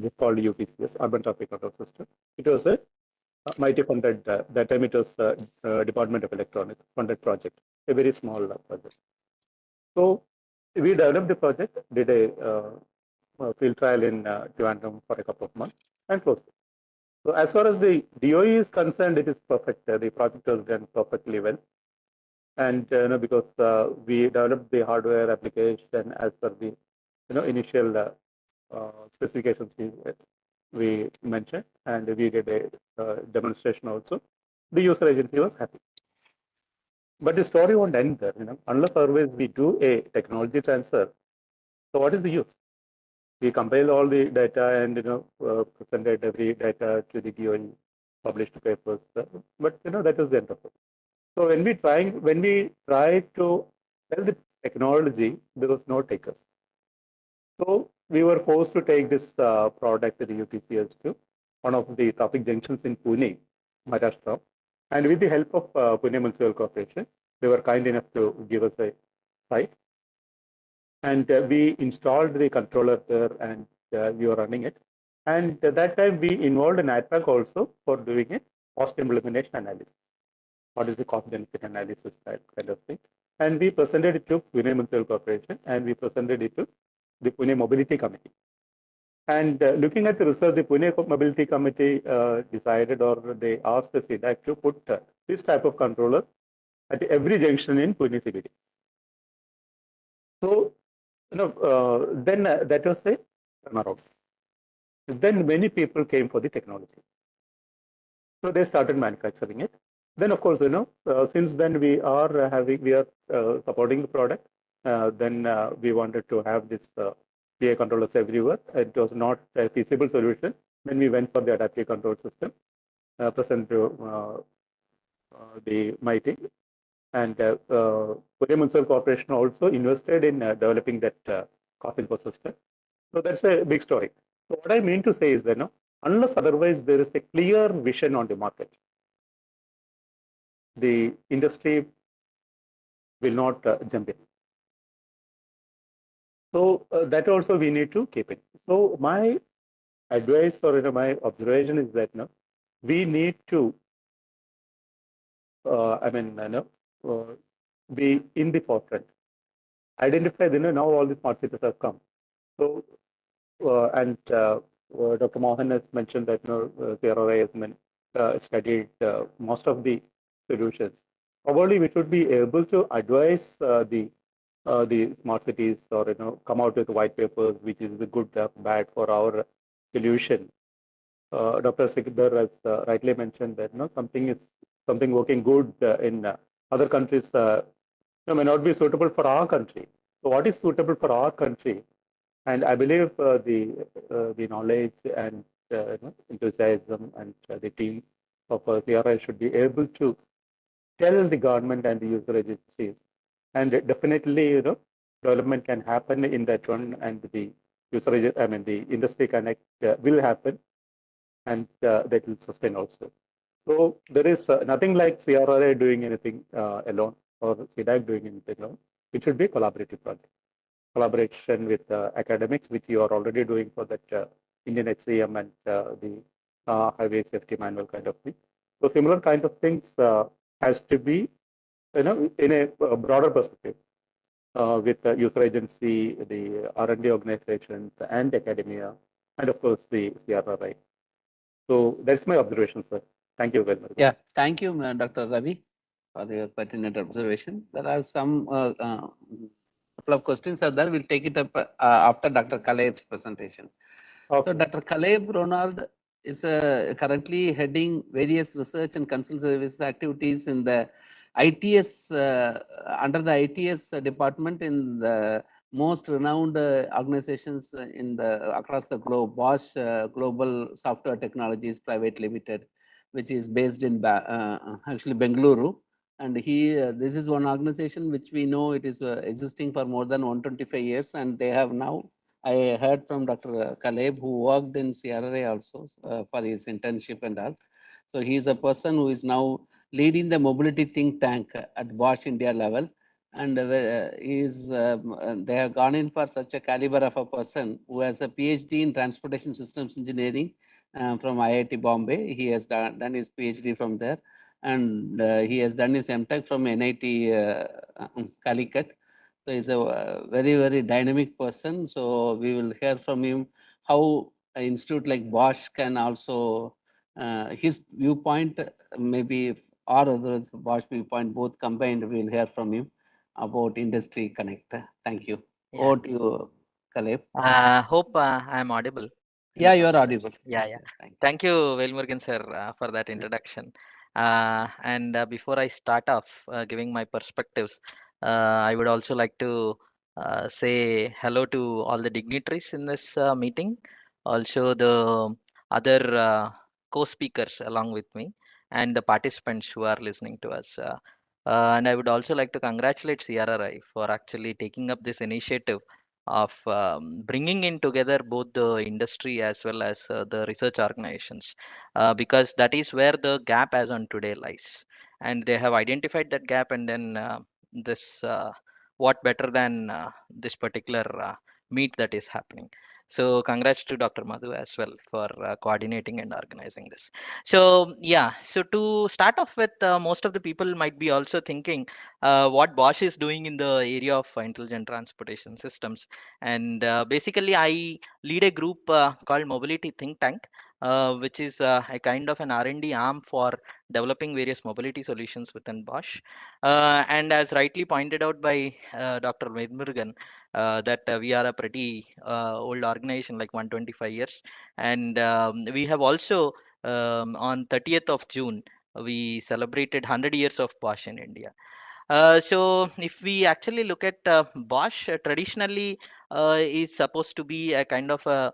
just called UPCS, Urban Traffic Control System. It was a mighty funded. That time it was Department of Electronics funded project, a very small project. So we developed the project, did a field trial in Trivandrum for a couple of months, and closed it. So as far as the DOE is concerned, it is perfect. The project was done perfectly well. And because we developed the hardware application as per the initial specifications we mentioned, and we did a demonstration also. The user agency was happy. But the story won't end there. Unless always we do a technology transfer. So what is the use? We compile all the data and presented every data to the DOE, published papers. But that is the end of it. So when we try to sell the technology, there was no takers. So we were forced to take this product to the UTCS to one of the traffic junctions in Pune, Maharashtra. And with the help of Pune Municipal Corporation, they were kind enough to give us a site. And we installed the controller there, and we were running it. And at that time, we involved an IPAC also for doing a cost implementation analysis. What is the cost benefit analysis, that kind of thing. And we presented it to Pune Municipal Corporation, and we presented it to the Pune Mobility Committee. And looking at the research, the Pune Mobility Committee decided, or they asked the CDAC to put this type of controller at every junction in Pune CBD. So, then that was the turnaround. Then many people came for the technology. So they started manufacturing it. Then, of course, since then we are supporting the product. Then we wanted to have this PA controllers everywhere. It was not a feasible solution. Then we went for the adaptive control system, present to the MIT. And Pune Municipal Corporation also invested in developing that cost info system. So that's a big story. So what I mean to say is that unless otherwise there is a clear vision on the market, the industry will not jump in. So that also we need to keep it. So my advice or my observation is that we need to be in the forefront. Identify now all the smart cities have come. So and Dr. Mohan has mentioned that CRRI has studied most of the solutions. Probably we should be able to advise the smart cities, or come out with white papers, which is the good bad for our solution. Dr. Sikdar has rightly mentioned that something working good in other countries may not be suitable for our country. So what is suitable for our country? And I believe the knowledge and enthusiasm and the team of CRI should be able to tell the government and the user agencies, and definitely development can happen in that one, and the the industry connect will happen, and that will sustain also. So there is nothing like CRI doing anything alone, or CDAC doing anything alone. It should be a collaborative project. Collaboration with academics, which you are already doing for that Indian HCM and the highway safety manual kind of thing. So similar kind of things has to be, in a broader perspective with the user agency, the R&D organizations, and academia, and of course the CRRI. So that's my observation, sir. Thank you very much. Yeah, thank you, Dr. Ravi, for your pertinent observation. There are some couple of questions are there. We'll take it up after Dr. Kaleb's presentation. Okay. So Dr. Kaleb Ronald is currently heading various research and consult services activities in the ITS, under the ITS department in the most renowned organizations across the globe, Bosch Global Software Technologies Private Limited, which is based in actually Bengaluru. And this is one organization which we know it is existing for more than 125 years, and they have now, I heard from Dr. Kaleb, who worked in CRRA also for his internship and all. So he is a person who is now leading the mobility think tank at Bosch India level. And they have gone in for such a caliber of a person who has a PhD in transportation systems engineering from IIT Bombay. He has done his PhD from there. And he has done his MTech from NIT Calicut. So he's a very, very dynamic person. So we will hear from him how an institute like Bosch can also, his viewpoint, maybe or whether it's Bosch viewpoint, both combined, we'll hear from him about Industry Connect. Thank you. Yeah. Over to you, Caleb. Hope I'm audible. Yeah, you are audible. Yeah, yeah. Thank you. Thank you, Velmurugan sir, for that introduction. Before I start off giving my perspectives, I would also like to say hello to all the dignitaries in this meeting, also the other co-speakers along with me, and the participants who are listening to us. And I would also like to congratulate CRRI for actually taking up this initiative of bringing in together both the industry as well as the research organizations, because that is where the gap as on today lies, and they have identified that gap, and then this what better than this particular meet that is happening. So congrats to Dr. Madhu as well for coordinating and organizing this. So yeah, so to start off with, most of the people might be also thinking what Bosch is doing in the area of intelligent transportation systems. And basically, I lead a group called Mobility Think Tank, which is a kind of an R&D arm for developing various mobility solutions within Bosch. And as rightly pointed out by Dr. Vedmurugan, that we are a pretty old organization, like 125 years. And we have also, on 30th of June, we celebrated 100 years of Bosch in India. So if we actually look at Bosch, traditionally is supposed to be a kind of a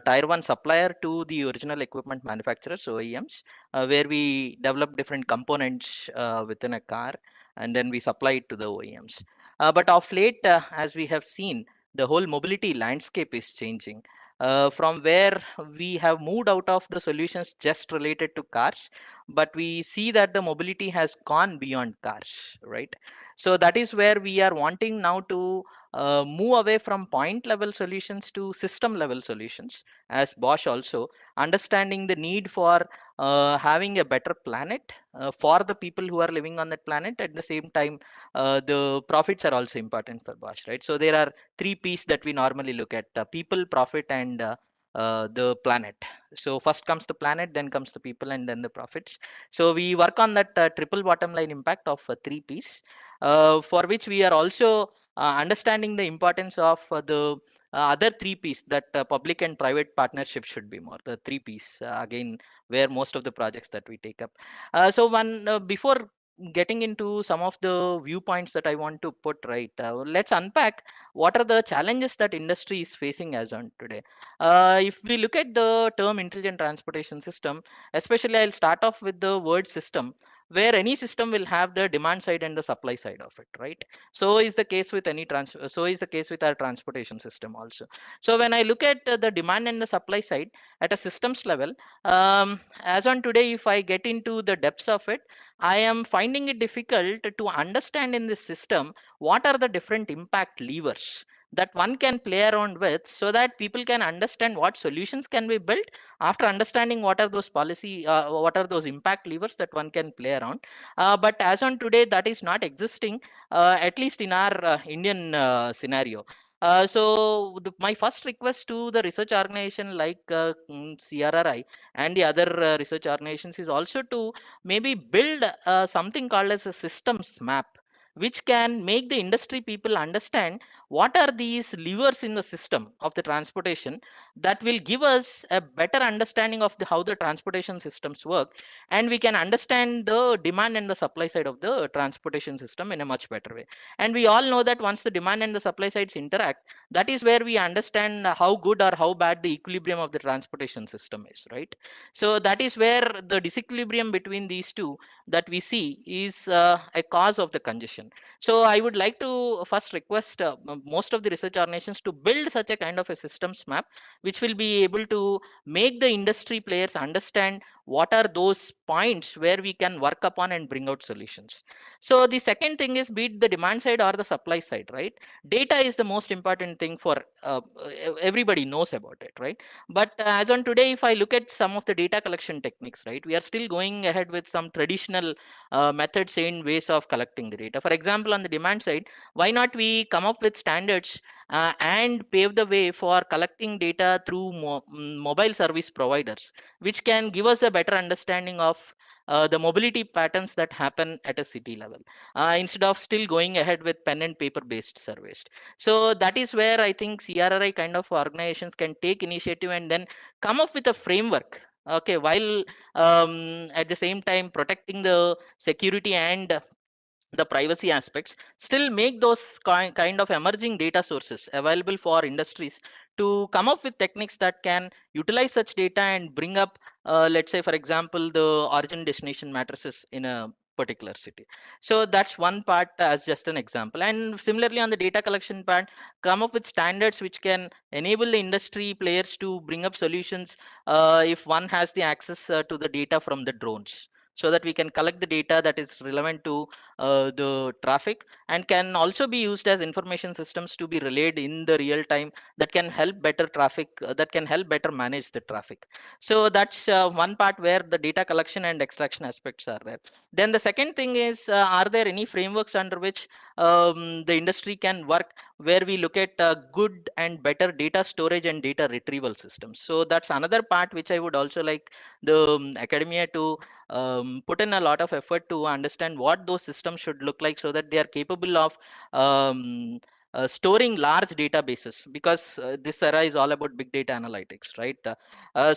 tier one supplier to the original equipment manufacturers, OEMs, where we develop different components within a car, and then we supply it to the OEMs. But of late, as we have seen, the whole mobility landscape is changing. From where we have moved out of the solutions just related to cars, but we see that the mobility has gone beyond cars, right? So that is where we are wanting now to move away from point level solutions to system level solutions, as Bosch also understanding the need for having a better planet for the people who are living on that planet. At the same time, the profits are also important for Bosch, right? So there are three P's that we normally look at: people, profit, and the planet. So first comes the planet, then comes the people, and then the profits. So we work on that triple bottom line impact of three P's, for which we are also understanding the importance of the other three P's, that public and private partnership should be more. The three P's, again, where most of the projects that we take up. So one before getting into some of the viewpoints that I want to put, right, let's unpack what are the challenges that industry is facing as on today. If we look at the term intelligent transportation system, especially I'll start off with the word system, where any system will have the demand side and the supply side of it, right? So is the case with so is the case with our transportation system also. So when I look at the demand and the supply side at a systems level, as on today, if I get into the depths of it, I am finding it difficult to understand in this system what are the different impact levers that one can play around with, so that people can understand what solutions can be built after understanding what are those what are those impact levers that one can play around. But as on today, that is not existing, at least in our Indian scenario. My first request to the research organization like CRRI and the other research organizations is also to maybe build something called as a systems map, which can make the industry people understand what are these levers in the system of the transportation that will give us a better understanding of how the transportation systems work, and we can understand the demand and the supply side of the transportation system in a much better way. And we all know that once the demand and the supply sides interact, that is where we understand how good or how bad the equilibrium of the transportation system is, right? So that is where the disequilibrium between these two that we see is a cause of the congestion. So I would like to first request most of the research organizations to build such a kind of a systems map, which will be able to make the industry players understand what are those points where we can work upon and bring out solutions. So the second thing is, be it the demand side or the supply side, right? Data is the most important thing for everybody knows about it, right? But as on today, if I look at some of the data collection techniques, right, we are still going ahead with some traditional methods and ways of collecting the data. For example, on the demand side, why not we come up with standards and pave the way for collecting data through mobile service providers, which can give us a better understanding of the mobility patterns that happen at a city level, instead of still going ahead with pen and paper based surveys. So that is where I think CRRI kind of organizations can take initiative and then come up with a framework. Okay, while at the same time protecting the security and the privacy aspects, still make those kind of emerging data sources available for industries to come up with techniques that can utilize such data and bring up, let's say for example, the origin destination matrices in a particular city. So that's one part as just an example. And similarly on the data collection part, come up with standards which can enable the industry players to bring up solutions if one has the access to the data from the drones, so that we can collect the data that is relevant to the traffic, and can also be used as information systems to be relayed in the real time, that can help better traffic, that can help better manage the traffic. So that's one part where the data collection and extraction aspects are there. Then the second thing is, are there any frameworks under which the industry can work, where we look at good and better data storage and data retrieval systems? So that's another part which I would also like the academia to put in a lot of effort to understand what those systems should look like, so that they are capable of storing large databases, because this era is all about big data analytics, right?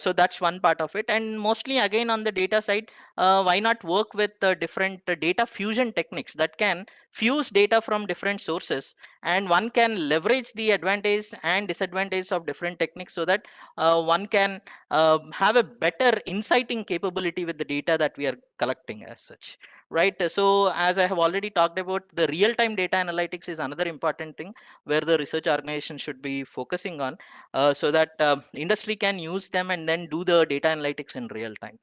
So that's one part of it. And mostly again on the data side, why not work with different data fusion techniques that can fuse data from different sources, and one can leverage the advantage and disadvantage of different techniques, so that one can have a better insighting capability with the data that we are collecting as such, right? So as I have already talked about, the real-time data analytics is another important thing where the research organization should be focusing on, so that industry can use them and then do the data analytics in real time.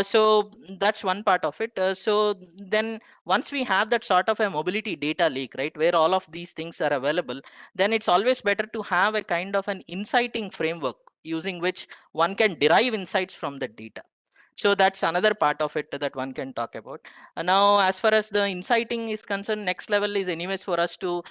So that's one part of it. So then once we have that sort of a mobility data lake, right, where all of these things are available, then it's always better to have a kind of an inciting framework using which one can derive insights from the data. So that's another part of it that one can talk about. Now as far as the inciting is concerned, next level is anyways for us to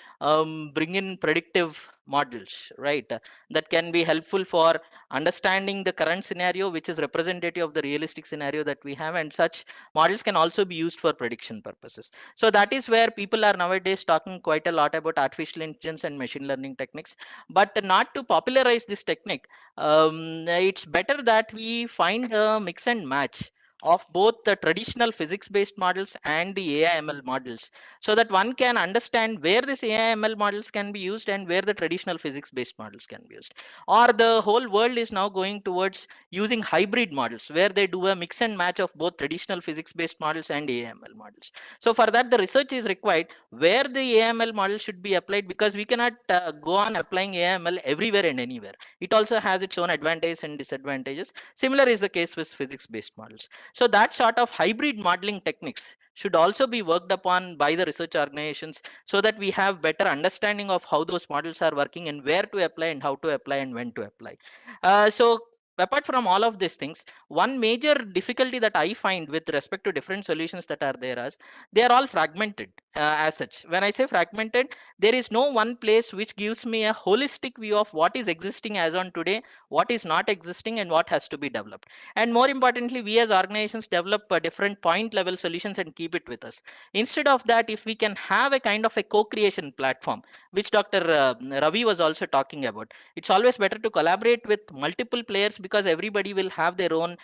bring in predictive models, right, that can be helpful for understanding the current scenario, which is representative of the realistic scenario that we have, and such models can also be used for prediction purposes. So that is where people are nowadays talking quite a lot about artificial intelligence and machine learning techniques. But not to popularize this technique, it's better that we find a mix and match of both the traditional physics based models and the AI/ML models, so that one can understand where this AI/ML models can be used and where the traditional physics based models can be used. Or the whole world is now going towards using hybrid models, where they do a mix and match of both traditional physics based models and AI/ML models. So for that the research is required where the AI/ML model should be applied, because we cannot go on applying AI/ML everywhere and anywhere. It also has its own advantages and disadvantages. Similar is the case with physics based models. So that sort of hybrid modeling techniques should also be worked upon by the research organizations, so that we have better understanding of how those models are working and where to apply and how to apply and when to apply. So apart from all of these things, one major difficulty that I find with respect to different solutions that are there is they are all fragmented as such. When I say fragmented, there is no one place which gives me a holistic view of what is existing as on today, what is not existing, and what has to be developed. And more importantly, we as organizations develop different point level solutions and keep it with us. Instead of that, if we can have a kind of a co-creation platform, which Dr. Ravi was also talking about, it's always better to collaborate with multiple players, because everybody will have their own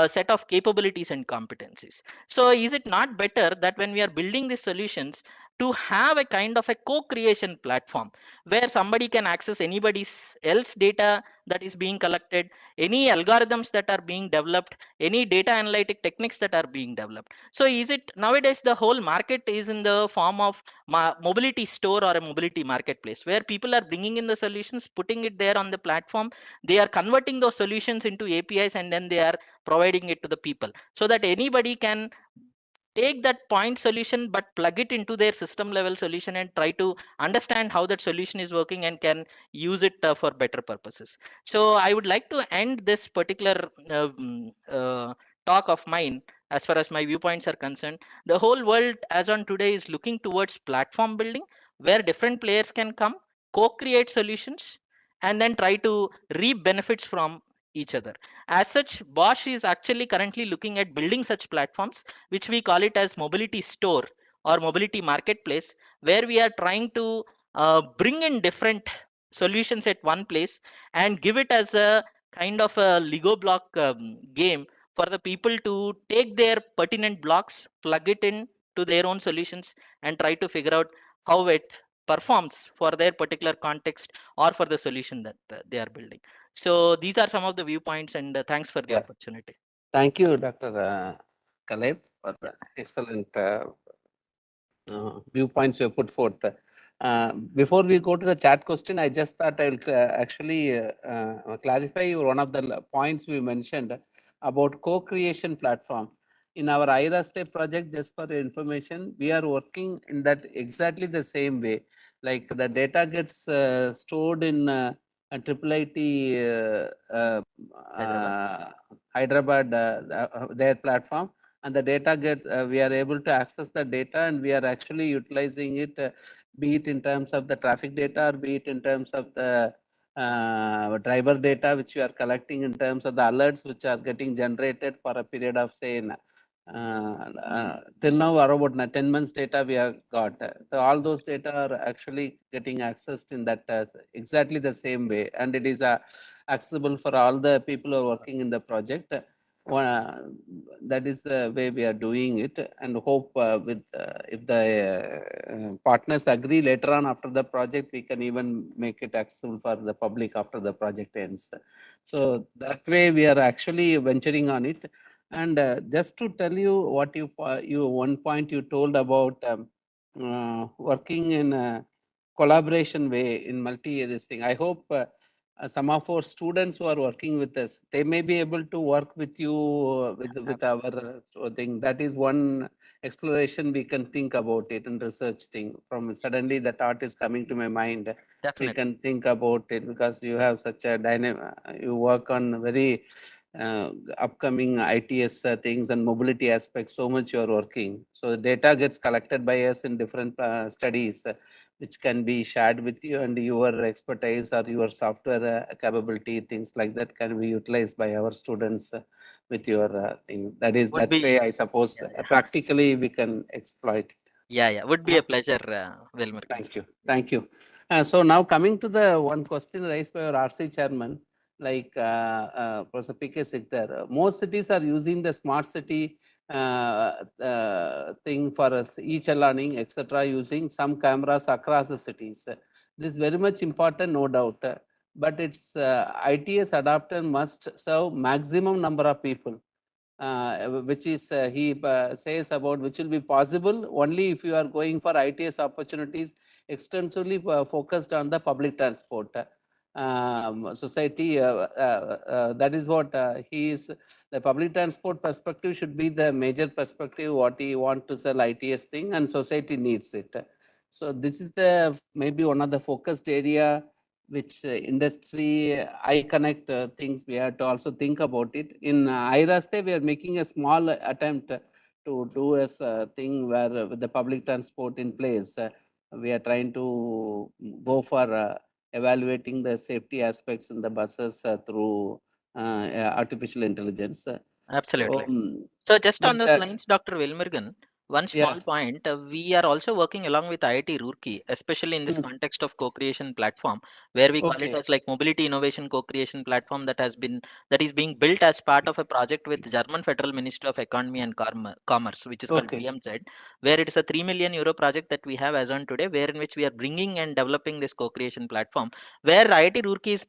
set of capabilities and competencies. So is it not better that when we are building these solutions, to have a kind of a co-creation platform where somebody can access anybody's else data that is being collected, any algorithms that are being developed, any data analytic techniques that are being developed? So is it nowadays the whole market is in the form of mobility store or a mobility marketplace, where people are bringing in the solutions, putting it there on the platform, they are converting those solutions into APIs, and then they are providing it to the people, so that anybody can take that point solution but plug it into their system level solution and try to understand how that solution is working and can use it for better purposes. So I would like to end this particular talk of mine. As far as my viewpoints are concerned, the whole world as on today is looking towards platform building, where different players can come co-create solutions and then try to reap benefits from each other. As such, Bosch is actually currently looking at building such platforms, which we call it as mobility store or mobility marketplace, where we are trying to bring in different solutions at one place and give it as a kind of a Lego block game for the people to take their pertinent blocks, plug it in to their own solutions, and try to figure out how it performs for their particular context or for the solution that they are building. So these are some of the viewpoints, and thanks for the opportunity. Thank you, Dr. Kaleb, for excellent viewpoints you have put forth. Before we go to the chat question, I just thought I will actually clarify one of the points we mentioned about co-creation platform. In our iRaste project, just for your information, we are working in that exactly the same way. Like the data gets stored in IIIT Hyderabad, their platform, and the data gets we are able to access the data, and we are actually utilizing it, be it in terms of the traffic data or be it in terms of the driver data which we are collecting, in terms of the alerts which are getting generated for a period of say till now are about 10 months data we have got. So all those data are actually getting accessed in that exactly the same way, and it is accessible for all the people who are working in the project. That is the way we are doing it, and hope with if the partners agree later on after the project, we can even make it accessible for the public after the project ends. So that way we are actually venturing on it. And just to tell you what you one point you told about working in a collaboration way in multi this thing. I hope some of our students who are working with us, they may be able to work with you with our thing. That is one exploration we can think about it, and research thing. From suddenly the thought is coming to my mind. Definitely. We can think about it because you have such a dynamic. You work on very upcoming ITS things and mobility aspects. So much you are working. So the data gets collected by us in different studies, which can be shared with you, and your expertise or your software capability, things like that can be utilized by our students with your thing. That is Would that be, way, I suppose, practically we can exploit it. Yeah, would be a pleasure, Wilmer. Thank you. Thank you. So now coming to the one question raised by our RC chairman, like Professor P.K. Sikdar, most cities are using the smart city thing for e-challening, etc., using some cameras across the cities. This is very much important, no doubt. But its ITS adapter must serve maximum number of people. Which is he says about which will be possible only if you are going for ITS opportunities extensively focused on the public transport society. That is what he is. The public transport perspective should be the major perspective what he want to sell ITS thing, and society needs it. So this is the maybe one of the focused area which industry iConnect things we have to also think about it. In iRaste, we are making a small attempt to do a thing where with the public transport in place, we are trying to go for evaluating the safety aspects in the buses through artificial intelligence. Absolutely. So, So just on but, those lines, Dr. Wilmergan, one small yeah. point, we are also working along with IIT Roorkee, especially in this context of co-creation platform, where we call it Okay. as like mobility innovation co-creation platform that is being built as part of a project with German Federal Ministry of Economy and Commerce, which is called Okay. BMZ, where it is a 3 million euro project that we have as on today, where in which we are bringing and developing this co-creation platform, where IIT Roorkee is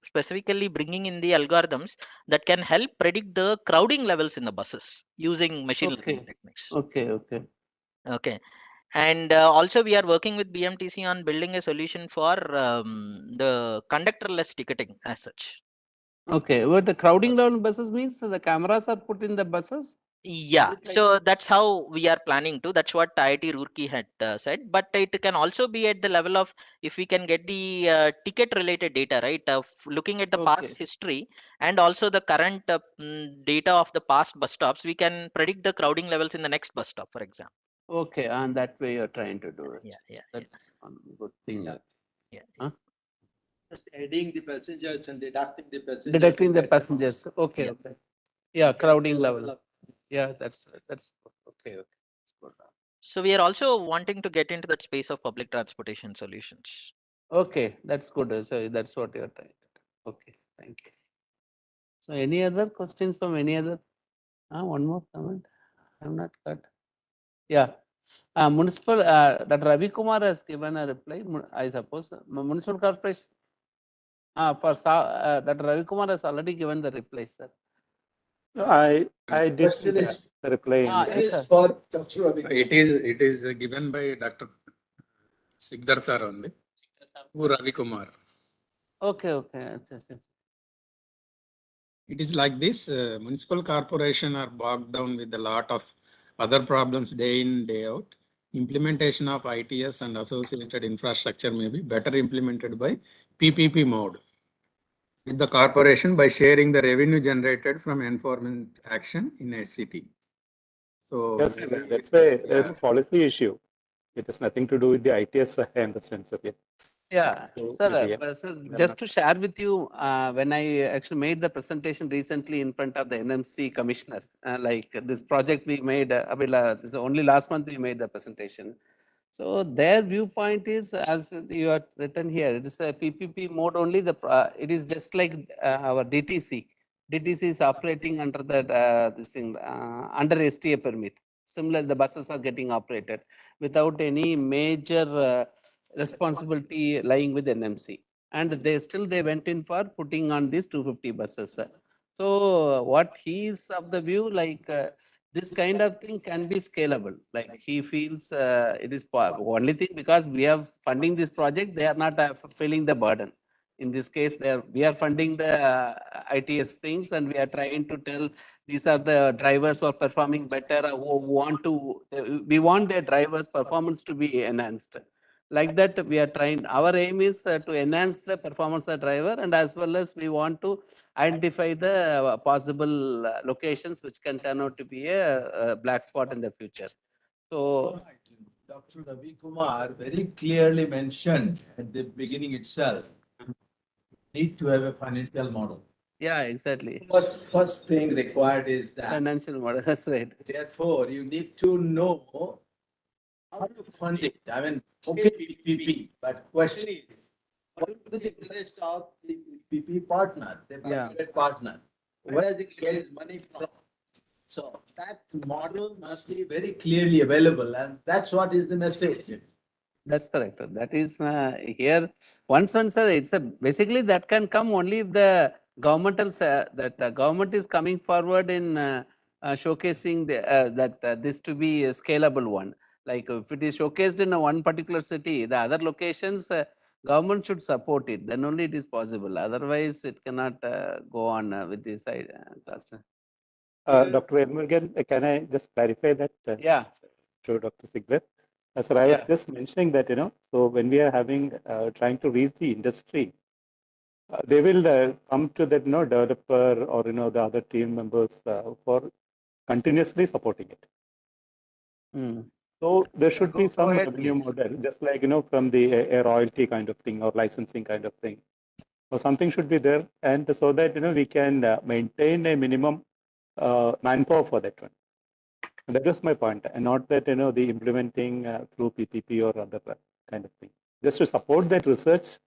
specifically bringing in the algorithms that can help predict the crowding levels in the buses using machine learning techniques. Okay. And also we are working with BMTC on building a solution for the conductorless ticketing as such. Okay, what the crowding down buses means? So the cameras are put in the buses? Yeah, so that's how we are planning to. That's what IIT Roorkee had said. But it can also be at the level of if we can get the ticket related data, right? Looking at the past history and also the current data of the past bus stops, we can predict the crowding levels in the next bus stop, for example. Okay, and that way you're trying to do it. Yeah. That's one good thing. Yeah. Huh? Just adding the passengers and deducting the passengers. Deducting the passengers. Okay. Yeah. Okay. Yeah, crowding level. Yeah, that's okay. Okay. That's good. So we are also wanting to get into that space of public transportation solutions. Okay, that's good. So that's what you're trying to do. Okay, thank you. So any other questions from any other? One more comment. I'm not cut. Yeah. Municipal, Dr. Ravi Kumar has given a reply, I suppose. Municipal Corporation. Dr. Ravi Kumar has already given the reply, sir. I did Question is, the reply. Yes, sir. for Dr. Ravi. It is given by Dr. Sikdar sir only. Who Ravi Kumar. Okay. Yes. It is like this, municipal corporation are bogged down with a lot of other problems day in, day out. Implementation of ITS and associated infrastructure may be better implemented by PPP mode with the corporation by sharing the revenue generated from enforcement action in a city. So Yes, that's a policy issue. It has nothing to do with the ITS, I understand, sir. Yeah, So sir, maybe, sir, I'm just not- to share with you, when I actually made the presentation recently in front of the NMC commissioner, like this project we made, this only last month we made the presentation. So their viewpoint is, as you are written here, it is a PPP mode only. It is just like our DTC. DTC is operating under that under STA permit. Similar, the buses are getting operated without any major responsibility lying with NMC, and they went in for putting on these 250 buses. So what he is of the view, like this kind of thing can be scalable. Like he feels it is only thing, because we are funding this project, they are not feeling the burden. In this case, we are funding the ITS things, and we are trying to tell these are the drivers who are performing better, who we want their drivers' performance to be enhanced. Like that, we are trying. Our aim is to enhance the performance of the driver, and as well as we want to identify the possible locations which can turn out to be a black spot in the future. So, Dr. Ravi Kumar very clearly mentioned at the beginning itself, need to have a financial model. yeah, exactly. First thing required is that. Financial model, that's right. Therefore, you need to know how to fund it. I mean, okay, PPP, but question is, what will be the interest of the PPP partner, the private partner? Where does it get his money from? So that model must be very clearly available, and that's what is the message. That's correct. That is here. Once, sir, it's basically that can come only if the government is coming forward in showcasing this to be a scalable one. Like if it is showcased in one particular city, the other locations, government should support it. Then only it is possible. Otherwise, it cannot go on with this cluster. Dr. Elmurugan, can I just clarify that? Yeah. To Dr. Sigler. Sir, I was just mentioning that, so when we are trying to reach the industry, they will come to that, developer or, the other team members for continuously supporting it. So there should be some revenue model, just like, from the a royalty kind of thing or licensing kind of thing. So something should be there, and so that, we can maintain a minimum manpower for that one. And that was my point, and not that, the implementing through PPP or other kind of thing. Just to support that research,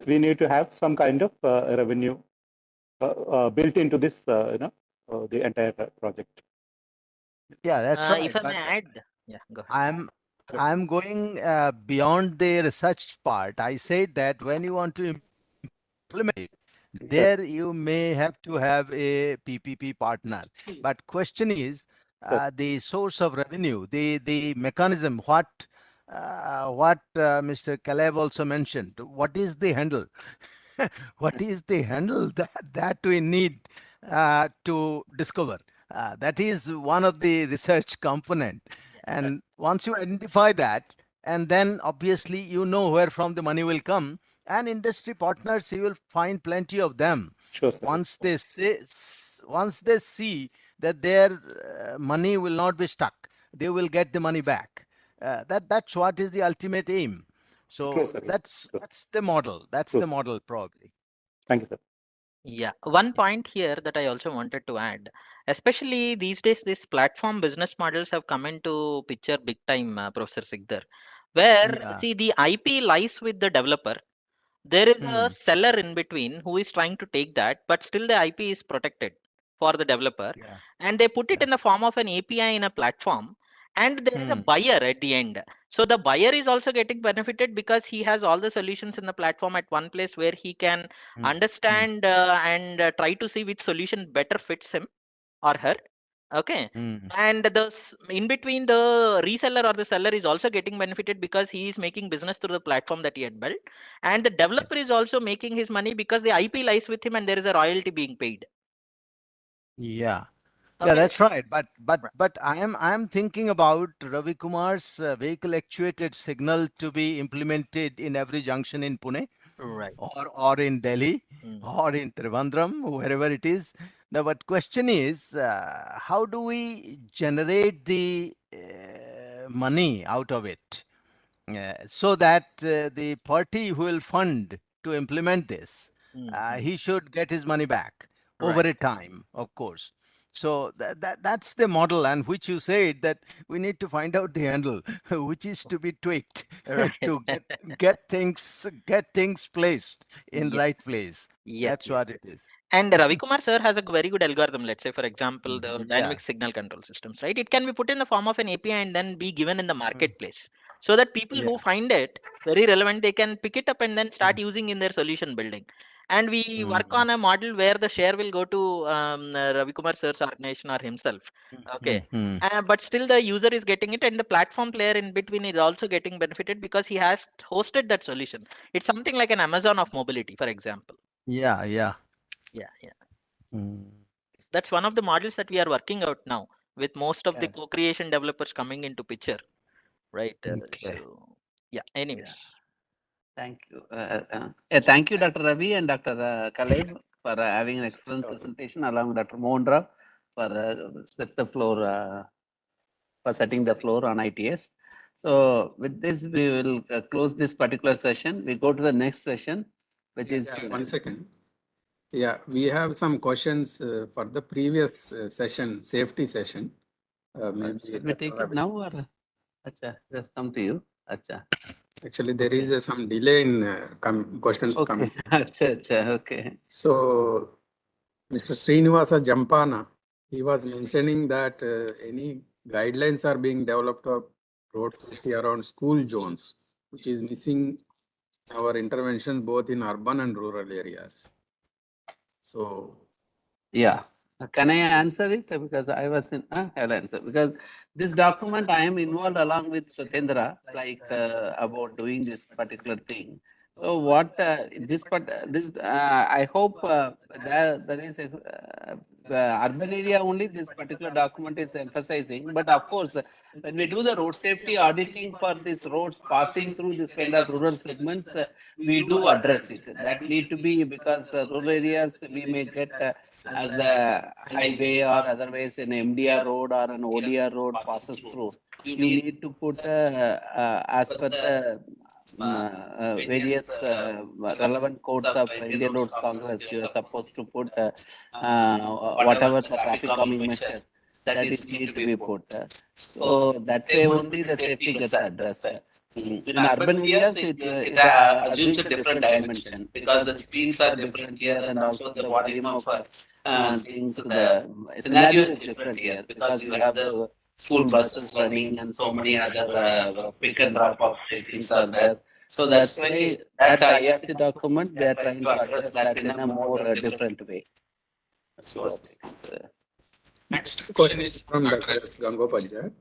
we need to have some kind of revenue built into this, the entire project. Yeah, that's right. If I but may add, yeah, go ahead. I'm going beyond the research part. I said that when you want to implement it, there you may have to have a PPP partner. But question is the source of revenue, the mechanism, what Mr. Caleb also mentioned. What is the handle? What is the handle that we need to discover? That is one of the research component. And once you identify that, and then obviously you know where from the money will come, and industry partners, you will find plenty of them. Sure, sir. Once they see that their money will not be stuck, they will get the money back. That's what is the ultimate aim. So True, sir. that's True. the model. That's True. the model probably. Thank you, sir. Yeah, one point here that I also wanted to add, especially these days, these platform business models have come into picture big time, Professor Sigdar, where Yeah. see the IP lies with the developer. There is a Hmm. seller in between who is trying to take that, but still the IP is protected for the developer, Yeah. and they put it in the form of an API in a platform, and there is a buyer at the end. So the buyer is also getting benefited because he has all the solutions in the platform at one place where he can understand and try to see which solution better fits him or her. Okay. And in between, the reseller or the seller is also getting benefited because he is making business through the platform that he had built, and the developer is also making his money because the IP lies with him and there is a royalty being paid. Yeah. Okay. Yeah, that's right. But I am thinking about Ravi Kumar's vehicle actuated signal to be implemented in every junction in Pune, Right. or in Delhi, or in Trivandrum, wherever it is. The but question is, how do we generate the money out of it, so that the party who will fund to implement this, he should get his money back over a time, of course. So that's the model, and which you said that we need to find out the handle, which is to be tweaked to get things placed in Yes. right place. Yes, That's what it is. And Ravi Kumar sir has a very good algorithm. Let's say, for example, the Yeah. dynamic signal control systems, right? It can be put in the form of an API and then be given in the marketplace, so that people who find it very relevant, they can pick it up and then start using in their solution building. And we work on a model where the share will go to Ravi Kumar sir's organization or himself. Okay. But still the user is getting it, and the platform player in between is also getting benefited because he has hosted that solution. It's something like an Amazon of mobility, for example. Yeah. Yeah. That's one of the models that we are working out now, with most of the co-creation developers coming into picture, right? Okay. So, yeah. Anyways. Thank you. Thank you, Dr. Ravi and Dr. Kalev, for having an excellent presentation, along with Dr. Mohandra for setting the floor on ITS. So with this, we will close this particular session. We go to the next session, which is 1 second. Yeah, we have some questions for the previous session, safety session. Maybe should we take it now, or Acha, just come to you? Acha. Actually, there is some delay in questions coming. Okay. So, Mr. Srinivasa Jampana, he was mentioning that any guidelines are being developed of road safety around school zones, which is missing our intervention both in urban and rural areas. So, yeah. Can I answer it? Because I was in, I'll answer. Because this document, I am involved along with Sotindra, like about doing this particular thing. So what I hope there is urban area only this particular document is emphasizing. But of course, when we do the road safety auditing for these roads passing through this kind of rural segments, we do address it. That need to be, because rural areas we may get as the highway or otherwise an MDR road or an ODR road passes through. You need to put as per the various relevant codes of Indian Roads Congress, you are supposed to put whatever the traffic calming measure that is need to be put. So that way only the safety gets addressed. In urban areas, it assumes a different dimension because the speeds are different here, and also the volume of things, the scenario is different here because you have the school buses running and so many other pick and drop of things are there. So that's why that IRC document, they are trying to address that in a more different way. That's what it is. next question is from Dr. S. Gangopadhyay.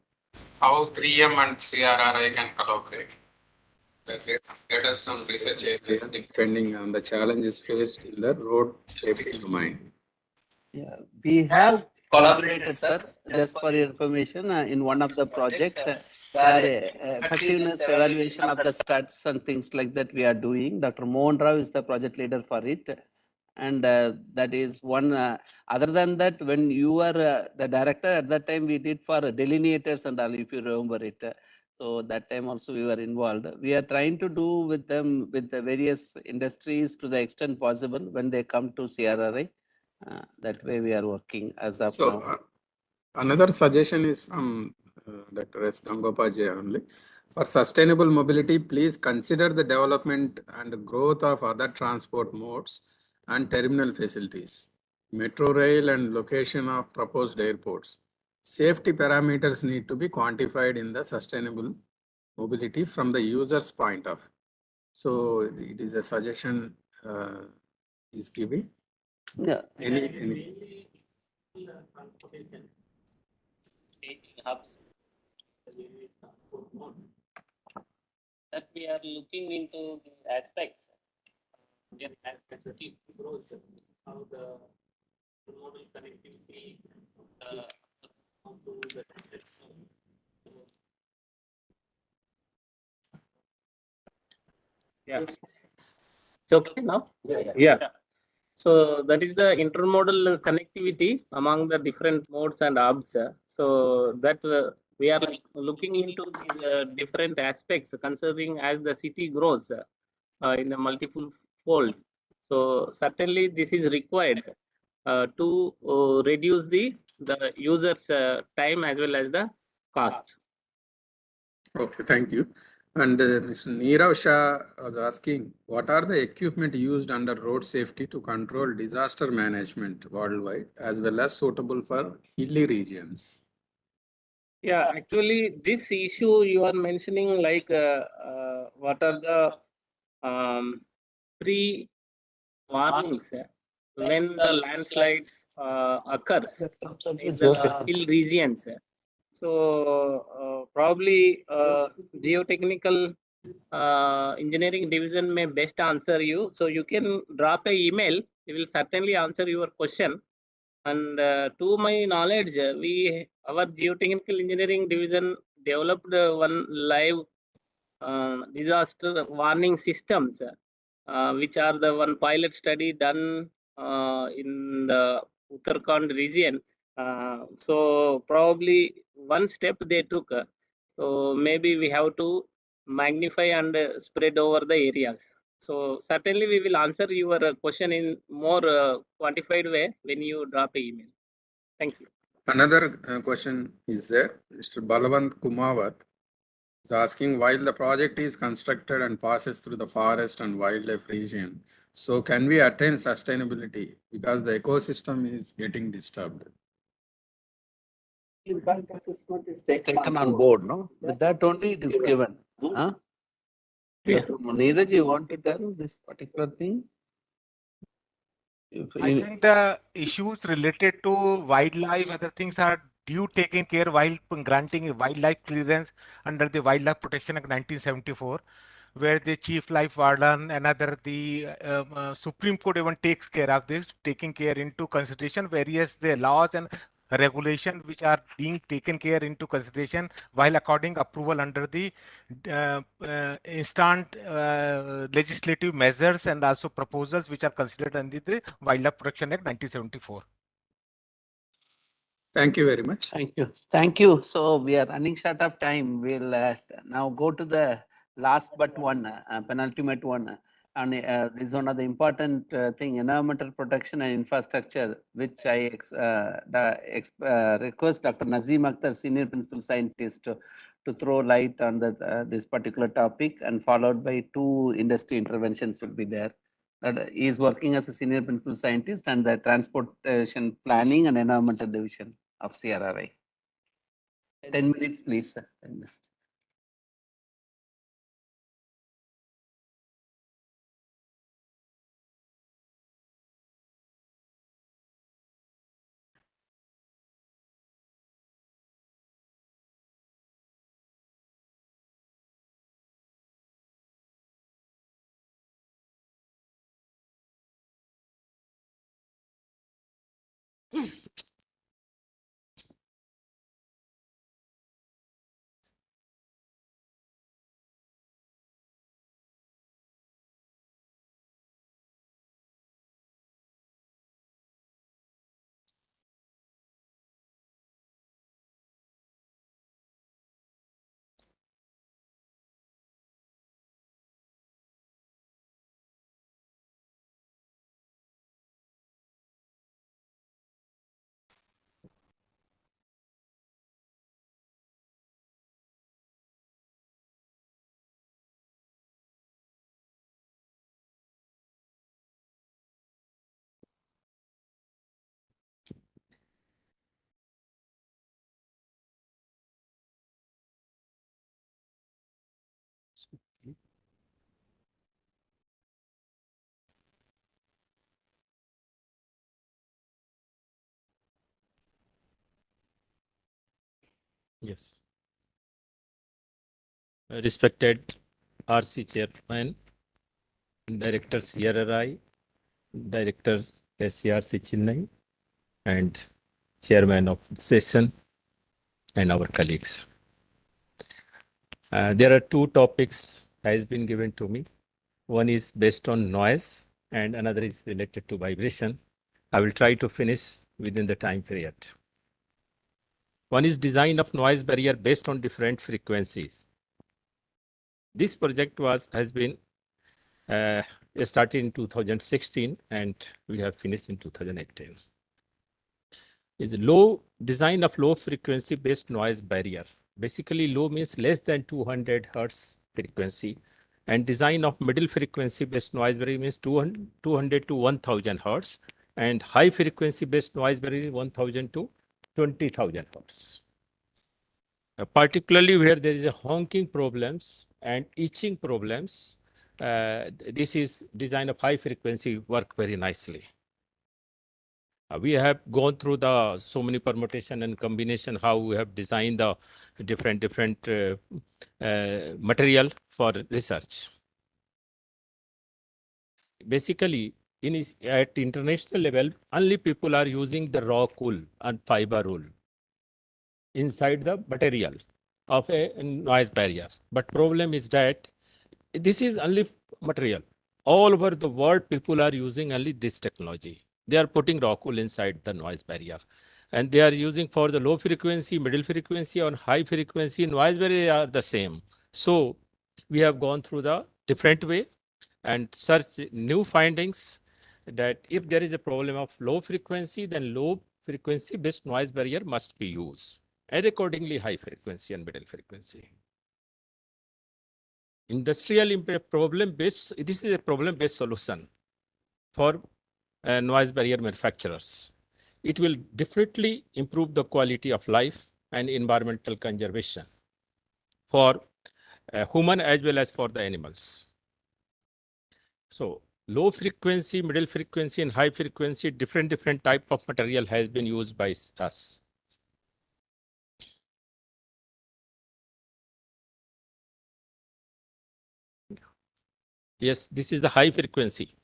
How 3M and CRRI can collaborate? Let us some research areas depending on the challenges faced in the road safety domain. Yeah, we have collaborated, sir, just for your information, in one of the project where effectiveness evaluation of the stats and things like that we are doing. Dr. Mohan Rao is the project leader for it. And that is one. Other than that, when you were the director at that time, we did for delineators and all, if you remember it. So that time also we were involved. We are trying to do with them, with the various industries to the extent possible when they come to CRRI. That way we are working as of So now. another suggestion is from Dr. S. Gangopaji only. For sustainable mobility, please consider the development and growth of other transport modes and terminal facilities, metro rail and location of proposed airports. Safety parameters need to be quantified in the sustainable mobility from the user's point of. So it is a suggestion is giving. Yeah. Any hubs that we are looking into the aspects. How the modal connectivity yeah. It's okay now? Yeah. So that is the intermodal connectivity among the different modes and hubs. So that we are looking into these different aspects considering as the city grows in a multiple fold. So certainly this is required to reduce the user's time as well as the cost. Okay, thank you. And Mr. Neerav Shah was asking, what are the equipment used under road safety to control disaster management worldwide, as well as suitable for hilly regions? Yeah, actually, this issue you are mentioning, like what are the pre-warnings when the landslides occurs in the hill regions. So probably geotechnical engineering division may best answer you. So you can drop a email. We will certainly answer your question. And to my knowledge, our geotechnical engineering division developed one live disaster warning systems, which are the one pilot study done in the Uttarakhand region. So probably one step they took. So maybe we have to magnify and spread over the areas. So certainly we will answer your question in more quantified way when you drop an email. Thank you. Another question is there. Mr. Balwant Kumawat is asking, while the project is constructed and passes through the forest and wildlife region, so can we attain sustainability because the ecosystem is getting disturbed? Impact assessment is taken on board, no? With that only it is given. Huh? Neeraj, you want to tell this particular thing? I think the issues related to wildlife, other things are due taken care while granting a wildlife clearance under the Wildlife Protection Act 1974, where the chief life warden and other the Supreme Court even takes care of this, taking care into consideration various the laws and regulation which are being taken care into consideration while according approval under the instant legislative measures and also proposals which are considered under the Wildlife Protection Act 1974. Thank you very much. Thank you. Thank you. So we are running short of time. We'll now go to the last but one, penultimate one. And this is one of the important thing, environmental protection and infrastructure, which I request Dr. Nazim Akhtar, Senior Principal Scientist, to throw light on this particular topic, and followed by two industry interventions will be there. He is working as a Senior Principal Scientist and the Transportation Planning and Environmental Division of CRRI. 10 minutes, please. 10 minutes. Yes. Respected RC Chairman, Director CRRI, Director SCRC Chennai, and Chairman of the session, and our colleagues. There are two topics has been given to me. One is based on noise and another is related to vibration. I will try to finish within the time period. One is design of noise barrier based on different frequencies. This project has been started in 2016 and we have finished in 2018. Is low design of low frequency based noise barrier. Basically low means less than 200 hertz frequency, and design of middle frequency based noise barrier means 200 to 1000 hertz, and high frequency based noise barrier 1000 to 20,000 hertz. Particularly where there is a honking problems and itching problems, this is design of high frequency work very nicely. We have gone through the so many permutation and combination, how we have designed the different material for research. Basically, at international level, only people are using the raw cool and fiber rule inside the material of a noise barrier. But problem is that this is only material. All over the world, people are using only this technology. They are putting raw cool inside the noise barrier. And they are using for the low frequency, middle frequency, or high frequency noise barrier are the same. So we have gone through the different way and search new findings that if there is a problem of low frequency, then low frequency based noise barrier must be used, and accordingly high frequency and middle frequency. Industrial problem based, this is a problem based solution for noise barrier manufacturers. It will definitely improve the quality of life and environmental conservation for human as well as for the animals. So low frequency, middle frequency, and high frequency, different type of material has been used by us. Yes, this is the high frequency,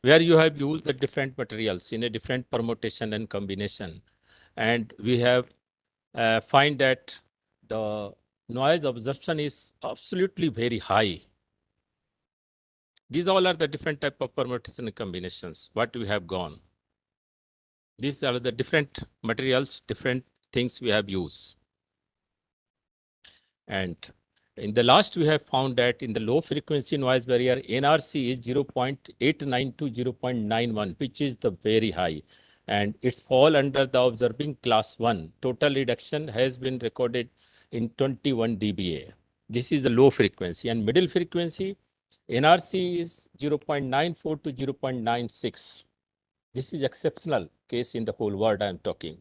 where you have used the different materials in a different permutation and combination. And we have find that the noise absorption is absolutely very high. These all are the different type of permutation and combinations, what we have gone. These are the different materials, different things we have used. And in the last, we have found that in the low frequency noise barrier, NRC is 0.89 to 0.91, which is the very high. And it's fall under the observing class 1. Total reduction has been recorded in 21 dBA. This is the low frequency. And middle frequency, NRC is 0.94 to 0.96. This is exceptional case in the whole world I am talking.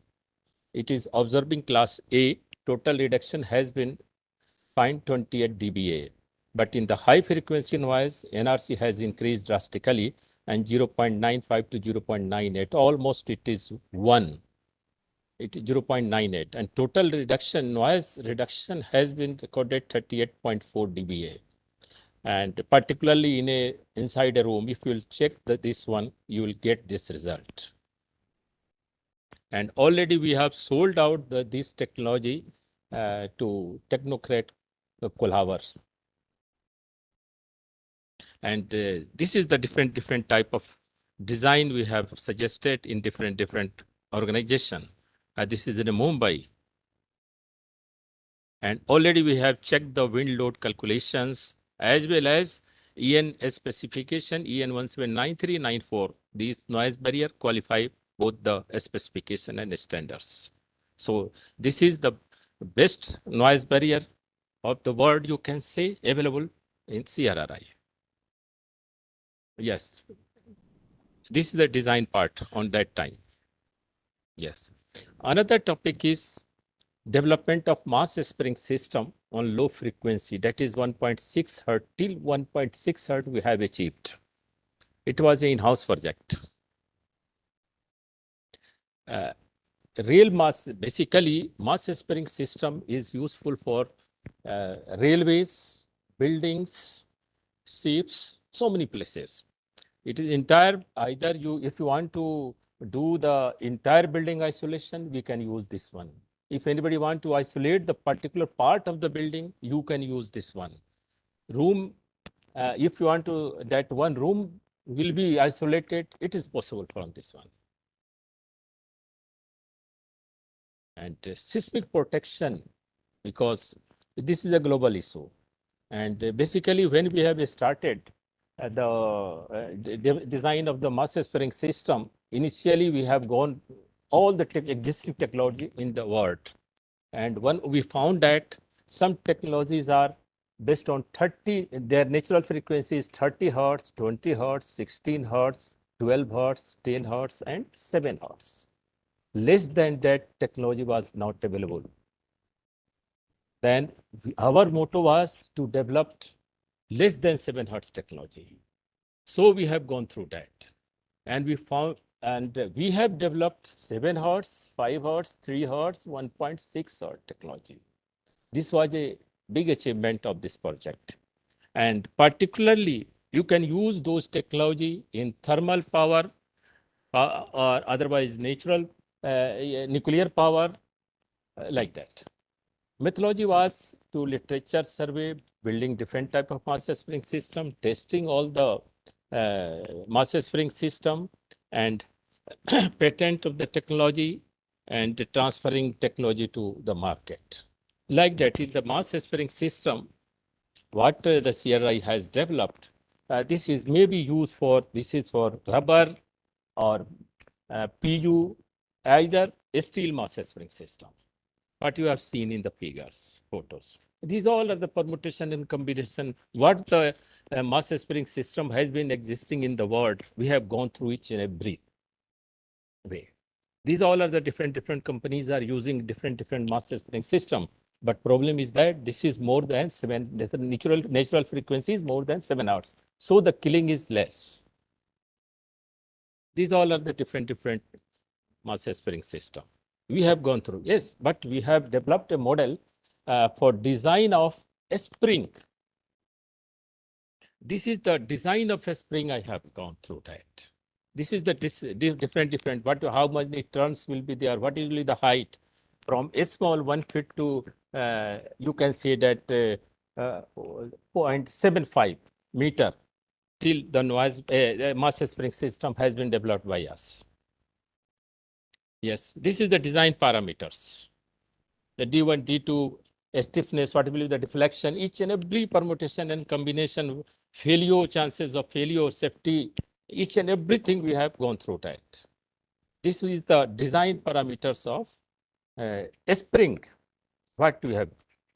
It is observing class A. Total reduction has been find 28 dBA. But in the high frequency noise, NRC has increased drastically and 0.95 to 0.98. Almost it is 1. It is 0.98. And total reduction, noise reduction has been recorded 38.4 dBA. And particularly inside a room, if you will check this one, you will get this result. And already we have sold out this technology to technocrat Kolhavers. And this is the different type of design we have suggested in different organization. This is in Mumbai. And already we have checked the wind load calculations as well as EN specification, EN 179394. These noise barrier qualify both the specification and standards. So this is the best noise barrier of the world, you can say, available in CRRI. Yes, this is the design part on that time. Yes. Another topic is development of mass spring system on low frequency, that is 1.6 hertz. Till 1.6 hertz we have achieved. It was an in-house project. Real mass, basically mass spring system is useful for railways, buildings, ships, so many places. It is entire, either you, if you want to do the entire building isolation, we can use this one. If anybody want to isolate the particular part of the building, you can use this one. Room, if you want to, that one room will be isolated, it is possible from this one. And seismic protection, because this is a global issue. And basically when we have started the design of the mass spring system, initially we have gone all the existing technology in the world. And when we found that some technologies are based on 30, their natural frequency is 30 hertz, 20 hertz, 16 hertz, 12 hertz, 10 hertz, and 7 hertz. Less than that technology was not available. Then our motto was to develop less than 7 hertz technology. So we have gone through that. And we found, and we have developed 7 hertz, 5 hertz, 3 hertz, 1.6 hertz technology. This was a big achievement of this project. And particularly, you can use those technology in thermal power or otherwise natural nuclear power, like that. Methodology was to literature survey, building different type of mass spring system, testing all the mass spring system, and patent of the technology, and transferring technology to the market. Like that, in the mass spring system, what the CRI has developed, this is maybe used for, this is for rubber or PU, either a steel mass spring system. What you have seen in the figures, photos. These all are the permutation and combination. What the mass spring system has been existing in the world, we have gone through each and every way. These all are the different companies are using different mass spring system. But problem is that this is more than 7, the natural frequency is more than 7 hertz. So the killing is less. These all are the different mass spring system. We have gone through, yes, but we have developed a model for design of a spring. This is the design of a spring. I have gone through that. This is the different, what, how many turns will be there, what will be the height from a small 1 feet to, you can say that 0.75 meter till the noise mass spring system has been developed by us. Yes, this is the design parameters. The D1, D2, stiffness, what will be the deflection, each and every permutation and combination, failure, chances of failure, safety, each and everything we have gone through that. This is the design parameters of a spring. What we have.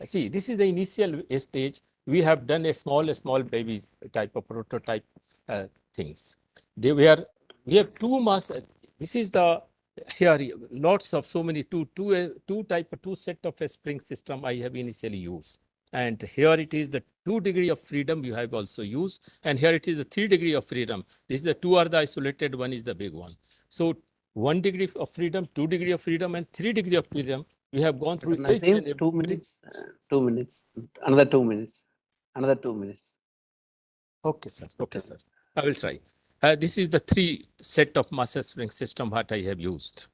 See, this is the initial stage. We have done a small baby type of prototype things. We have two mass. This is the here lots of so many two set of a spring system I have initially used. And here it is the 2 degree of freedom you have also used. And here it is the 3 degree of freedom. This is the 2 are the isolated, 1 is the big one. So 1 degree of freedom, 2 degree of freedom, and 3 degree of freedom. We have gone through each and every 2 minutes, 2 minutes, another 2 minutes, another 2 minutes. Okay, sir. Okay, sir. I will try. This is the 3 set of mass spring system what I have used.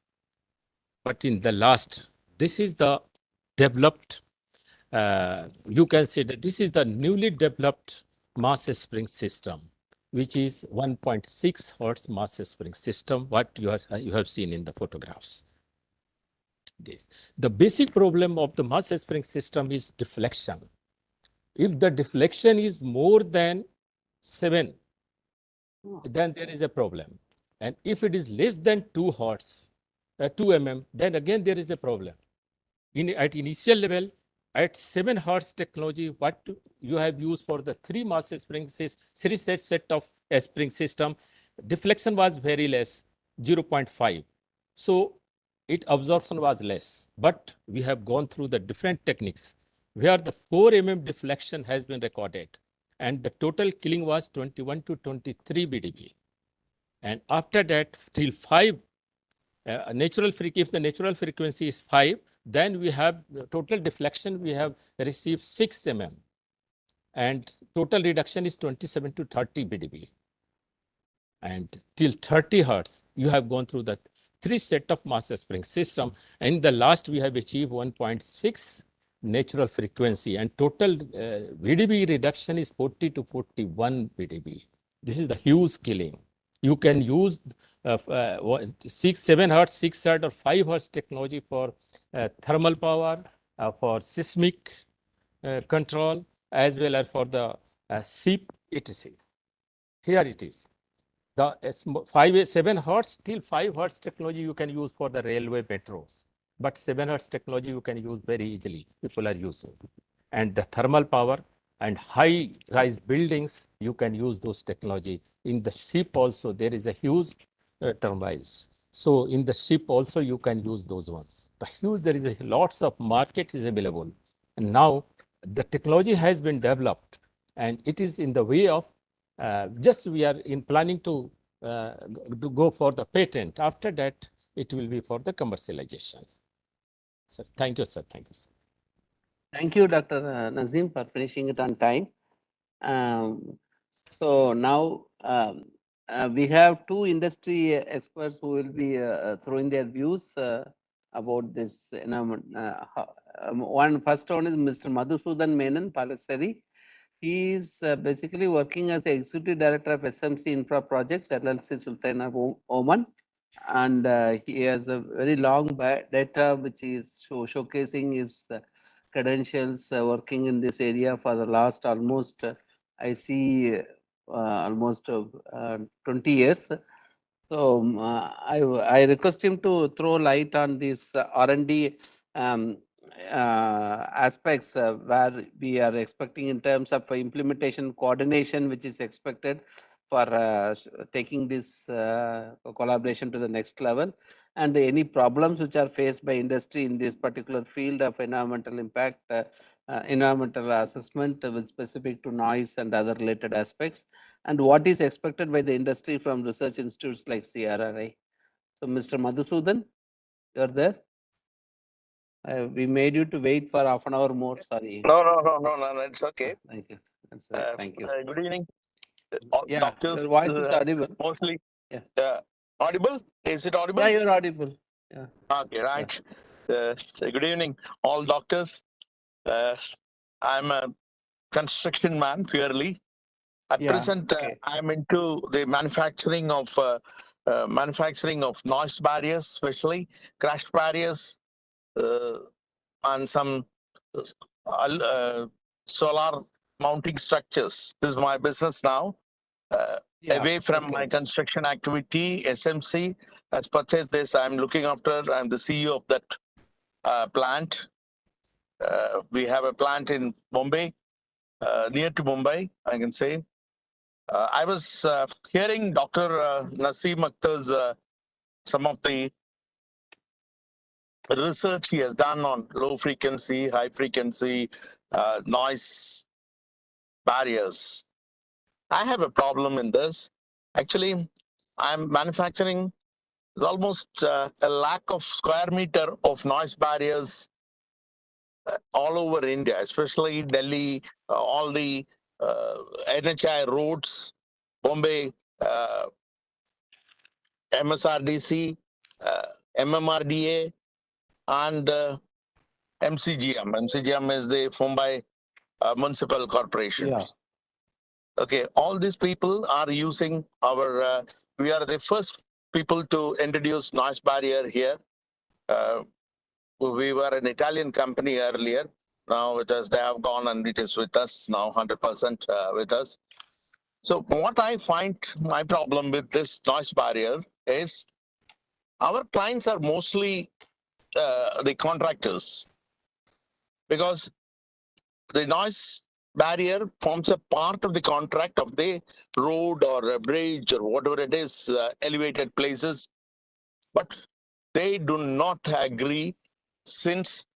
But in the last, this is the developed, you can say that this is the newly developed mass spring system, which is 1.6 hertz mass spring system, what you have seen in the photographs. The basic problem of the mass spring system is deflection. If the deflection is more than 7, then there is a problem. And if it is less than 2 hertz, 2 mm, then again there is a problem. At initial level, at 7 hertz technology, what you have used for the 3 mass spring series set of a spring system, deflection was very less, 0.5. So its absorption was less. But we have gone through the different techniques where the 4 mm deflection has been recorded. And the total killing was 21 to 23 BDB. And after that, till 5, if the natural frequency is 5, then we have total deflection, we have received 6 mm. And total reduction is 27 to 30 BDB. And till 30 hertz, you have gone through the 3 set of mass spring system. And in the last, we have achieved 1.6 natural frequency, and total BDB reduction is 40 to 41 BDB. This is the huge killing. You can use 7 hertz, 6 hertz, or 5 hertz technology for thermal power, for seismic control, as well as for the SIP etc. Here it is. The 7 hertz till 5 hertz technology you can use for the railway metros, but 7 hertz technology you can use very easily. People are using, and the thermal power and high-rise buildings you can use those technology. In the ship also there is a huge turbines. So in the ship also you can use those ones. There is lots of market is available, and now the technology has been developed, and it is in the way of just we are in planning to go for the patent. After that, it will be for the commercialization. Sir, thank you, sir. Thank you, sir. Thank you, Dr. Nazim, for finishing it on time. So now we have 2 industry experts who will be throwing their views about this. First one is Mr. Madhusudan Menon Palasari. He is basically working as the Executive Director of SMC Infra Projects, LLC Sultanah Oman. And he has a very long data which is showcasing his credentials working in this area for the last almost, I see, almost 20 years. So I request him to throw light on these R&D aspects where we are expecting in terms of implementation coordination, which is expected for taking this collaboration to the next level, and any problems which are faced by industry in this particular field of environmental impact, environmental assessment with specific to noise and other related aspects, and what is expected by the industry from research institutes like CRRI. So Mr. Madhusudan, you're there? We made you to wait for half an hour more, sorry. No, it's okay. Thank you. Thank you. Good evening. Yeah, Doctors, your voice is audible. mostly. Yeah. Audible? Is it audible? Yeah, you're audible. Yeah. Okay, right. So good evening, all doctors. I'm a construction man purely. At present, I'm into the manufacturing of noise barriers, especially crash barriers, and some solar mounting structures. This is my business now. Away from my construction activity, SMC has purchased this. I'm looking after. I'm the CEO of that plant. We have a plant in Mumbai, near to Mumbai, I can say. I was hearing Dr. Naseem Akhtar's some of the research he has done on low frequency, high frequency noise barriers. I have a problem in this. Actually, I'm manufacturing almost a lakh of square meter of noise barriers all over India, especially Delhi, all the NHI roads, Bombay, MSRDC, MMRDA, and MCGM. MCGM is the Mumbai Municipal Corporation. Yeah. Okay, all these people are using our, we are the first people to introduce noise barrier here. We were an Italian company earlier. Now they have gone and it is with us now, 100% with us. So what I find my problem with this noise barrier is our clients are mostly the contractors, because the noise barrier forms a part of the contract of the road or a bridge or whatever it is, elevated places. But they do not agree, since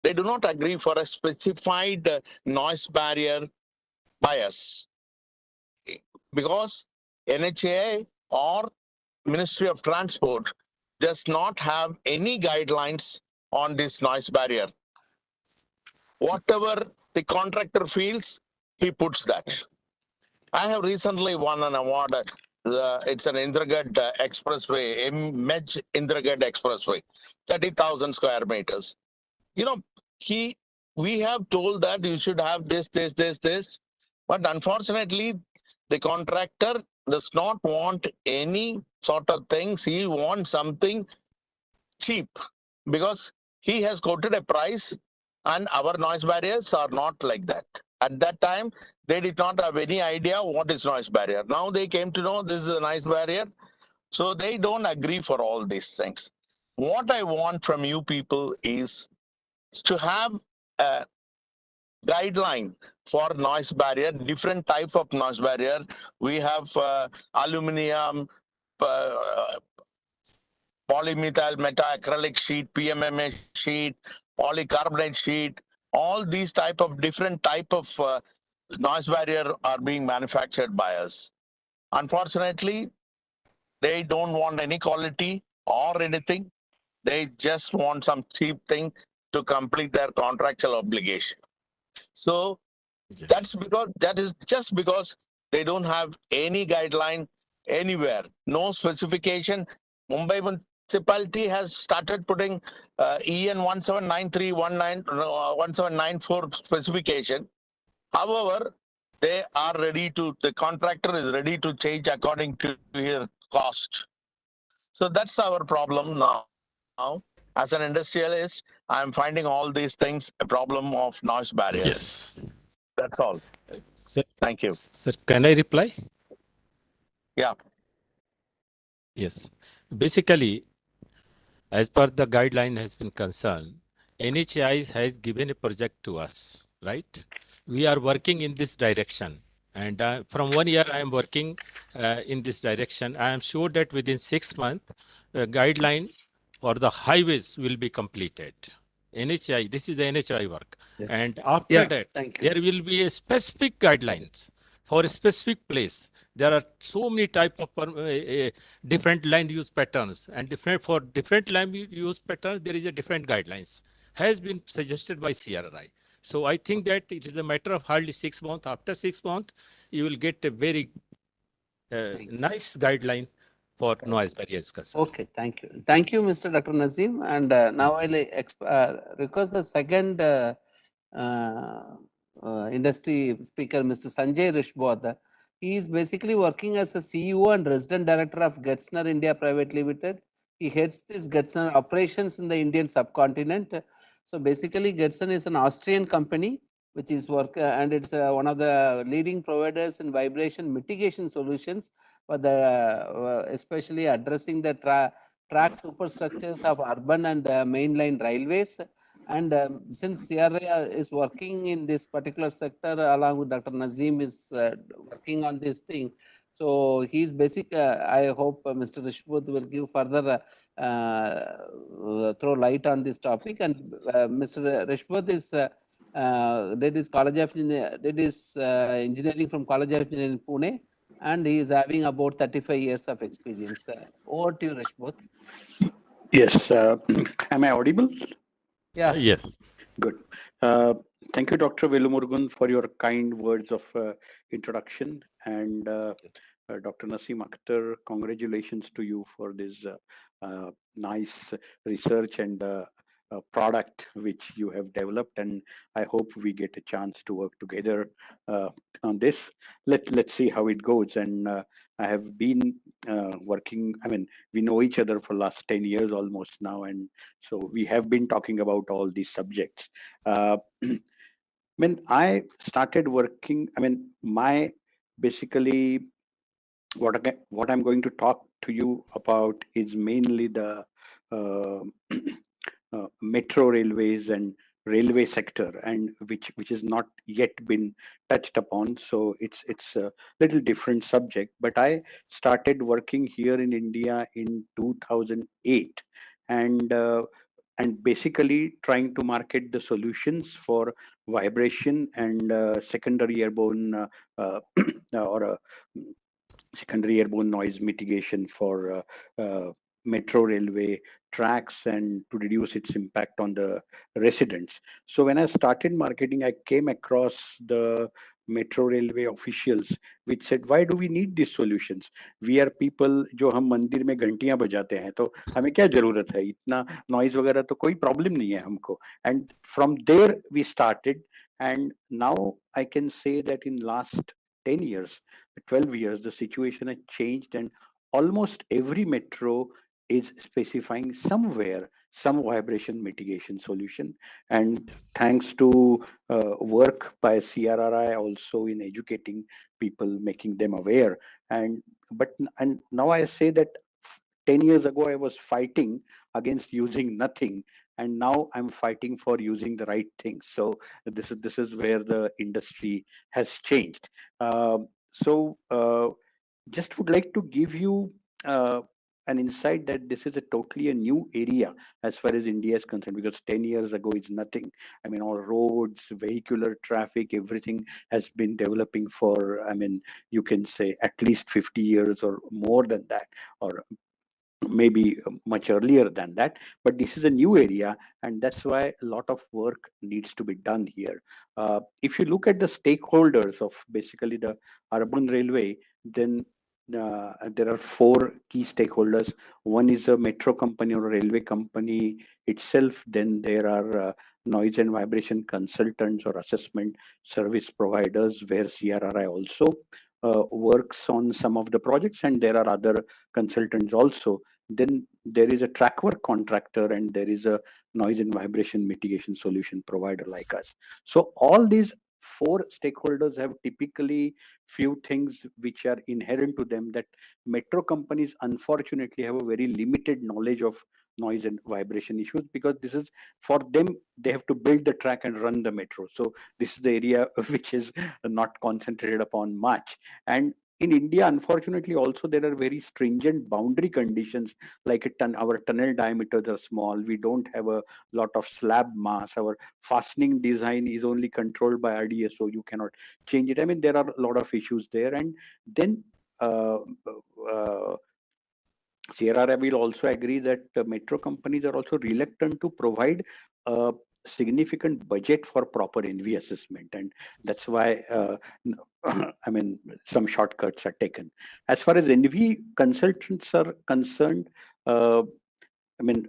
they do not agree for a specified noise barrier by us, because NHAI or Ministry of Transport does not have any guidelines on this noise barrier. Whatever the contractor feels, he puts that. I have recently won an award. It's an Indragad Expressway, MEJ Indragad Expressway, 30,000 square meters. You know, we have told that you should have this, but unfortunately, the contractor does not want any sort of things. He wants something cheap because he has quoted a price, and our noise barriers are not like that. At that time, they did not have any idea what is noise barrier. Now they came to know this is a noise barrier, so they don't agree for all these things. What I want from you people is to have a guideline for noise barrier, different type of noise barrier. We have aluminum, polymethyl metaacrylic sheet, PMMA sheet, polycarbonate sheet, all these type of different type of noise barrier are being manufactured by us. Unfortunately, they don't want any quality or anything. They just want some cheap thing to complete their contractual obligation. So that's because that is just because they don't have any guideline anywhere, no specification. Mumbai municipality has started putting EN 1794 specification. However, they are ready to, the contractor is ready to change according to your cost. So that's our problem now. As an industrialist, I'm finding all these things a problem of noise barriers. Yes. That's all. Sir, Thank you. sir, can I reply? Yeah. Yes. Basically, as per the guideline has been concerned, NHAI has given a project to us, right? We are working in this direction. And from 1 year, I am working in this direction. I am sure that within 6 months, guideline for the highways will be completed. NHAI, this is the NHAI work. Yes. And after Yeah, that, thank you. there will be a specific guidelines for a specific place. There are so many type of different land use patterns, and for different land use patterns, there is a different guidelines has been suggested by CRRI. So I think that it is a matter of hardly 6 months. After 6 months, you will get a very nice guideline for noise barriers concern. Okay, thank you. Thank you, Mr. Dr. Nazim. And now I'll request the second industry speaker, Mr. Sanjay Rishbodh. He is basically working as a CEO and resident director of Getzner India Private Limited. He heads this Getzner operations in the Indian subcontinent. So basically, Getzner is an Austrian company which is and it's one of the leading providers in vibration mitigation solutions for the especially addressing the track superstructures of urban and mainline railways. And since CRA is working in this particular sector along with Dr. Nazim is working on this thing, so he's basic. I hope Mr. Rishbodh will give further throw light on this topic. And Mr. Rishbodh is did his college of engineering from College of Engineering in Pune, and he is having about 35 years of experience. Over to you, Rishbodh. Yes. Am I audible? Yeah. Yes. Good. Thank you, Dr. Velumurugan, for your kind words of introduction. And Dr. Naseem Akhtar, congratulations to you for this nice research and product which you have developed. And I hope we get a chance to work together on this. Let's see how it goes. And I have been working, I mean, we know each other for last 10 years almost now. And so we have been talking about all these subjects. When I started working, I mean, my basically what I'm going to talk to you about is mainly the metro railways and railway sector, and which has not yet been touched upon. So it's a little different subject. But I started working here in India in 2008, and basically trying to market the solutions for vibration and secondary airborne or secondary airborne noise mitigation for metro railway tracks and to reduce its impact on the residents. So when I started marketing, I came across the metro railway officials which said, why do we need these solutions? We are people जो हम मंदिर में घंटियां बजाते हैं, तो हमें क्या जरूरत है, इतना noise वगैरह तो कोई problem नहीं है हमको. And from there we started, and now I can say that in last 10 years, 12 years, the situation has changed, and almost every metro is specifying somewhere some vibration mitigation solution. And thanks to work by CRRI also in educating people, making them aware. And now I say that 10 years ago I was fighting against using nothing, and now I'm fighting for using the right things. So this is where the industry has changed. Just would like to give you an insight that this is a totally a new area as far as India is concerned, because 10 years ago is nothing. I mean, all roads, vehicular traffic, everything has been developing for, I mean, you can say at least 50 years or more than that, or maybe much earlier than that. But this is a new area, and that's why a lot of work needs to be done here. If you look at the stakeholders of basically the urban railway, then there are four key stakeholders. One is a metro company or a railway company itself. Then there are noise and vibration consultants or assessment service providers, where CRRI also works on some of the projects, and there are other consultants also. Then there is a track work contractor, and there is a noise and vibration mitigation solution provider like us. So all these four stakeholders have typically few things which are inherent to them, that metro companies unfortunately have a very limited knowledge of noise and vibration issues, because this is for them, they have to build the track and run the metro. So this is the area which is not concentrated upon much. And in India, unfortunately, also there are very stringent boundary conditions, like our tunnel diameters are small. We don't have a lot of slab mass. Our fastening design is only controlled by RDSO. You cannot change it. I mean, there are a lot of issues there. And then CRRI will also agree that metro companies are also reluctant to provide a significant budget for proper NV assessment, and that's why I mean, some shortcuts are taken. As far as NV consultants are concerned, I mean,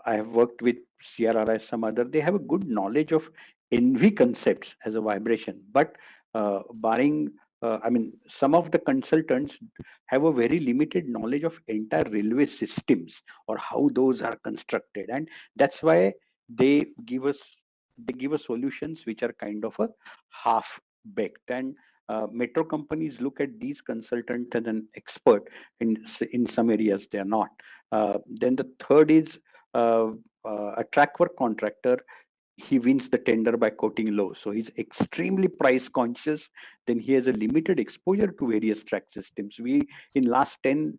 I have worked with CRRI, some other, they have a good knowledge of NV concepts as a vibration, but barring I mean, some of the consultants have a very limited knowledge of entire railway systems or how those are constructed, and that's why they give us solutions which are kind of a half baked. And metro companies look at these consultants as an expert. In some areas they are not. Then the third is a track work contractor. He wins the tender by quoting low, so he's extremely price conscious. Then he has a limited exposure to various track systems. We, in last 10-12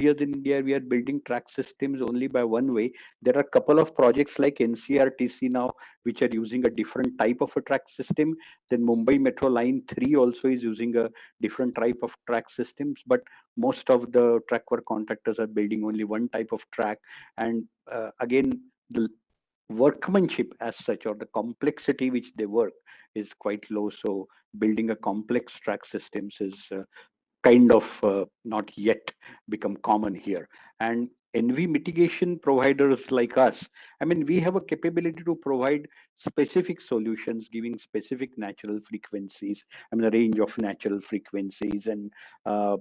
years in India, we are building track systems only by one way. There are a couple of projects like NCRTC now which are using a different type of a track system. Then Mumbai Metro Line 3 also is using a different type of track systems, but most of the track work contractors are building only one type of track. And again, the workmanship as such, or the complexity which they work, is quite low. So building a complex track systems is kind of not yet become common here. And NV mitigation providers like us, I mean, we have a capability to provide specific solutions giving specific natural frequencies, I mean, a range of natural frequencies. And I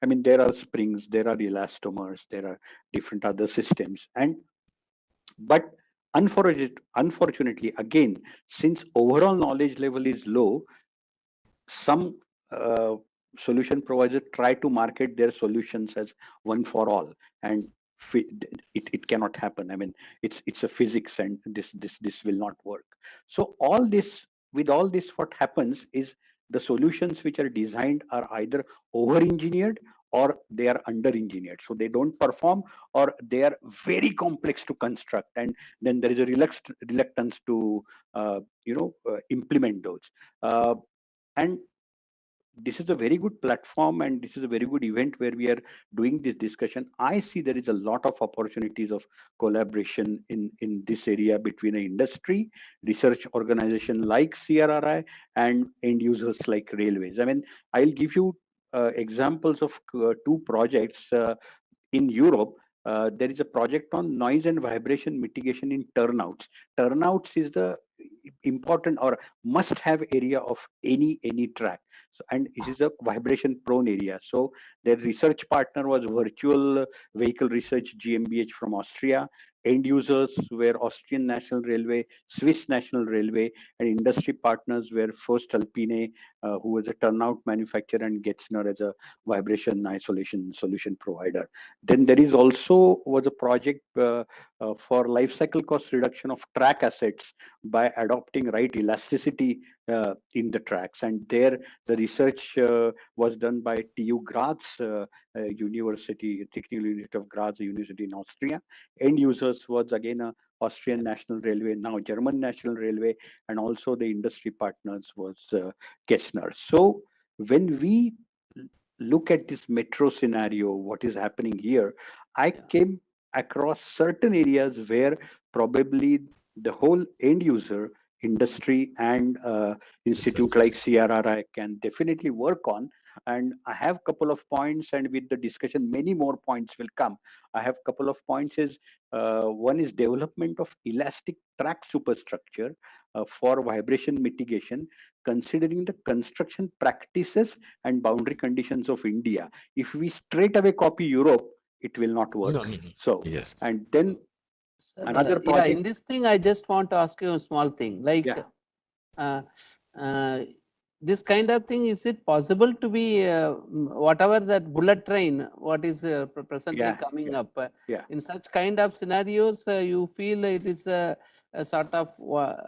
mean, there are springs, there are elastomers, there are different other systems. And but unfortunately, again, since overall knowledge level is low, some solution providers try to market their solutions as one for all, and it cannot happen. I mean, it's a physics, and this will not work. So all this, with all this, what happens is the solutions which are designed are either over engineered or they are under engineered, so they don't perform, or they are very complex to construct, and then there is a reluctance to implement those. And this is a very good platform, and this is a very good event where we are doing this discussion. I see there is a lot of opportunities of collaboration in this area between an industry, research organization like CRRI, and end users like railways. I mean, I'll give you examples of two projects in Europe. There is a project on noise and vibration mitigation in turnouts. Turnouts is the important or must-have area of any track. So, and it is a vibration prone area. So their research partner was Virtual Vehicle Research GmbH from Austria. End users were Austrian National Railway, Swiss National Railway, and industry partners were First Alpine, who was a turnout manufacturer, and Getzner as a vibration isolation solution provider. Then there is also was a project for life cycle cost reduction of track assets by adopting right elasticity in the tracks. And there the research was done by TU Graz University, Technical University of Graz University in Austria. End users was again a Austrian National Railway, now German National Railway, and also the industry partners was Kessner. So when we look at this metro scenario, what is happening here, I came across certain areas where probably the whole end user, industry, and institute like CRRI can definitely work on. And I have a couple of points, and with the discussion, many more points will come. I have a couple of points. One is development of elastic track superstructure for vibration mitigation, considering the construction practices and boundary conditions of India. If we straight away copy Europe, it will not work. So, yes. And then Sir, another project. in this thing, I just want to ask you a small thing. Like, this kind of thing, is it possible to be whatever that bullet train, what is presently coming up? In such kind of scenarios, you feel it is a sort of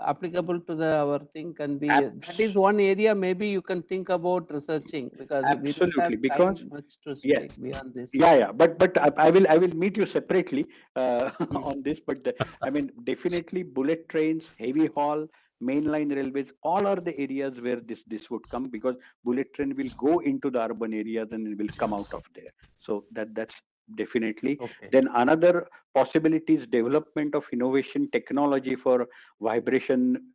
applicable to our thing can be. That is one area maybe you can think about researching, because we don't have time much to speak beyond this. But I will meet you separately on this. But I mean, definitely bullet trains, heavy haul, mainline railways, all are the areas where this would come, because bullet train will go into the urban areas and it will come out of there. So that's definitely. Then another possibility is development of innovation technology for vibration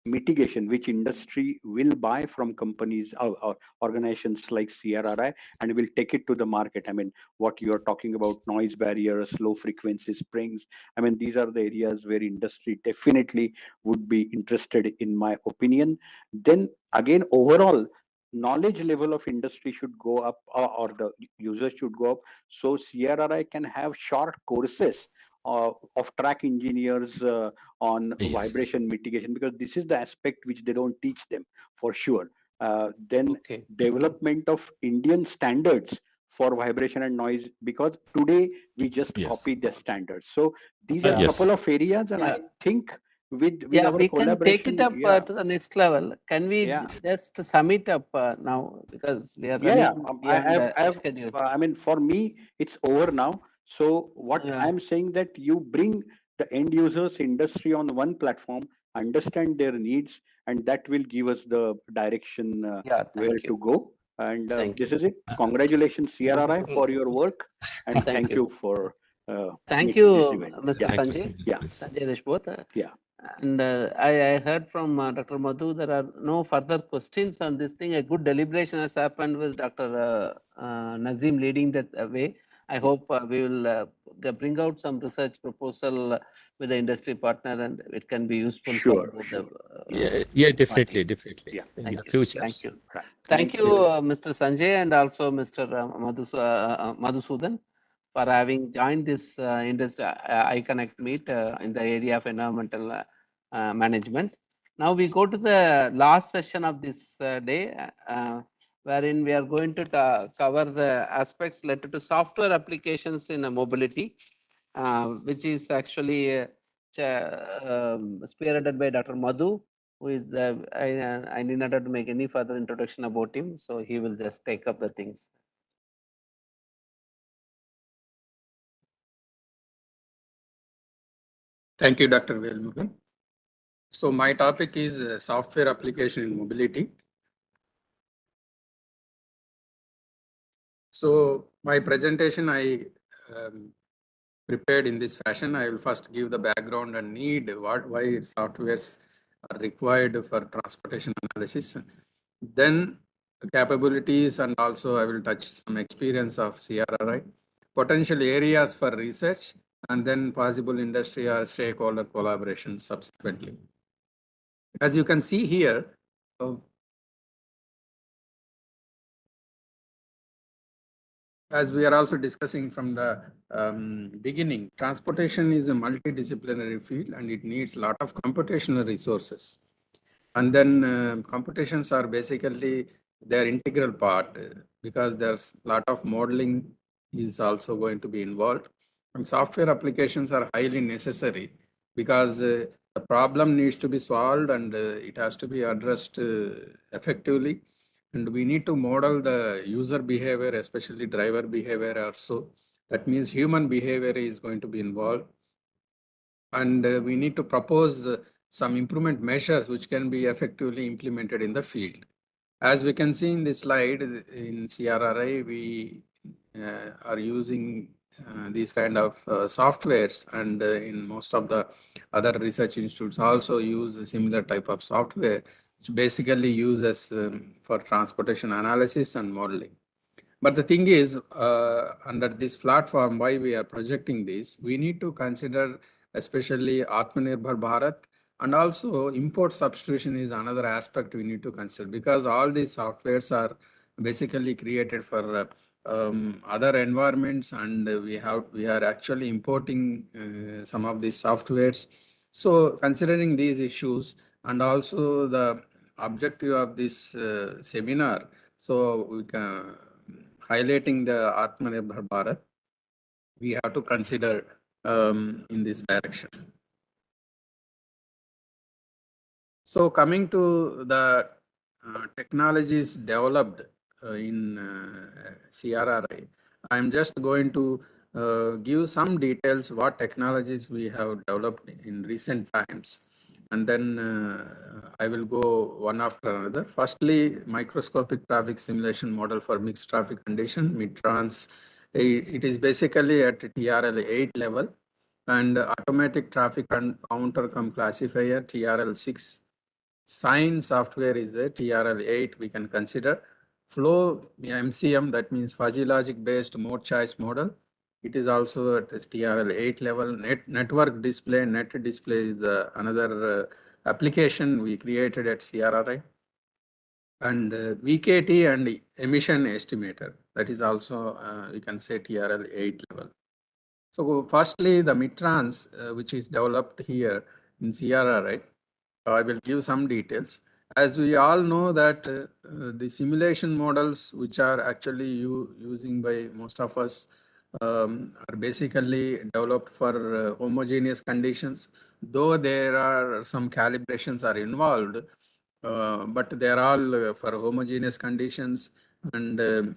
mitigation, which industry will buy from companies or organizations like CRRI, and will take it to the market. I mean, what you're talking about, noise barriers, low frequency springs, I mean, these are the areas where industry definitely would be interested, in my opinion. Then again, overall knowledge level of industry should go up, or the users should go up, so CRRI can have short courses of track engineers on vibration mitigation, because this is the aspect which they don't teach them for sure. Then development of Indian standards for vibration and noise, because today we just copy the standards. So these are a couple of areas, and I think with our we can take it up to the next level. Can we just sum it up now, because we are running beyond schedule? I mean, for me, it's over now. So what I'm saying, that you bring the end users, industry on one platform, understand their needs, and that will give us the direction where to go. And this is it. Congratulations, CRRI, for your work, and thank you for thank you, this event. Mr. Sanjay. Sanjay Deshboth. And I heard from Dr. Madhu, there are no further questions on this thing. A good deliberation has happened with Dr. Nazim leading that way. I hope we will bring out some research proposal with the industry partner, and it can be useful for the definitely. Thank you. Future. Thank you. Thank you, Mr. Sanjay, and also Mr. Madhusudan, for having joined this industry iConnect meet in the area of environmental management. Now we go to the last session of this day, wherein we are going to cover the aspects related to software applications in mobility, which is actually spearheaded by Dr. Madhu, who is I need not to make any further introduction about him, so he will just take up the things. Thank you, Dr. Velmurugan. So my topic is software application in mobility. So my presentation I prepared in this fashion. I will first give the background and need why softwares are required for transportation analysis. Then capabilities, and also I will touch some experience of CRRI, potential areas for research, and then possible industry or stakeholder collaboration subsequently. As you can see here, as we are also discussing from the beginning, transportation is a multidisciplinary field and it needs a lot of computational resources. And then computations are basically their integral part because there's a lot of modeling is also going to be involved. And software applications are highly necessary because the problem needs to be solved and it has to be addressed effectively. And we need to model the user behavior, especially driver behavior also. That means human behavior is going to be involved. And we need to propose some improvement measures which can be effectively implemented in the field. As we can see in this slide, in CRRI, we are using these kind of softwares, and in most of the other research institutes also use a similar type of software, which basically uses for transportation analysis and modeling. But the thing is, under this platform, why we are projecting this, we need to consider especially Atmanirbhar Bharat, and also import substitution is another aspect we need to consider, because all these softwares are basically created for other environments, and we are actually importing some of these softwares. So considering these issues and also the objective of this seminar, so we can highlighting the Atmanirbhar Bharat, we have to consider in this direction. So coming to the technologies developed in CRRI, I'm just going to give some details what technologies we have developed in recent times. And then I will go one after another. Firstly, microscopic traffic simulation model for mixed traffic condition, MITRANS. It is basically at TRL 8 level, and automatic traffic counter classifier TRL 6. Sign software is a TRL 8 we can consider. Flow MCM, that means fuzzy logic based mode choice model. It is also at TRL 8 level. Network display, net display is another application we created at CRRI. And VKT and emission estimator, that is also we can say TRL 8 level. So firstly, the MITRANS, which is developed here in CRRI, I will give some details. As we all know that the simulation models, which are actually using by most of us, are basically developed for homogeneous conditions, though there are some calibrations are involved, but they are all for homogeneous conditions, and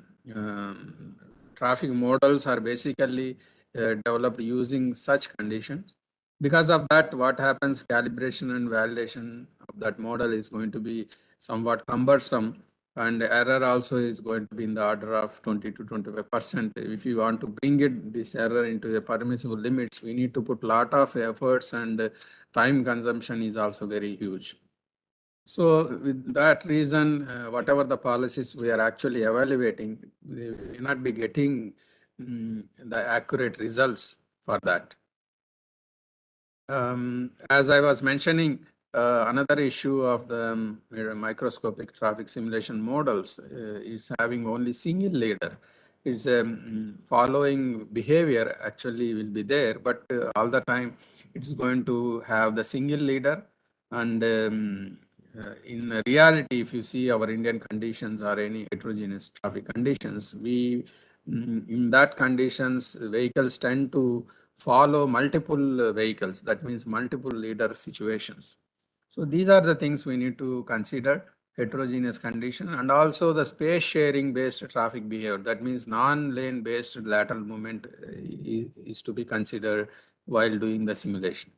traffic models are basically developed using such conditions. Because of that, what happens, calibration and validation of that model is going to be somewhat cumbersome, and error also is going to be in the order of 20 to 25%. If you want to bring this error into the permissible limits, we need to put a lot of efforts, and time consumption is also very huge. So with that reason, whatever the policies we are actually evaluating, we may not be getting the accurate results for that. As I was mentioning, another issue of the microscopic traffic simulation models is having only single leader. It's following behavior actually will be there, but all the time it's going to have the single leader. And in reality, if you see our Indian conditions or any heterogeneous traffic conditions, in that conditions, vehicles tend to follow multiple vehicles. That means multiple leader situations. So these are the things we need to consider: heterogeneous condition, and also the space sharing based traffic behavior. That means non-lane based lateral movement is to be considered while doing the simulation.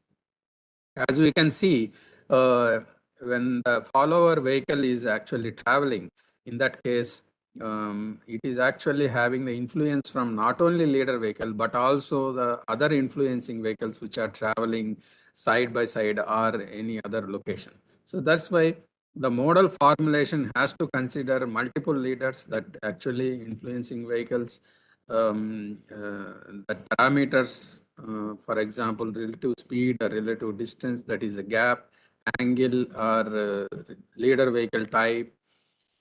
As we can see, when the follower vehicle is actually traveling, in that case, it is actually having the influence from not only leader vehicle, but also the other influencing vehicles which are traveling side by side or any other location. So that's why the model formulation has to consider multiple leaders that actually influencing vehicles, that parameters, for example, relative speed or relative distance, that is a gap, angle or leader vehicle type.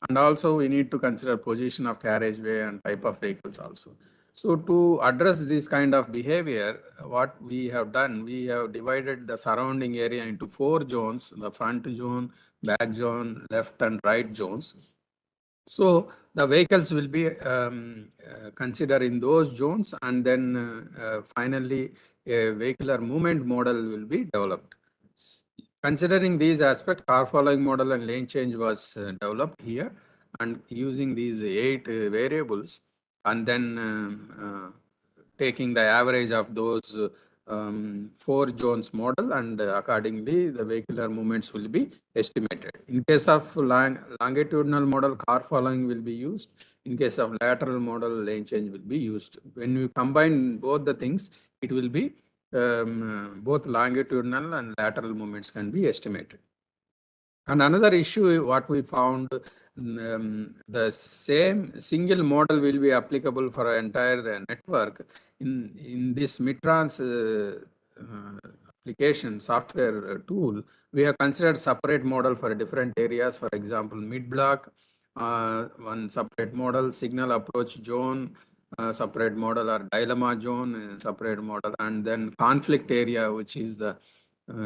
And also we need to consider position of carriageway and type of vehicles also. So to address this kind of behavior, what we have done, we have divided the surrounding area into 4 zones, the front zone, back zone, left and right zones. So the vehicles will be considered in those zones, and then finally a vehicular movement model will be developed. Considering these aspects, car following model and lane change was developed here, and using these 8 variables, and then taking the average of those 4 zones model, and accordingly the vehicular movements will be estimated. In case of longitudinal model, car following will be used. In case of lateral model, lane change will be used. When we combine both the things, it will be both longitudinal and lateral movements can be estimated. And another issue, what we found, the same single model will be applicable for an entire network. In this Mitrans application software tool, we have considered separate model for different areas. For example, mid-block, one separate model, signal approach zone, separate model, or dilemma zone, separate model, and then conflict area, which is the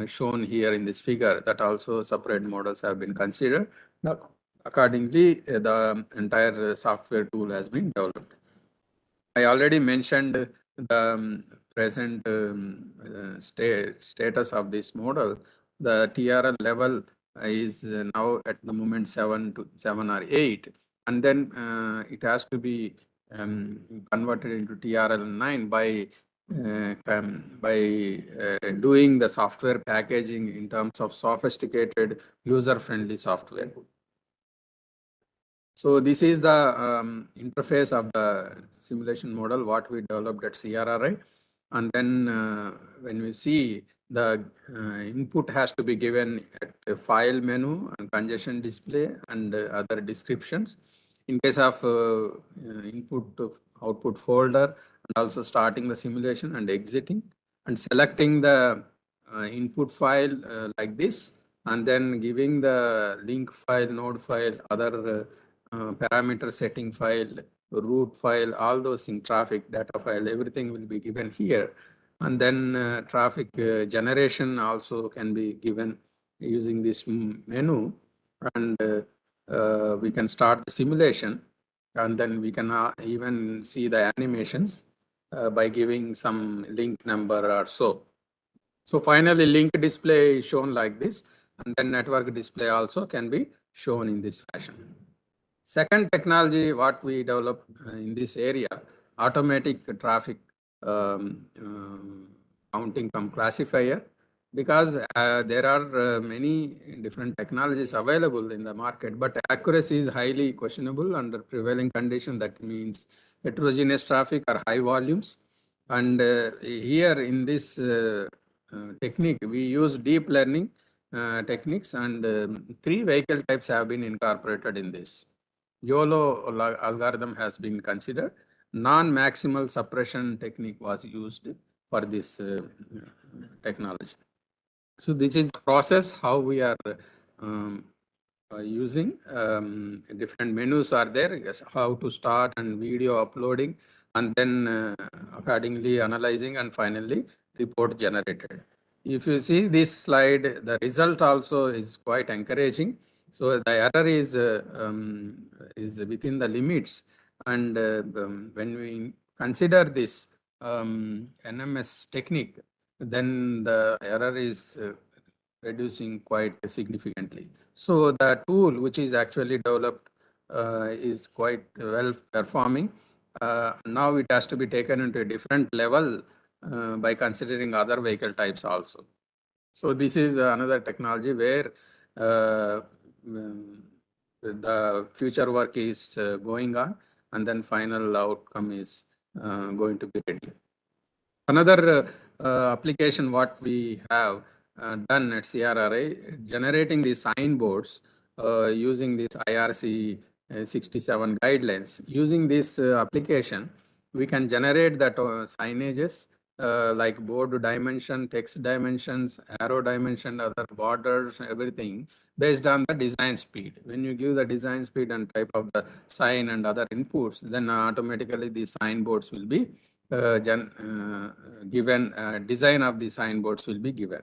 shown here in this figure, that also separate models have been considered. Now, accordingly, the entire software tool has been developed. I already mentioned the present status of this model. The TRL level is now at the moment 7 or 8, and then it has to be converted into TRL 9 by doing the software packaging in terms of sophisticated user-friendly software. So this is the interface of the simulation model, what we developed at CRRI. And then when we see the input has to be given at a file menu and congestion display and other descriptions. In case of input to output folder, and also starting the simulation and exiting, and selecting the input file like this, and then giving the link file, node file, other parameter setting file, root file, all those things, traffic data file, everything will be given here. And then traffic generation also can be given using this menu, and we can start the simulation, and then we can even see the animations by giving some link number or so. So finally, link display is shown like this, and then network display also can be shown in this fashion. Second technology, what we developed in this area, automatic traffic counting cum classifier, because there are many different technologies available in the market, but accuracy is highly questionable under prevailing condition. That means heterogeneous traffic or high volumes. And here in this technique, we use deep learning techniques, and 3 vehicle types have been incorporated in this. YOLO algorithm has been considered. Non-maximal suppression technique was used for this technology. So this is the process how we are using. Different menus are there, yes, how to start and video uploading, and then accordingly analyzing, and finally report generated. If you see this slide, the result also is quite encouraging. So the error is within the limits, and when we consider this NMS technique, then the error is reducing quite significantly. So the tool which is actually developed is quite well performing. Now it has to be taken into a different level by considering other vehicle types also. So this is another technology where the future work is going on, and then final outcome is going to be ready. Another application what we have done at CRRI, generating the signboards using this IRC 67 guidelines. Using this application, we can generate that signages like board dimension, text dimensions, arrow dimension, other borders, everything based on the design speed. When you give the design speed and type of the sign and other inputs, then automatically the signboards will be given, design of the signboards will be given.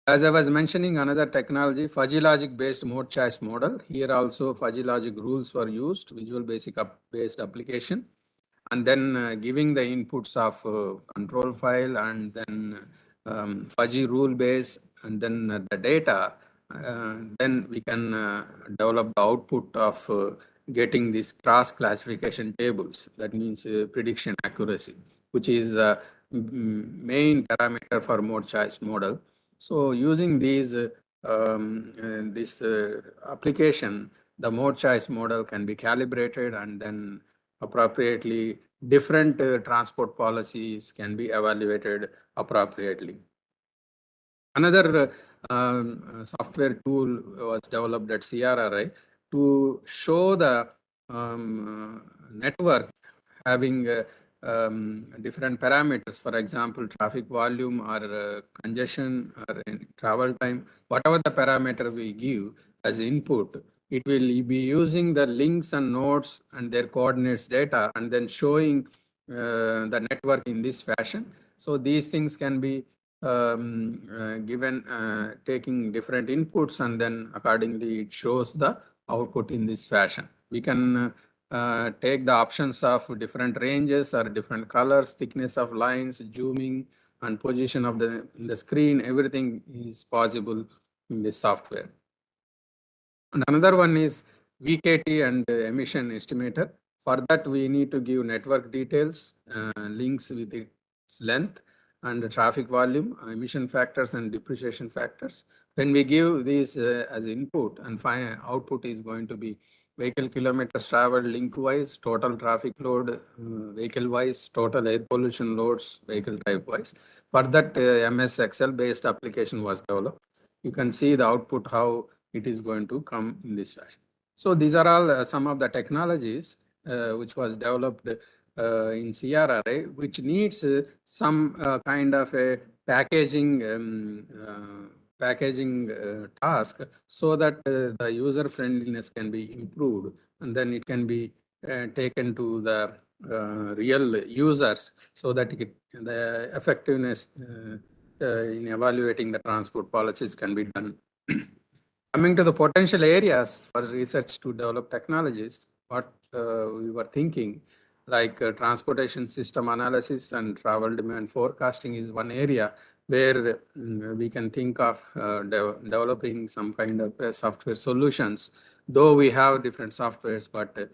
As I was mentioning, another technology, fuzzy logic based mode choice model. Here also fuzzy logic rules were used, visual basic based application, and then giving the inputs of control file, and then fuzzy rule base, and then the data. Then we can develop the output of getting these cross classification tables. That means prediction accuracy, which is the main parameter for mode choice model. So using these this application, the mode choice model can be calibrated, and then appropriately different transport policies can be evaluated appropriately. Another software tool was developed at CRRI to show the network having different parameters, for example, traffic volume or congestion or travel time, whatever the parameter we give as input, it will be using the links and nodes and their coordinates data, and then showing the network in this fashion. So these things can be given taking different inputs, and then accordingly it shows the output in this fashion. We can take the options of different ranges or different colors, thickness of lines, zooming, and position of the screen. Everything is possible in this software. And another one is VKT and emission estimator. For that, we need to give network details, links with its length, and the traffic volume, emission factors, and depreciation factors. When we give these as input, and final output is going to be vehicle kilometers traveled link-wise, total traffic load vehicle-wise, total air pollution loads vehicle type-wise. For that, MS Excel-based application was developed. You can see the output, how it is going to come in this fashion. So these are all some of the technologies which was developed in CRRI, which needs some kind of a packaging task, so that the user friendliness can be improved, and then it can be taken to the real users, so that the effectiveness in evaluating the transport policies can be done. Coming to the potential areas for research to develop technologies, what we were thinking, like transportation system analysis and travel demand forecasting is one area where we can think of developing some kind of software solutions. Though we have different softwares, but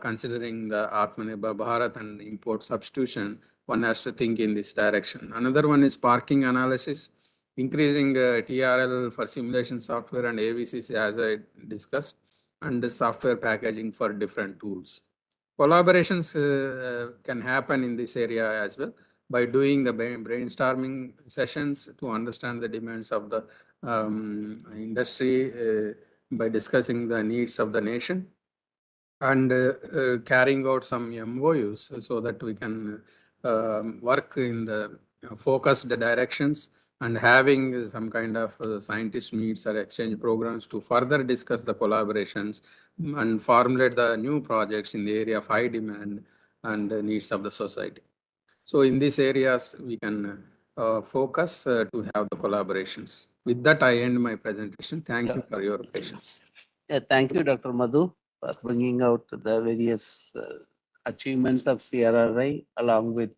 considering the Atmanirbhar Bharat and import substitution, one has to think in this direction. Another one is parking analysis, increasing TRL for simulation software and AVCs, as I discussed, and the software packaging for different tools. Collaborations can happen in this area as well by doing the brainstorming sessions to understand the demands of the industry, by discussing the needs of the nation, and carrying out some MOUs so that we can work in the focused directions, and having some kind of scientist meets or exchange programs to further discuss the collaborations and formulate the new projects in the area of high demand and needs of the society. So in these areas, we can focus to have the collaborations. With that, I end my presentation. Thank you for your patience. Yeah, thank you, Dr. Madhu, for bringing out the various achievements of CRRI, along with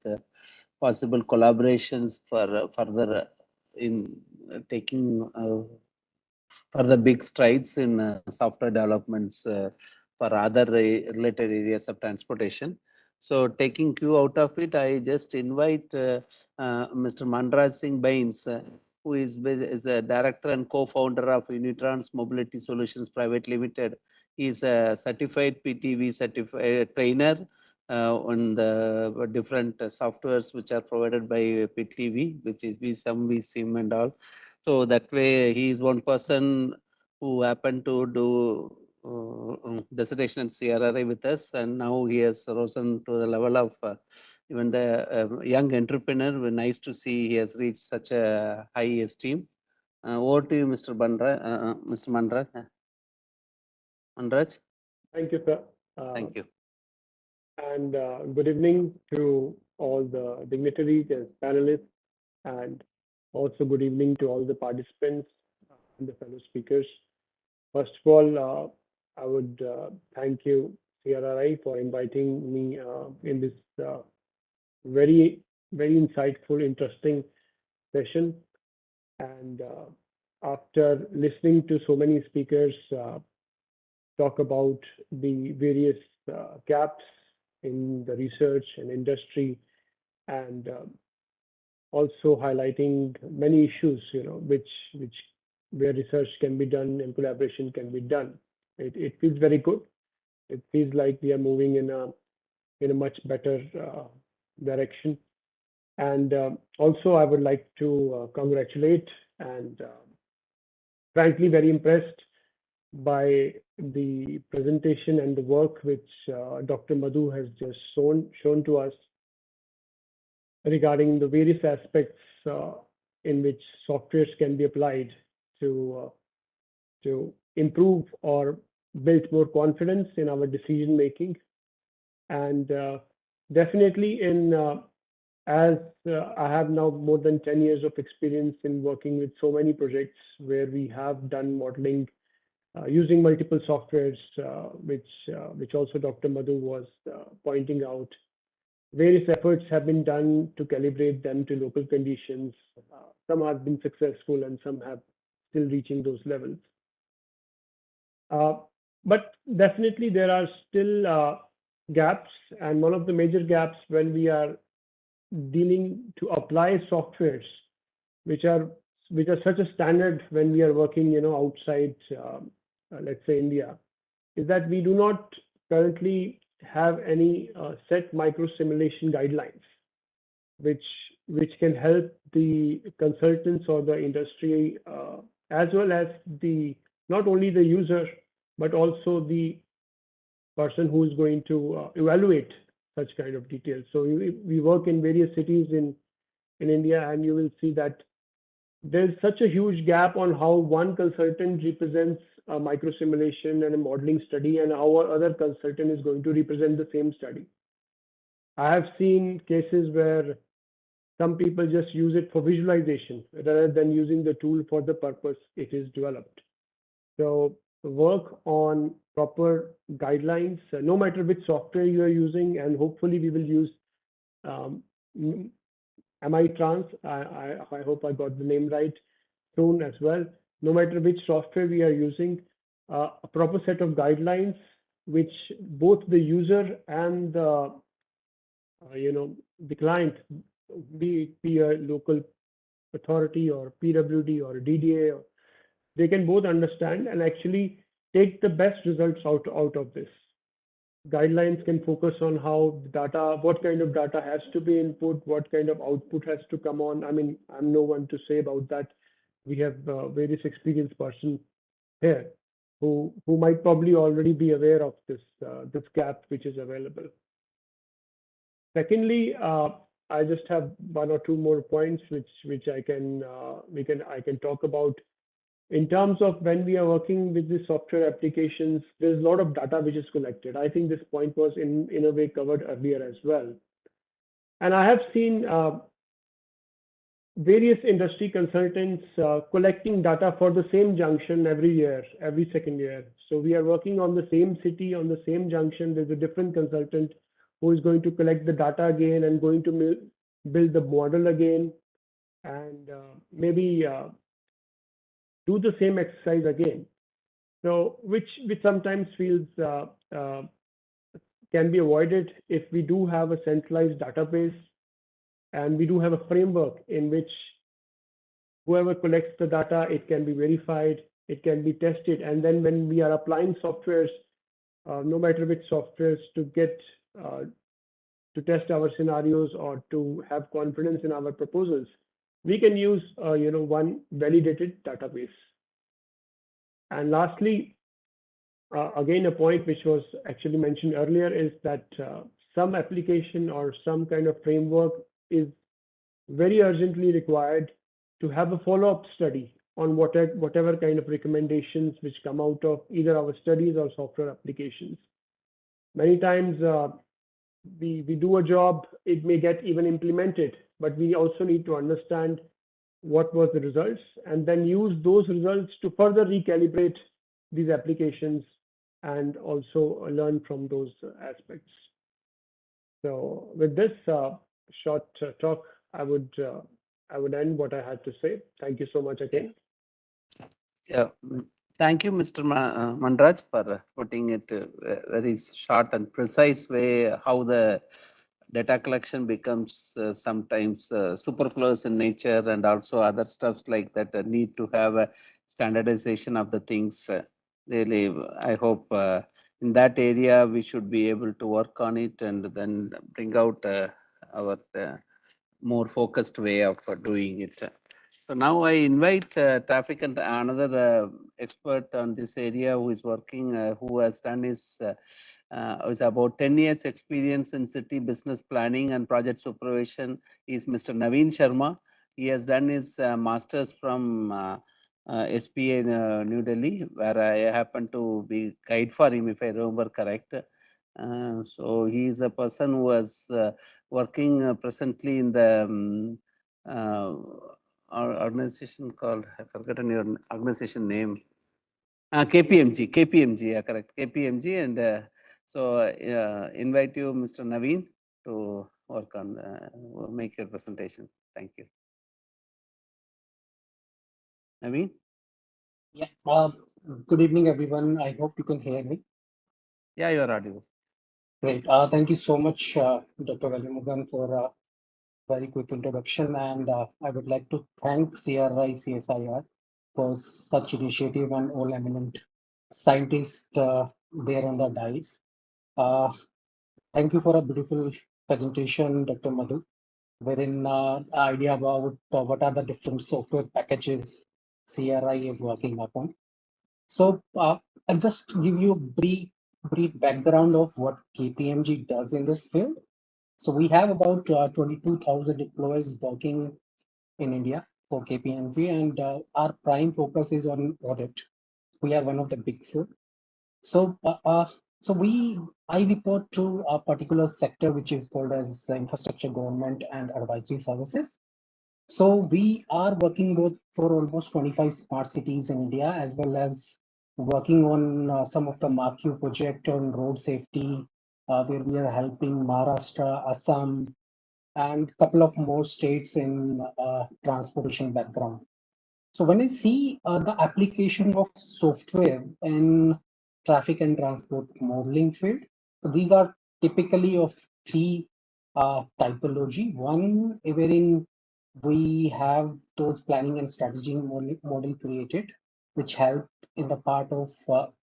possible collaborations for further in taking further big strides in software developments for other related areas of transportation. So taking cue out of it, I just invite Mr. Manraj Singh Bains, who is a director and co-founder of Unitrans Mobility Solutions Private Limited. He is a certified PTV certified trainer on the different softwares which are provided by PTV, which is VSUM, VSIM and all. So that way he is one person who happened to do dissertation at CRRI with us, and now he has risen to the level of even the young entrepreneur. Nice to see he has reached such a high esteem. Over to you, Mr. Mr. Manraj. Thank you, sir. Thank you. And good evening to all the dignitaries and panelists, and also good evening to all the participants and the fellow speakers. First of all, I would thank you, CRRI, for inviting me in this very insightful, interesting session. And after listening to so many speakers talk about the various gaps in the research and industry, and also highlighting many issues, where research can be done and collaboration can be done. It feels very good. It feels like we are moving in a much better direction. And also, I would like to congratulate and frankly very impressed by the presentation and the work which Dr. Madhu has just shown to us regarding the various aspects in which softwares can be applied to improve or build more confidence in our decision making. And definitely as I have now more than 10 years of experience in working with so many projects where we have done modeling using multiple softwares, which also Dr. Madhu was pointing out. Various efforts have been done to calibrate them to local conditions. Some have been successful and some have still reaching those levels. But definitely there are still gaps, and one of the major gaps when we are dealing to apply softwares which are such a standard when we are working outside let's say India, is that we do not currently have any set micro simulation guidelines which can help the consultants or the industry as well as not only the user but also the person who is going to evaluate such kind of details. So we work in various cities in India, and you will see that there's such a huge gap on how one consultant represents a micro simulation and a modeling study, and how other consultant is going to represent the same study. I have seen cases where some people just use it for visualization rather than using the tool for the purpose it is developed. So work on proper guidelines, no matter which software you are using, and hopefully we will use MITrans. I hope I got the name right soon as well. No matter which software we are using, a proper set of guidelines which both the user and the client, be a local authority or PWD or DDA, they can both understand and actually take the best results out of this. Guidelines can focus on how data, what kind of data has to be input, what kind of output has to come on. I mean, I'm no one to say about that. We have various experienced person here who might probably already be aware of this gap which is available. Secondly, I just have one or two more points which I can talk about. In terms of when we are working with the software applications, there's a lot of data which is collected. I think this point was in a way covered earlier as well. And I have seen various industry consultants collecting data for the same junction every year, every second year. So we are working on the same city, on the same junction. There's a different consultant who is going to collect the data again and going to build the model again, and maybe do the same exercise again. So which sometimes feels can be avoided if we do have a centralized database and we do have a framework in which whoever collects the data, it can be verified, it can be tested. And then when we are applying softwares, no matter which softwares to get to test our scenarios or to have confidence in our proposals, we can use one validated database. And lastly, again, a point which was actually mentioned earlier is that some application or some kind of framework is very urgently required to have a follow-up study on whatever kind of recommendations which come out of either our studies or software applications. Many times we do a job, it may get even implemented, but we also need to understand what was the results and then use those results to further recalibrate these applications and also learn from those aspects. So with this short talk, I would end what I had to say. Thank you so much again. Yeah, thank you, Mr. Manraj, for putting it very short and precise way how the data collection becomes sometimes superfluous in nature, and also other stuffs like that need to have a standardization of the things. Really, I hope in that area we should be able to work on it and then bring out our more focused way of doing it. So now I invite traffic and another expert on this area who is working, who has done his is about 10 years experience in city business planning and project supervision. Is Mr. Naveen Sharma. He has done his masters from SPA in New Delhi, where I happen to be guide for him, if I remember correct. So he is a person who was working presently in the organization called, I've forgotten your organization name. KPMG, yeah, correct, KPMG. And so invite you, Mr. Naveen, to work on, make your presentation. Thank you. Naveen? Yeah, good evening, everyone. I hope you can hear me. Yeah, you are audible. Great. Thank you so much, Dr. Velumogan, for a very quick introduction. And I would like to thank CRI, CSIR for such initiative and all eminent scientists there on the dais. Thank you for a beautiful presentation, Dr. Madhu, wherein idea about what are the different software packages CRI is working upon. So I'll just give you a brief background of what KPMG does in this field. So we have about 22,000 employees working in India for KPMG, and our prime focus is on audit. We are one of the big four. So I report to a particular sector which is called as infrastructure, government, and advisory services. So we are working for almost 25 smart cities in India, as well as working on some of the marquee project on road safety, where we are helping Maharashtra, Assam, and a couple of more states in transportation background. So when I see the application of software in traffic and transport modeling field, so these are typically of three typology. One, wherein we have those planning and strategy model created, which help in the part of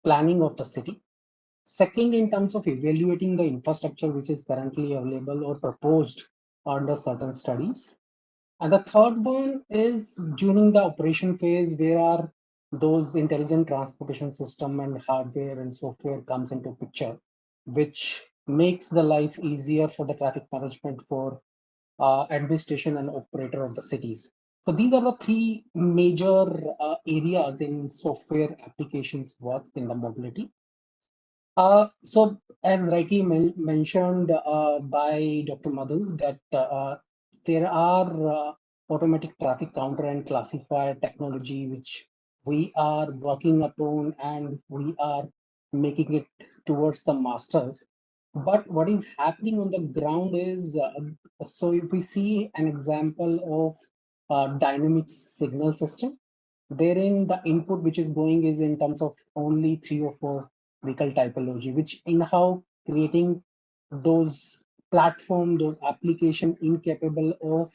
planning of the city. Second, in terms of evaluating the infrastructure which is currently available or proposed under certain studies. And the third one is during the operation phase, where those intelligent transportation system and hardware and software comes into picture, which makes the life easier for the traffic management for administration and operator of the cities. So these are the three major areas in software applications work in the mobility. So as rightly mentioned by Dr. Madhu, that there are automatic traffic counter and classifier technology, which we are working upon and we are making it towards the masters. But what is happening on the ground is, so if we see an example of dynamic signal system, therein the input which is going is in terms of only 3 or 4 vehicle typology, which anyhow creating those platform, those application incapable of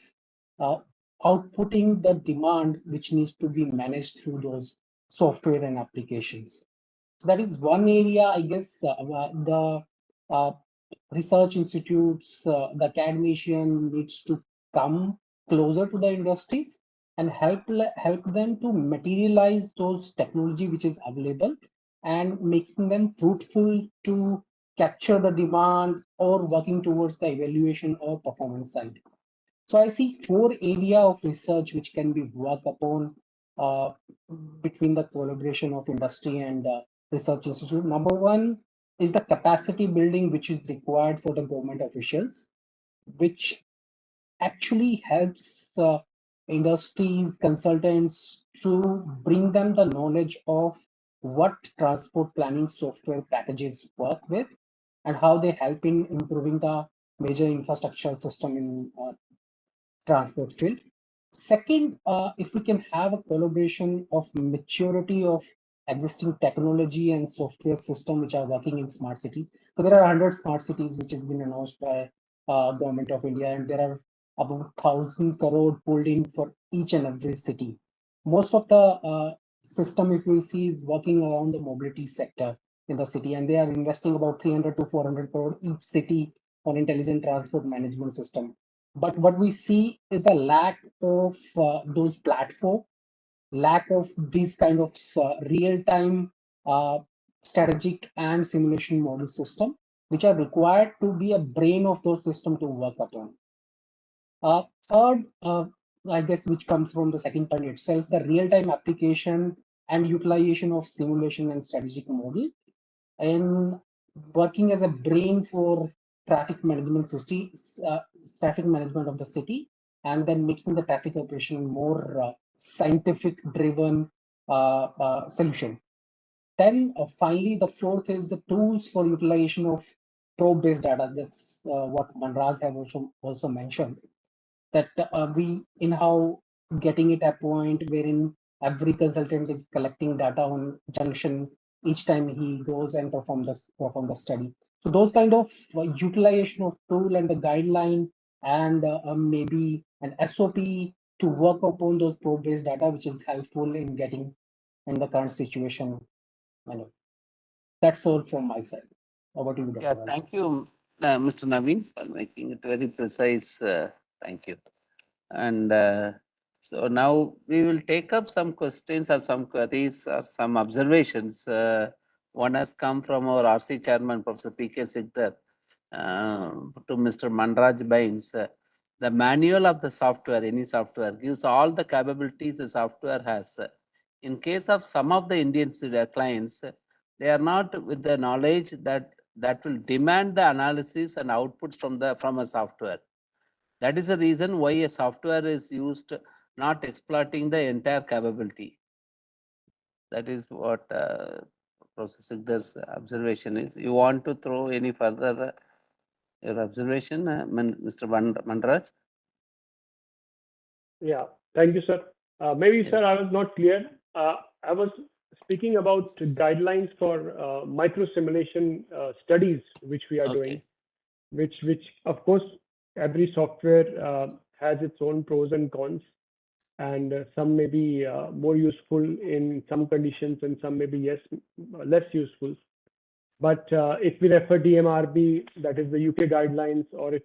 outputting the demand which needs to be managed through those software and applications. So that is one area, I guess, the research institutes, the academician needs to come closer to the industries and help them to materialize those technology which is available and making them fruitful to capture the demand or working towards the evaluation or performance side. So I see 4 area of research which can be worked upon between the collaboration of industry and research institute. Number one is the capacity building which is required for the government officials, which actually helps industries, consultants to bring them the knowledge of what transport planning software packages work with and how they help in improving the major infrastructure system in transport field. Second, if we can have a collaboration of maturity of existing technology and software system which are working in smart city. So there are 100 smart cities which has been announced by government of India, and there are about 1,000 crore pulled in for each and every city. Most of the system, if we see, is working around the mobility sector in the city, and they are investing about 300 to 400 crore each city on intelligent transport management system. But what we see is a lack of those platform, lack of these kind of real-time strategic and simulation model system, which are required to be a brain of those system to work upon. Third, I guess, which comes from the second point itself, the real-time application and utilization of simulation and strategic model, and working as a brain for traffic management system, traffic management of the city, and then making the traffic operation more scientific driven solution. Then finally, the fourth is the tools for utilization of probe-based data. That's what Manraj have also mentioned, that we in how getting it at a point wherein every consultant is collecting data on junction each time he goes and perform the study. So those kind of utilization of tool and the guideline and maybe an SOP to work upon those probe-based data, which is helpful in getting in the current situation. That's all from my side. Over to you, Dr. Yeah, thank you, Mr. Naveen, for making it very precise. Thank you. And so now we will take up some questions or some queries or some observations. One has come from our RC chairman, Professor P.K. Sikdar, to Mr. Manraj Bains. The manual of the software, any software, gives all the capabilities the software has. In case of some of the Indian clients, they are not with the knowledge that will demand the analysis and outputs from a software. That is the reason why a software is used, not exploiting the entire capability. That is what Professor Sikdar's observation is. You want to throw any further your observation, Mr. Manraj? Yeah, thank you, sir. Maybe, sir, I was not clear. I was speaking about guidelines for micro simulation studies, which we are doing, which of course, every software has its own pros and cons, and some may be more useful in some conditions and some may be less useful. But if we refer DMRB, that is the UK guidelines, or if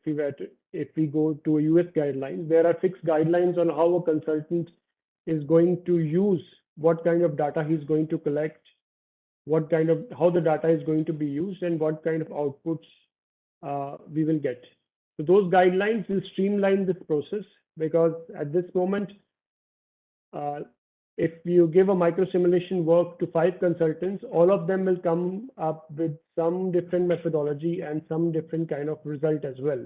we go to a US guidelines, there are fixed guidelines on how a consultant is going to use, what kind of data he's going to collect, how the data is going to be used, and what kind of outputs we will get. So those guidelines will streamline this process, because at this moment, if you give a micro simulation work to 5 consultants, all of them will come up with some different methodology and some different kind of result as well.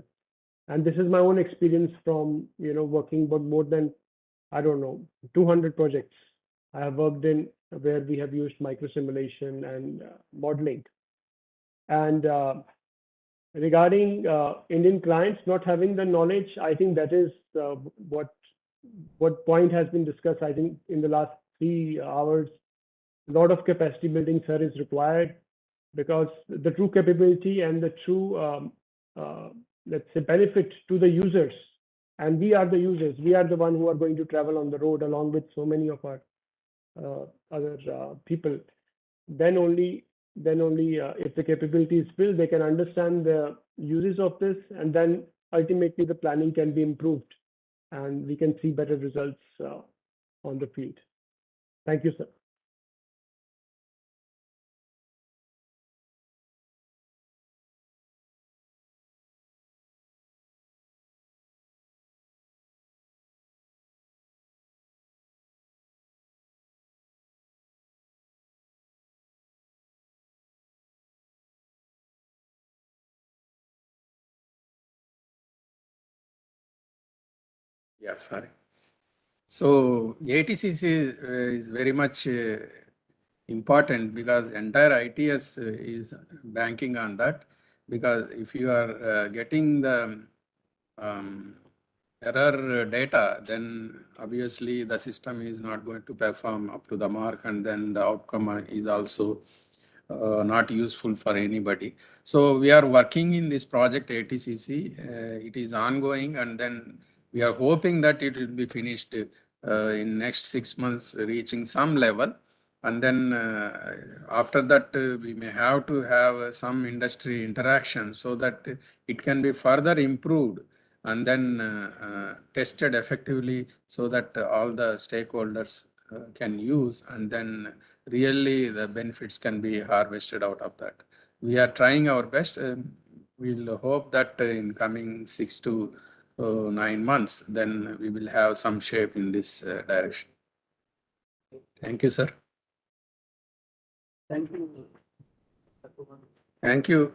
And this is my own experience from working with more than 200 projects I have worked in where we have used micro simulation and modeling. And regarding Indian clients not having the knowledge, I think that is what point has been discussed. I think in the last 3 hours, a lot of capacity building, sir, is required, because the true capability and the true let's say, benefit to the users, and we are the users, we are the one who are going to travel on the road along with so many of our other people, then only if the capability is built, they can understand the uses of this, and then ultimately the planning can be improved and we can see better results on the field. Thank you, sir. Yeah, sorry. So ATCC is very much important because entire ITS is banking on that. Because if you are getting the error data, then obviously the system is not going to perform up to the mark, and then the outcome is also not useful for anybody. So we are working in this project ATCC. It is ongoing, and then we are hoping that it will be finished in next 6 months, reaching some level. And then after that, we may have to have some industry interaction so that it can be further improved and then tested effectively so that all the stakeholders can use, and then really the benefits can be harvested out of that. We are trying our best. We'll hope that in coming 6 to 9 months, then we will have some shape in this direction. Thank you, sir. Thank you. Thank you.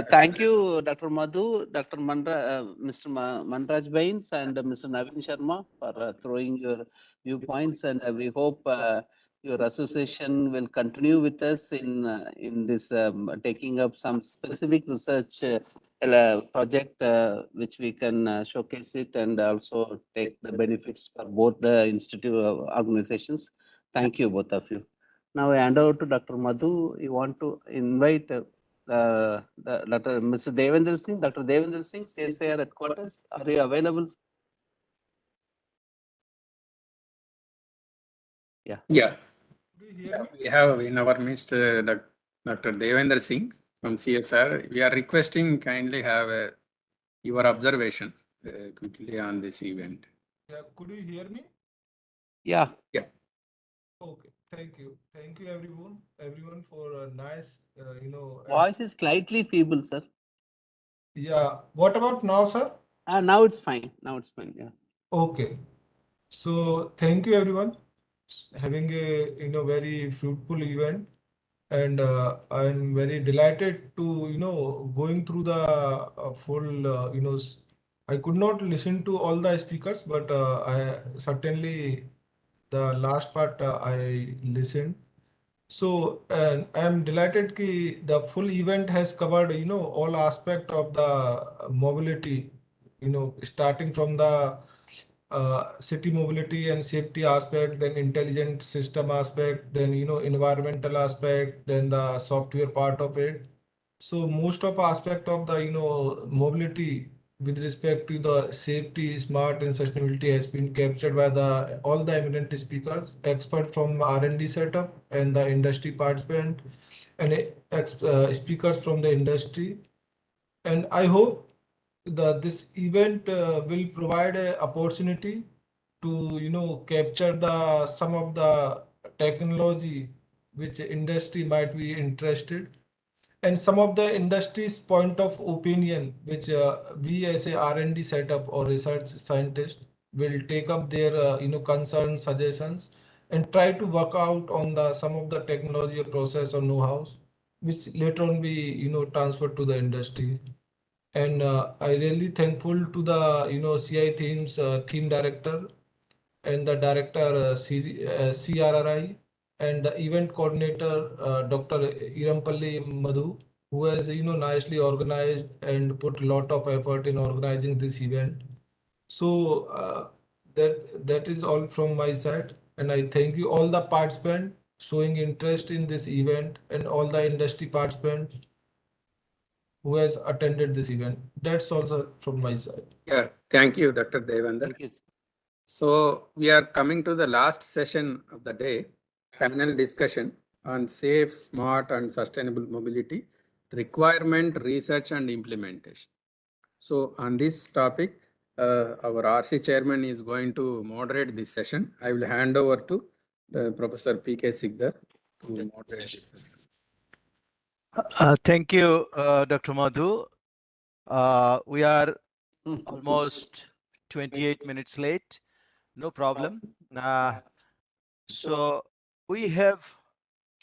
Thank you, Dr. Madhu, Dr. Mr. Manraj Bains, and Mr. Naveen Sharma for throwing your viewpoints, and we hope your association will continue with us in this taking up some specific research project which we can showcase it and also take the benefits for both the institute organizations. Thank you, both of you. Now I hand over to Dr. Madhu. You want to invite Mr. Devendra Singh, Dr. Devendra Singh, CSIR headquarters. Are you available? Yeah. Yeah. We have in our midst Dr. Devendra Singh from CSR. We are requesting kindly have your observation quickly on this event. Yeah, could you hear me? Yeah. Yeah. Okay, thank you. Thank you everyone for a nice, Voice is slightly feeble, sir. Yeah, what about now, sir? Now it's fine. Now it's fine, yeah. Okay. So thank you everyone having a very fruitful event, and I'm very delighted to going through the full I could not listen to all the speakers, but I certainly the last part I listened. So I'm delighted that the full event has covered all aspect of the mobility, starting from the city mobility and safety aspect, then intelligent system aspect, then environmental aspect, then the software part of it. So most of aspect of the mobility with respect to the safety, smart and sustainability has been captured by all the eminent speakers, expert from R&D setup and the industry participant, and speakers from the industry. And I hope that this event will provide an opportunity to capture some of the technology which industry might be interested, and some of the industry's point of opinion which we as a R&D setup or research scientist will take up their concerns, suggestions, and try to work out on some of the technology or process or know-hows which later on be transferred to the industry. And I really thankful to the CI themes theme director and the director CRRI and the event coordinator Dr. Irampalli Madhu, who has nicely organized and put a lot of effort in organizing this event. So that is all from my side, and I thank you all the participants showing interest in this event and all the industry participants who has attended this event. That's also from my side. Yeah, thank you, Dr. Devendra. Thank you. So we are coming to the last session of the day, panel discussion on safe, smart, and sustainable mobility, requirement, research, and implementation. So on this topic, our RC chairman is going to moderate this session. I will hand over to Professor P.K. Sikdar to moderate this session. Thank you, Dr. Madhu. We are almost 28 minutes late. No problem. So we have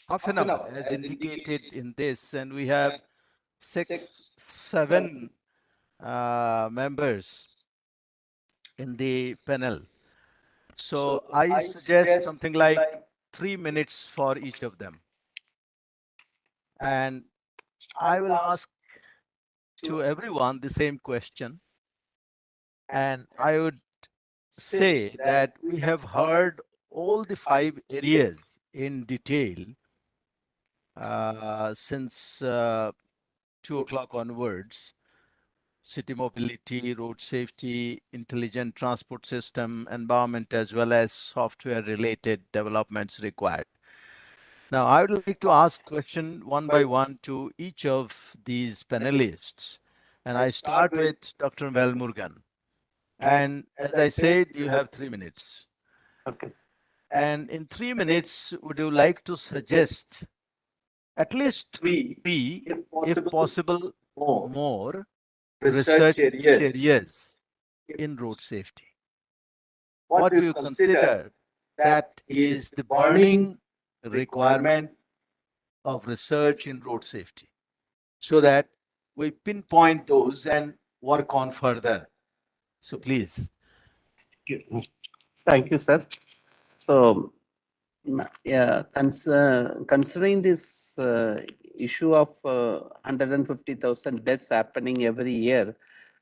half an hour as indicated in this, and we have 7 members in the panel. So I suggest something like 3 minutes for each of them. And I will ask to everyone the same question. And I would say that we have heard all the 5 areas in detail since 2 o'clock onwards: city mobility, road safety, intelligent transport system, environment, as well as software related developments required. Now, I would like to ask question one by one to each of these panelists. And I start with Dr. Velmurugan. And as I said, you have 3 minutes. Okay. And in 3 minutes, would you like to suggest at least 3, if possible, more research areas in road safety? What do you consider that is the burning requirement of research in road safety, so that we pinpoint those and work on further? So please. Thank you, sir. So, yeah, considering this issue of 150,000 deaths happening every year,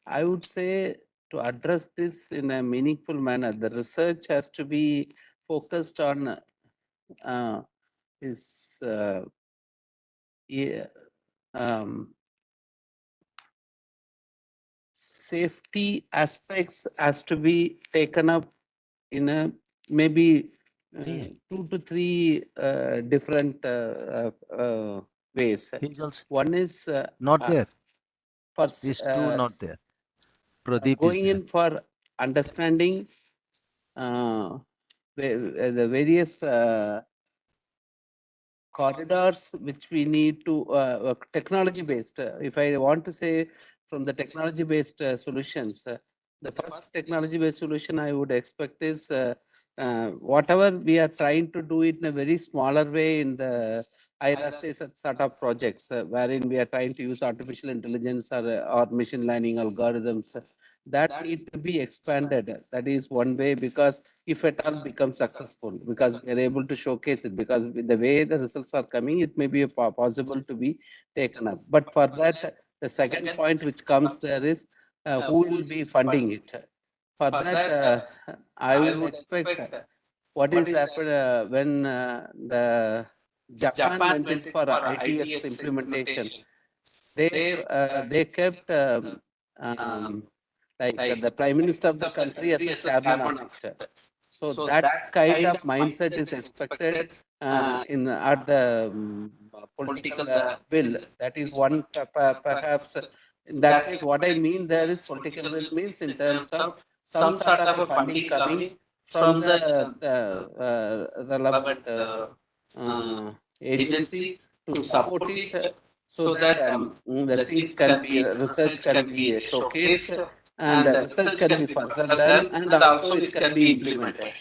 I would say to address this in a meaningful manner, the research has to be focused on safety aspects has to be taken up in a maybe 2 to 3 different ways. One is not there. First, These 2 not there. Pradeep going is there. in for understanding the various corridors which we need to technology based. If I want to say from the technology based solutions, the first technology based solution I would expect is whatever we are trying to do it in a very smaller way in the IRA sort of projects, wherein we are trying to use artificial intelligence or machine learning algorithms, that need to be expanded. That is one way, because if at all becomes successful, because we are able to showcase it, because with the way the results are coming, it may be possible to be taken up. But for that, the second point which comes there is who will be funding it. For that, I would expect what is happened when the Japan went in for ITS implementation. They kept like the Prime Minister of the country as a chairman of it. So that kind of mindset is expected at the political will. That is one perhaps. In that case, what I mean there is political will means in terms of some sort of a funding coming from the relevant agency to support it, so that the things can be, research can be showcased, and research can be further done, and also it can be implemented.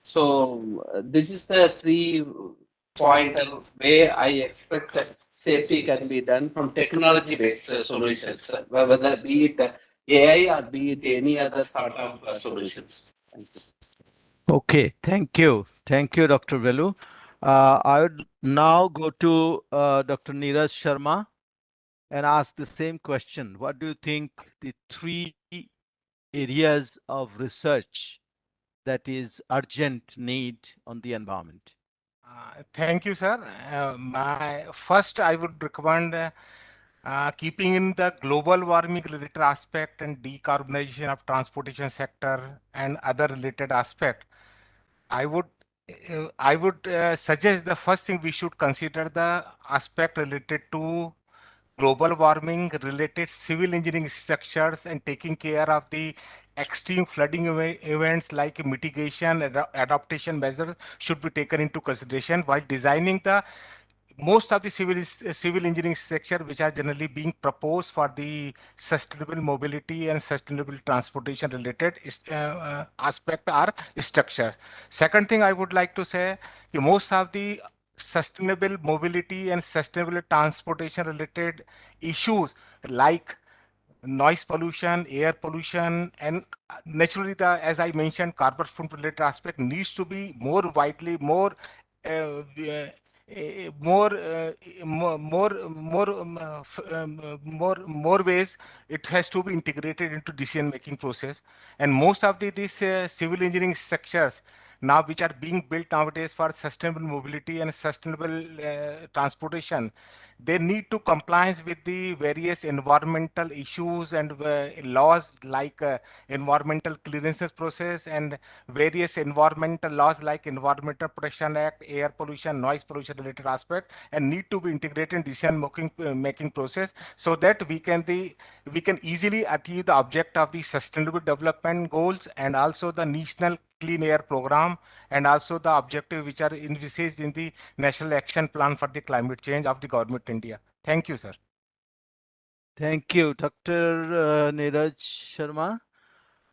So this is the 3-pointer way I expect safety can be done from technology based solutions, whether be it AI or be it any other sort of solutions. Thank you. Okay, thank you. Thank you, Dr. Velu. I would now go to Dr. Neeraj Sharma and ask the same question. What do you think the 3 areas of research that is urgent need on the environment? Thank you, sir. My first, I would recommend keeping in the global warming related aspect and decarbonization of transportation sector and other related aspect, I would suggest the first thing we should consider the aspect related to global warming related civil engineering structures and taking care of the extreme flooding events like mitigation adaptation measures should be taken into consideration while designing the most of the civil engineering structure which are generally being proposed for the sustainable mobility and sustainable transportation related aspect are structures. Second thing I would like to say, most of the sustainable mobility and sustainable transportation related issues like noise pollution, air pollution, and naturally the, as I mentioned, carbon footprint related aspect needs to be more widely, uh, more ways it has to be integrated into decision making process. And most of these civil engineering structures now which are being built nowadays for sustainable mobility and sustainable transportation, they need to compliance with the various environmental issues and laws like environmental clearances process and various environmental laws like Environmental Protection Act, air pollution, noise pollution related aspect, and need to be integrated in decision making process so that we can easily achieve the object of the sustainable development goals and also the national clean air program and also the objective which are envisaged in the national action plan for the climate change of the government India. Thank you, sir. Thank you, Dr. Neeraj Sharma.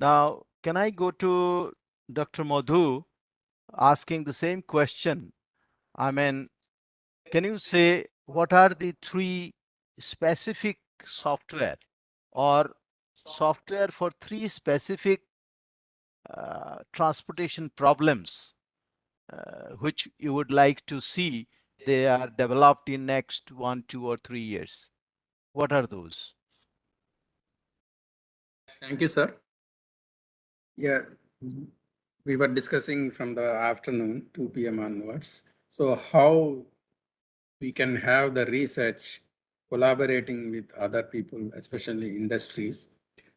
Now, can I go to Dr. Madhu asking the same question? I mean, can you say what are the three specific software or software for three specific transportation problems which you would like to see they are developed in next 1, 2, or 3 years? What are those? Thank you, sir. Yeah, we were discussing from the afternoon, 2 p.m. onwards. So how we can have the research collaborating with other people, especially industries.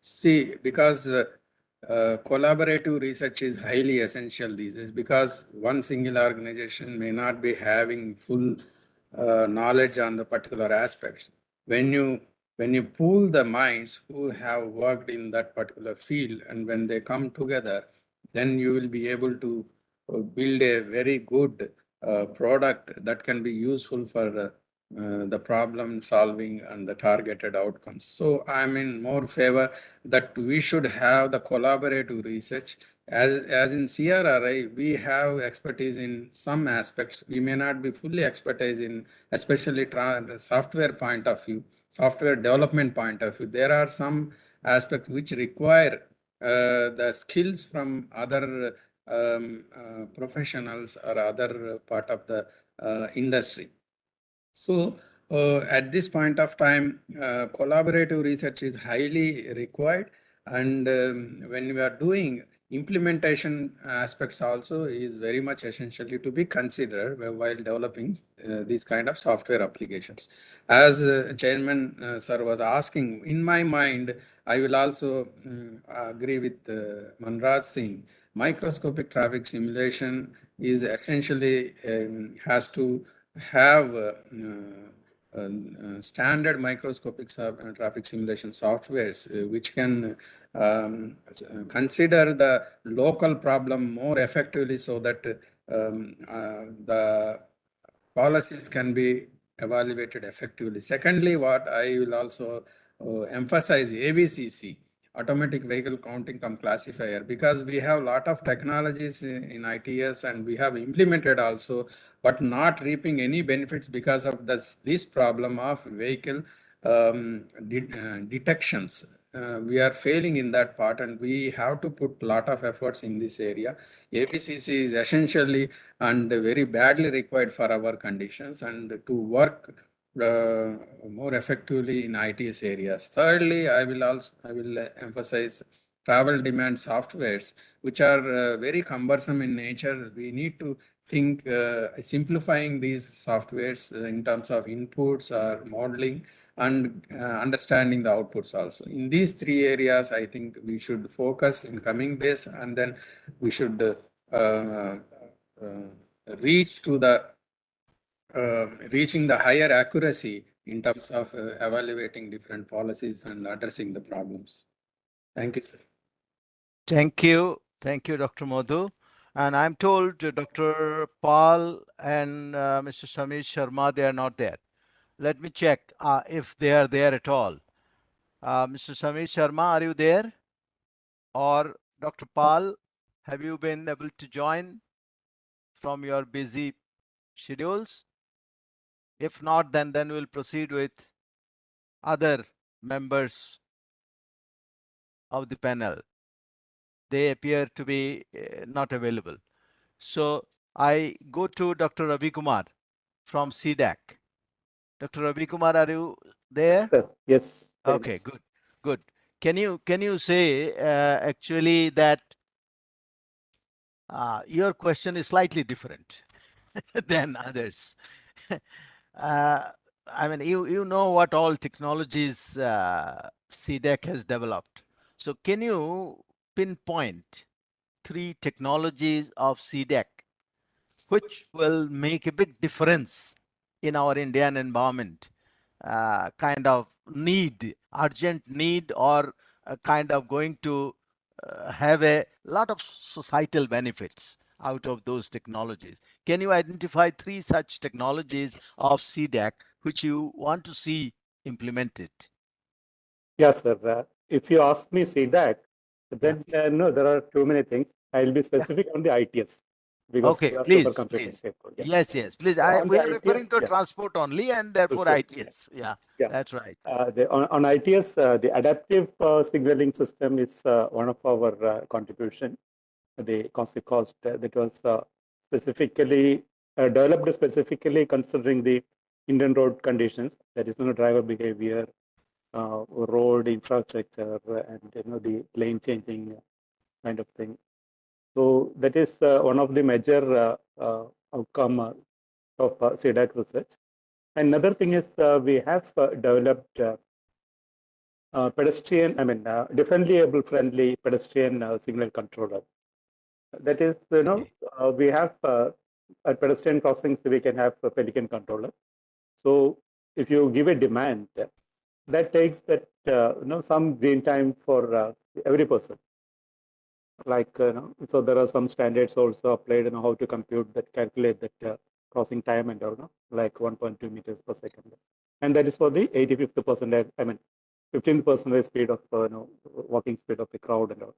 See, because collaborative research is highly essential these days because one single organization may not be having full knowledge on the particular aspects. When you pool the minds who have worked in that particular field and when they come together, then you will be able to build a very good product that can be useful for the problem solving and the targeted outcomes. So I'm in more favor that we should have the collaborative research. As in CRRI, we have expertise in some aspects. We may not be fully expertise in, especially the software point of view, software development point of view. There are some aspects which require the skills from other professionals or other part of the industry. So at this point of time, collaborative research is highly required. And when we are doing implementation aspects also is very much essentially to be considered while developing these kind of software applications. As Chairman Sir was asking, in my mind, I will also agree with Manraj Singh. Microscopic traffic simulation is essentially has to have standard microscopic traffic simulation softwares which can consider the local problem more effectively so that the policies can be evaluated effectively. Secondly, what I will also emphasize AVCC, automatic vehicle counting cum classifier, because we have a lot of technologies in ITS and we have implemented also, but not reaping any benefits because of this problem of vehicle detections. We are failing in that part and we have to put a lot of efforts in this area. AVCC is essentially and very badly required for our conditions and to work more effectively in ITS areas. Thirdly, I will emphasize travel demand softwares, which are very cumbersome in nature. We need to think simplifying these softwares in terms of inputs or modeling and understanding the outputs also. In these three areas, I think we should focus in coming days, and then we should reach to the reaching the higher accuracy in terms of evaluating different policies and addressing the problems. Thank you, sir. Thank you. Thank you, Dr. Madhu. And I'm told Dr. Paul and Mr. Samir Sharma, they are not there. Let me check if they are there at all. Mr. Samir Sharma, are you there? Or Dr. Paul, have you been able to join from your busy schedules? If not, then we'll proceed with other members of the panel. They appear to be not available. So I go to Dr. Ravi Kumar from CDAC. Dr. Ravi Kumar, are you there? Yes. Okay, good, good. Can you say actually that your question is slightly different than others? I mean, you know what all technologies CDAC has developed. So can you pinpoint 3 technologies of CDAC which will make a big difference in our Indian environment, kind of need, urgent need, or kind of going to have a lot of societal benefits out of those technologies? Can you identify 3 such technologies of CDAC which you want to see implemented? Yes, sir. If you ask me CDAC, then no, there are too many things. I'll be specific on the ITS. Because Okay, we are please, supercomputing please. stakeholder. Yeah. Yes, yes, please. On We the are referring ITS, to yeah. transport only, and therefore Yes, ITS. Yeah, yeah. that's right. On ITS, the adaptive signaling system is one of our contribution. The cost that was specifically developed specifically considering the Indian road conditions, that is, driver behavior, road infrastructure, and the lane changing kind of thing. So that is one of the major outcome of CDAC research. Another thing is we have developed pedestrian, differently able friendly pedestrian signal controller. That is, we have at pedestrian crossings, we can have a pelican controller. So if you give a demand, that takes that, some green time for every person. Like, so there are some standards also applied on how to compute that, calculate that crossing time and all, like 1.2 meters per second. And that is for the 85th percentile, 15th percentile speed of, walking speed of the crowd and all.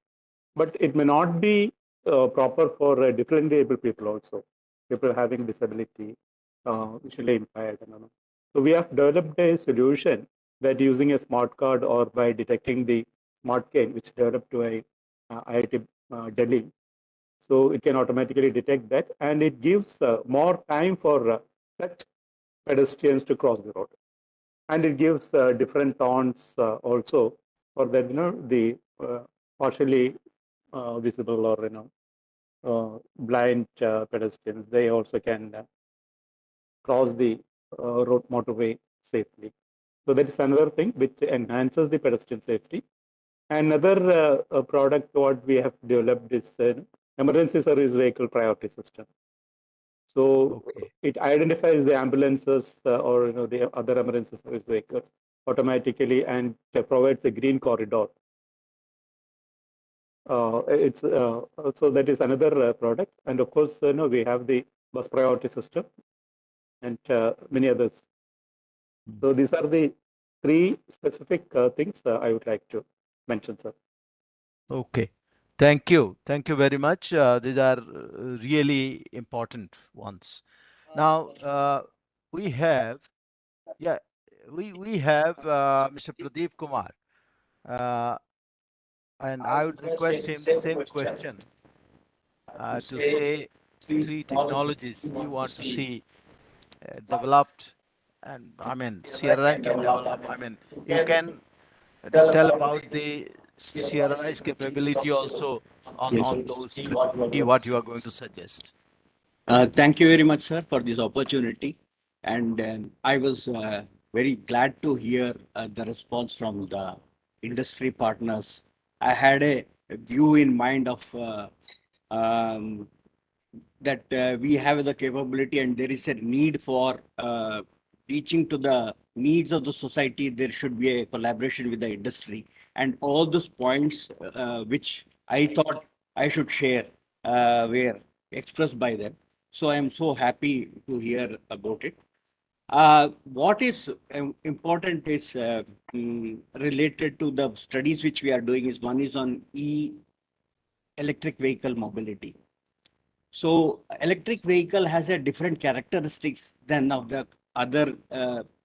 But it may not be proper for differently able people also, people having disability, visually impaired. So we have developed a solution that using a smart card or by detecting the smart cane, which developed to a IIT Delhi. So it can automatically detect that, and it gives more time for such pedestrians to cross the road. And it gives different tones also for that, the partially visible or blind pedestrians. They also can cross the road motorway safely. So that is another thing which enhances the pedestrian safety. Another product what we have developed is emergency service vehicle priority system. So it identifies the ambulances or the other emergency service vehicles automatically and provides a green corridor. So that is another product, and of course we have the bus priority system and many others. So these are the 3 specific things I would like to mention, sir. Okay, thank you very much. These are really important ones. Now we have, we have Mr. Pradeep Kumar, and I would request him the same question to say 3 technologies you want to see developed, and CRI can develop. You can tell about the CRI's capability also on those 3, what you are going to suggest. Thank you very much, sir, for this opportunity. And I was very glad to hear the response from the industry partners. I had a view in mind of um, that we have the capability and there is a need for reaching to the needs of the society. There should be a collaboration with the industry, and all those points which I thought I should share were expressed by them. So I am so happy to hear about it. What is important is related to the studies which we are doing is one is on electric vehicle mobility. So electric vehicle has a different characteristics than of the other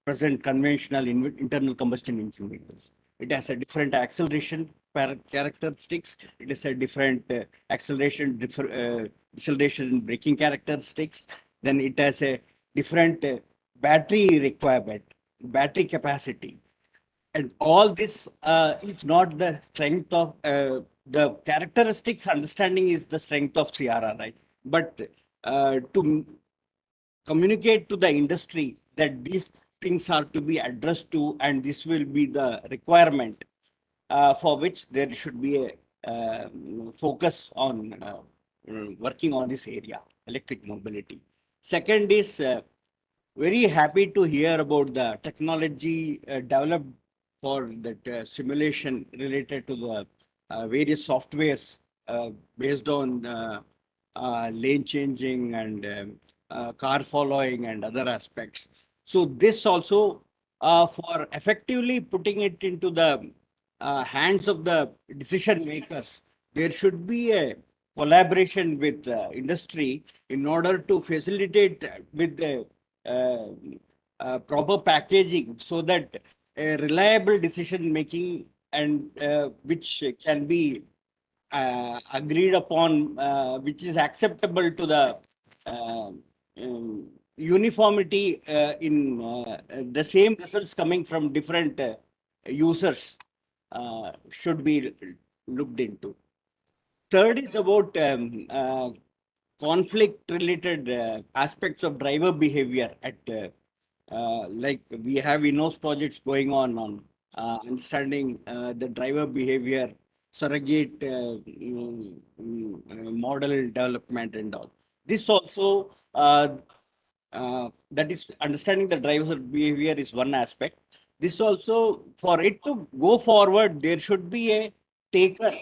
present conventional internal combustion engine vehicles. It has a different acceleration characteristics. It has a different acceleration, deceleration, braking characteristics. Then it has a different battery requirement, battery capacity, and all this is not the strength of the characteristics understanding is the strength of CRRI, but to communicate to the industry that these things are to be addressed to, and this will be the requirement for which there should be a focus on working on this area, electric mobility. Second is very happy to hear about the technology developed for that simulation related to the various softwares based on lane changing and car following and other aspects. So this also for effectively putting it into the hands of the decision makers, there should be a collaboration with industry in order to facilitate with the proper packaging so that a reliable decision making and which can be agreed upon, which is acceptable to the uniformity in the same results coming from different users should be looked into. Third is about conflict related aspects of driver behavior at like we have in-house projects going on understanding the driver behavior, surrogate model development and all. This also that is understanding the driver behavior is one aspect. This also, for it to go forward, there should be a taker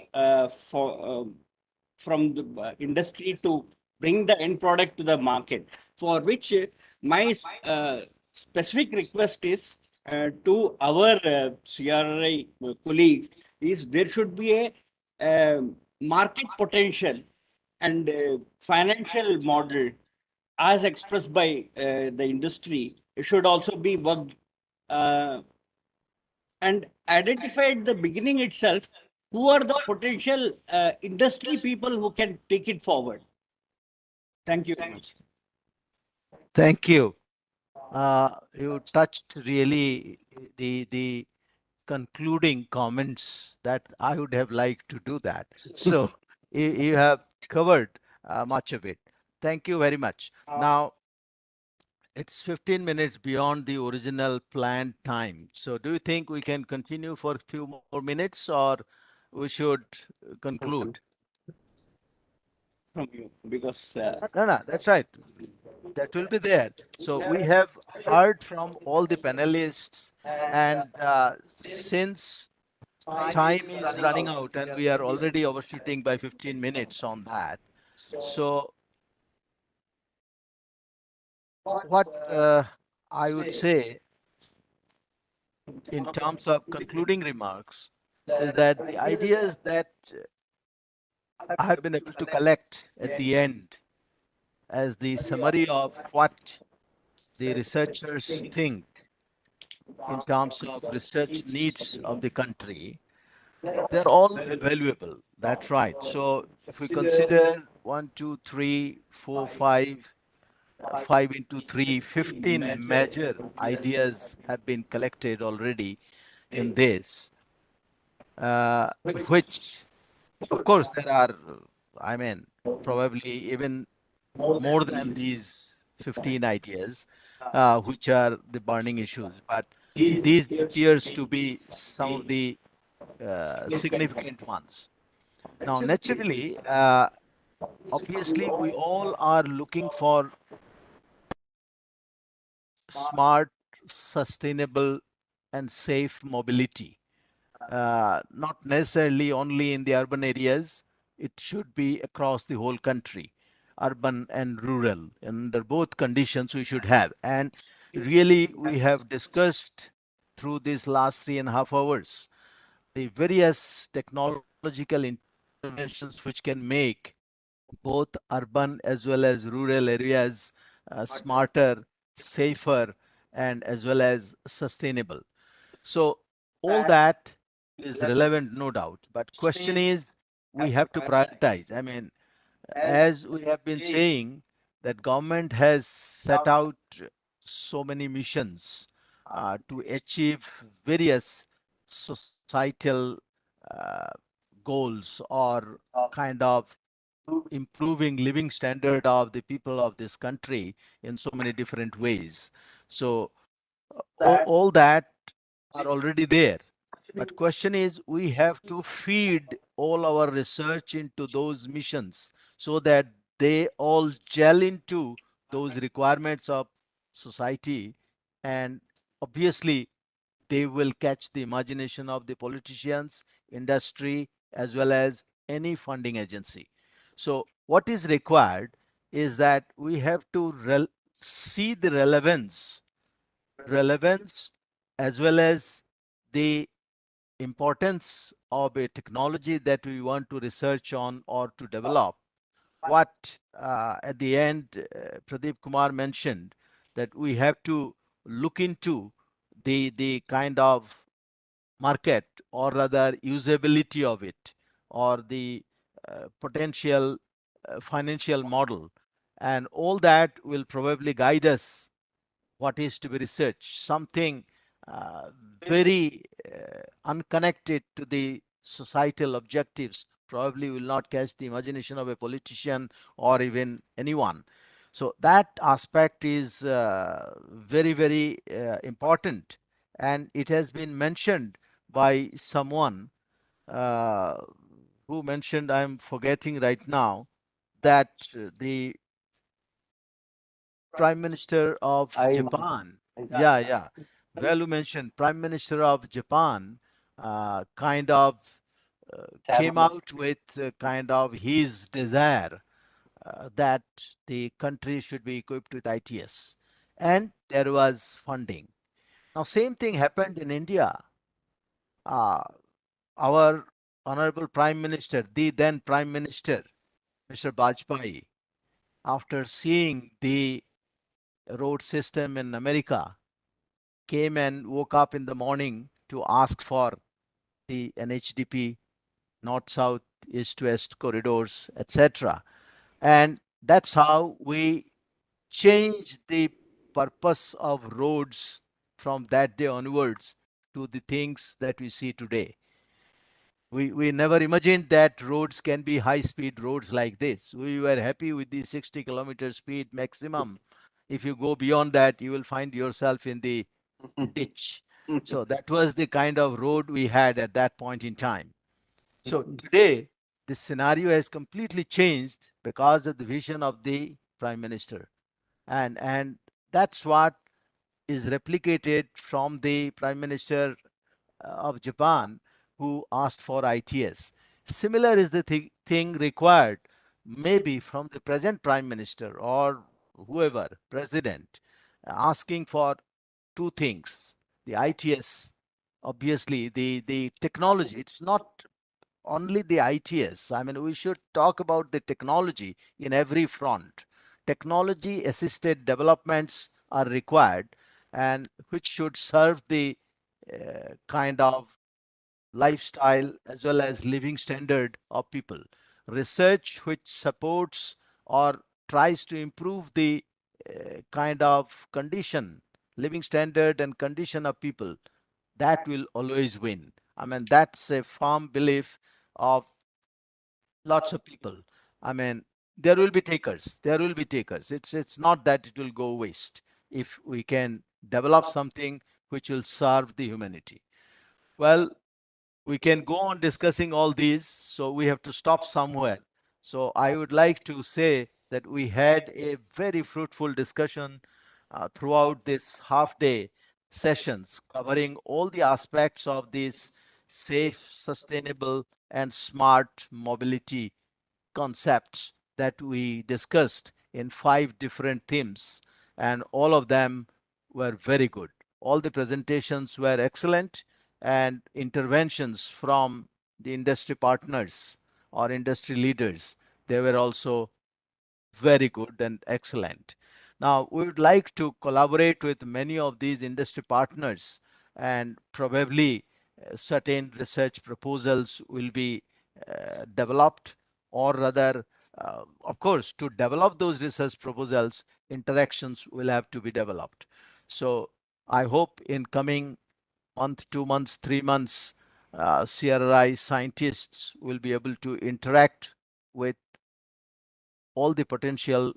from the industry to bring the end product to the market, for which my specific request is to our CRI colleagues is there should be a market potential and financial model as expressed by the industry. It should also be worked and identified the beginning itself who are the potential industry people who can take it forward. Thank you very much. Thank you. You touched really the concluding comments that I would have liked to do that. So you have covered much of it. Thank you very much. Now, it's 15 minutes beyond the original planned time. So do you think we can continue for a few more minutes or we should conclude? From you, because No, that's right. That will be there. So we have heard from all the panelists, and since time is running out and we are already overshooting by 15 minutes on that. So what I would say in terms of concluding remarks is that the ideas that I have been able to collect at the end as the summary of what the researchers think in terms of research needs of the country, they're all valuable. That's right. So if we consider 1, 2, 3, 4, 5, 5 into 3, 15 major ideas have been collected already in this, which, of course, there are, I mean, probably even more than these 15 ideas, which are the burning issues. But these appears to be some of the significant ones. Now, naturally, obviously, we all are looking for smart, sustainable, and safe mobility. Not necessarily only in the urban areas, it should be across the whole country, urban and rural. Under both conditions, we should have. And really, we have discussed through these last 3.5 hours the various technological interventions which can make both urban as well as rural areas smarter, safer, and as well as sustainable. So all that is relevant, no doubt. But question is, we have to prioritize. I mean, as we have been saying, that government has set out so many missions to achieve various societal uh, goals or kind of improving living standard of the people of this country in so many different ways. So all that are already there. But question is, we have to feed all our research into those missions so that they all gel into those requirements of society, and obviously they will catch the imagination of the politicians, industry, as well as any funding agency. So what is required is that we have to see the relevance as well as the importance of a technology that we want to research on or to develop. What at the end Pradeep Kumar mentioned, that we have to look into the kind of market or rather usability of it, or the potential financial model, and all that will probably guide us what is to be researched. Something uh, very unconnected to the societal objectives probably will not catch the imagination of a politician or even anyone. So that aspect is very, very important. And it has been mentioned by someone uh, who mentioned, I'm forgetting right now, that the Prime Minister of Japan. Yeah, yeah. Well, you mentioned Prime Minister of Japan kind of came out with kind of his desire that the country should be equipped with ITS, and there was funding. Now, same thing happened in India. Uh, our Honorable Prime Minister, the then Prime Minister, Mr. Bajpayee, after seeing the road system in America, came and woke up in the morning to ask for the NHDP, north south, east west corridors, etc. And that's how we changed the purpose of roads from that day onwards to the things that we see today. We never imagined that roads can be high speed roads like this. We were happy with the 60-kilometer speed maximum. If you go beyond that, you will find yourself in the ditch. So that was the kind of road we had at that point in time. So today, the scenario has completely changed because of the vision of the Prime Minister. And that's what is replicated from the Prime Minister of Japan, who asked for ITS. Similar is the thing required maybe from the present Prime Minister or whoever, President, asking for two things. The ITS, obviously, the technology. It's not only the ITS. I mean, we should talk about the technology in every front. Technology assisted developments are required, and which should serve the kind of lifestyle as well as living standard of people. Research which supports or tries to improve the kind of condition, living standard and condition of people, that will always win. I mean, that's a firm belief of lots of people. I mean, there will be takers. There will be takers. It's not that it will go waste. If we can develop something which will serve the humanity. Well, we can go on discussing all these, so we have to stop somewhere. So I would like to say that we had a very fruitful discussion throughout this half-day sessions covering all the aspects of this safe, sustainable, and smart mobility concepts that we discussed in 5 different themes, and all of them were very good. All the presentations were excellent, and interventions from the industry partners or industry leaders, they were also very good and excellent. Now, we would like to collaborate with many of these industry partners, and probably certain research proposals will be developed, or rather, of course, to develop those research proposals, interactions will have to be developed. So I hope in coming month, 2 months, 3 months, CRI scientists will be able to interact with all the potential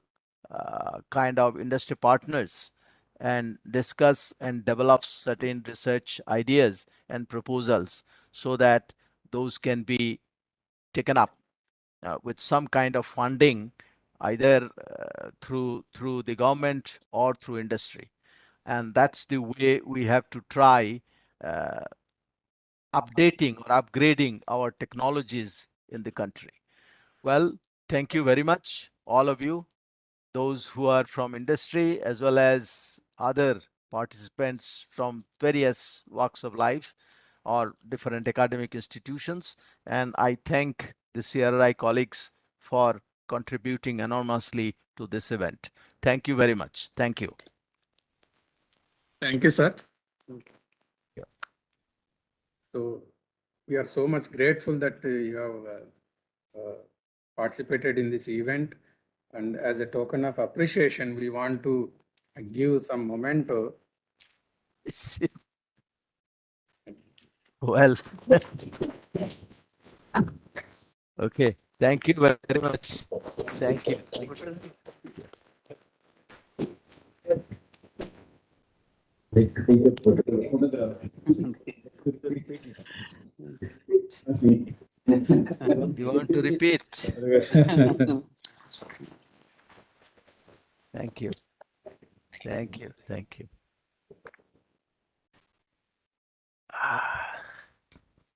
kind of industry partners and discuss and develop certain research ideas and proposals, so that those can be taken up with some kind of funding, either through the government or through industry. And that's the way we have to try updating or upgrading our technologies in the country. Well, thank you very much, all of you, those who are from industry as well as other participants from various walks of life or different academic institutions. And I thank the CRI colleagues for contributing enormously to this event. Thank you very much. Thank you. Thank you, sir. So we are so much grateful that you have participated in this event. And as a token of appreciation, we want to give some memento. Well, okay. Thank you very much. Thank you. You want to repeat? Thank you. Thank you. Thank you.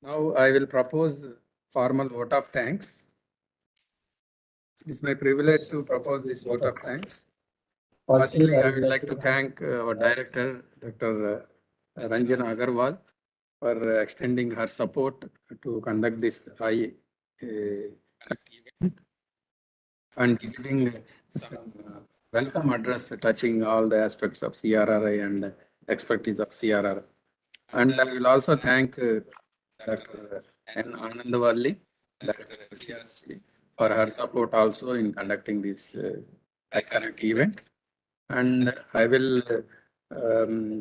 Now I will propose formal vote of thanks. It is my privilege to propose this vote of thanks. Firstly, I would like to thank our director, Dr. Ranjana Agarwal, for extending her support to conduct this high event and giving some welcome address touching all the aspects of CRRI and expertise of CRR. And I will also thank Dr. N. Anandavalli, Director of CRC, for her support also in conducting this iconic event. And I will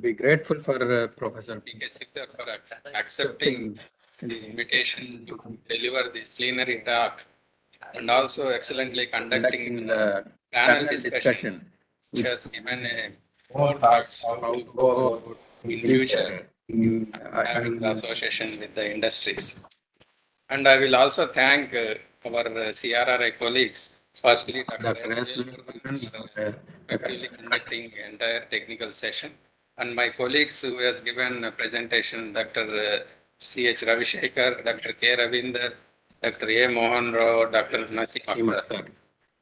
be grateful for Professor P.K. Csir for accepting the invitation to deliver the plenary talk, and also excellently conducting the panel discussion, which has given more thoughts how to go about in future in having the association with the industries. And I will also thank our CRRI colleagues, firstly Dr. S. for effectively conducting the entire technical session, and my colleagues who has given a presentation, Dr. C.H. Ravishekar, Dr. K. Ravinder, Dr. A. Mohan Rao, Dr. Naseem Akhtar.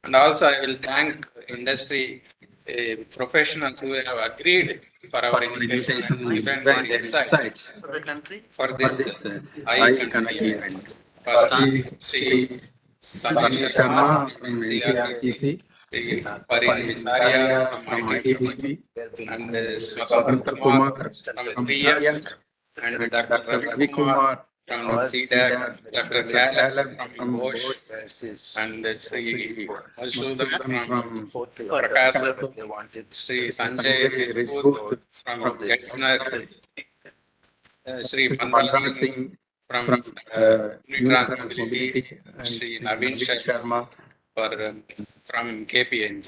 And also I will thank industry professionals who have agreed for our invitation and given their insights for this iconic event. Firstly, Sri Sotinder Kumar from NCRTC, Sri Parin Visaria from ITDP, and Sotinder Kumar from TF, and Dr. Ravi Kumar from CDAC, Dr. Caleb from Bosch, and Sri Mashudan from Prakasa, Sri Sanjay Rizpur from Getzner, Sri Pandra Singh from Unitrans Mobility, and Sri Naveen Sharma from KPN.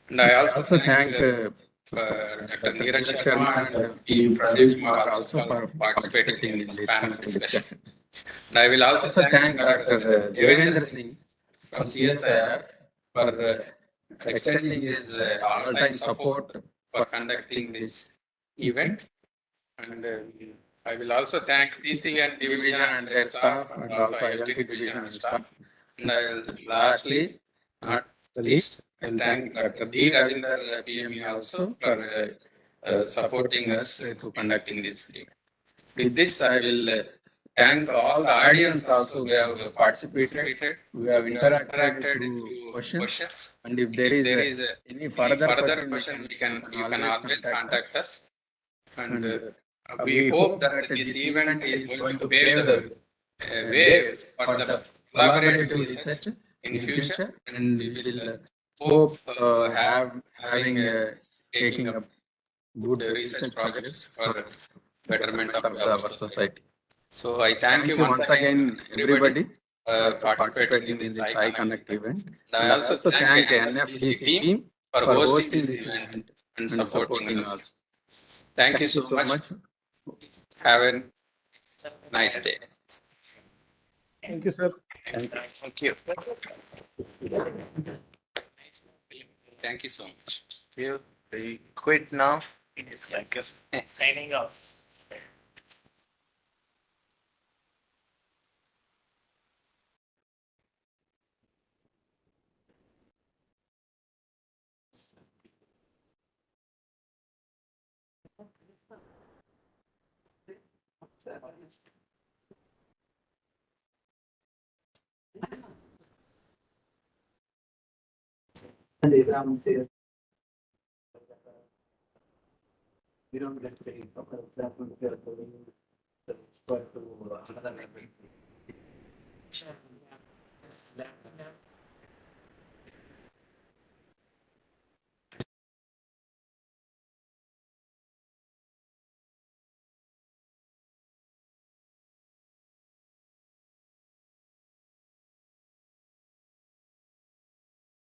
And I also thank Dr. Neeraj Sharma and P. Pradeep Kumar also for participating in this panel discussion. And I will also thank Dr. Devendra Singh from CSIR for extending his all-time support for conducting this event. And I will also thank CCN division and their staff, and also ILT division and staff. And I will lastly, not the least, I will thank Dr. D. Ravinder PME also for supporting us to conducting this event. With this, I will thank all the audience also who have participated, who have interacted through questions. And if there is any further question, you can always contact us. And we hope that this event is going to pave the way for the collaborative research in future, and we will hope taking up good research projects for betterment of our society. So I thank you once again, everybody, participating in this iConnect event. And I also thank NFDC team for hosting this event and supporting us. Thank you so much. Have a nice day. Thank you, sir. Thank you. Thank you so much. We quit now. Signing off. And Abraham says, we don't get paid. For example, we are doing the square to another